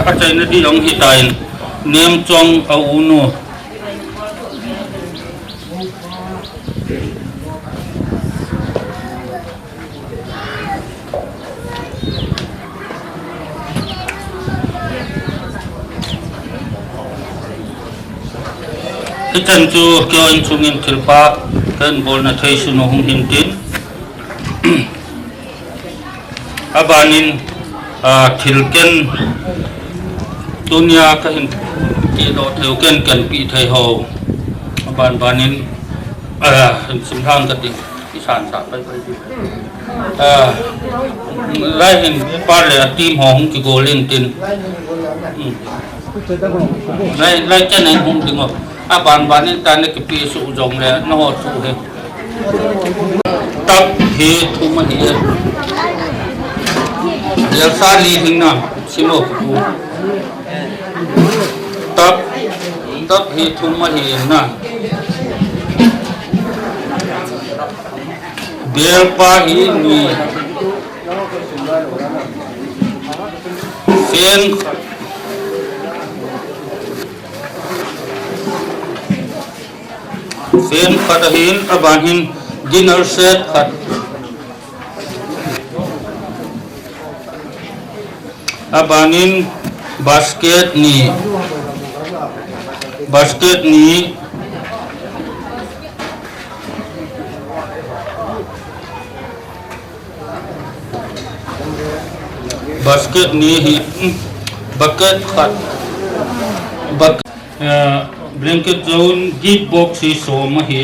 Acai na di ang hitain nem chong au unu Ikan tu kyo in chungin tilpa kan bol na thai suno hung hintin abanin thilken dunia ka hin ki do theu ken kan pi thai ho ban banin sim thang ka ti kisan sa pai pai lai hin par le team hong ki go len tin lai chen anh hung ting ho ban banin tan ki pi su jong le no ho su he tap he thu ma he ya sa li hing na simo ku tap he thu ma he na bel pa hi ni sen khadahin abanhin dinner set khat abanin basket ni hi bucket khat blanket zone gift box hi so ma hi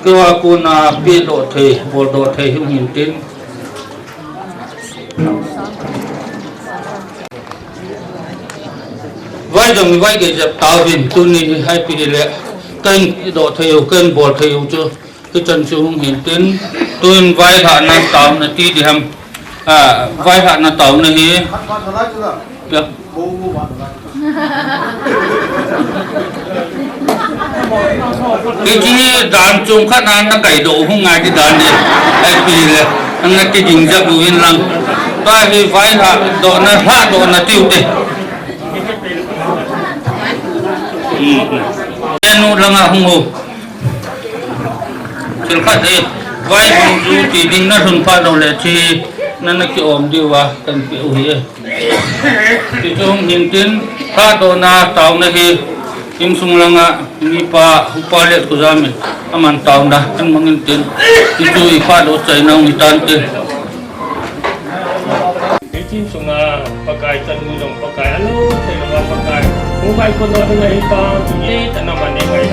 Kau aku na pi do thei bol do thei hung hin tin vai dong vai ke jap taw bin tu ni hai pi le kan do thei kan bol thei chu cái chân chu hung hin tin tuin vai tha na taw na ti di ham vai tha na taw na hi cái chi đàn chung khát ăn nó cày độ không ngại cái đàn đi ai pì là anh cái dình ra bùi yên lăng ba thì phải hạ độ nó tiêu tệ em nu lăng à không hồ chỉ khát đi vai dù chỉ đinh nó thuần pha đầu lệ thì nó cái ôm đi vào cần biểu hiện cái chung hiện tin khát độ na tàu này thì im sung langa ni pa upalet ko jamin aman taon da ang mangin tin itu ipa do chai nang itan tin Itin sunga pakai tan nudong pakai alo thai lawa pakai mobile ko do ngai ta ni ta na mane ngai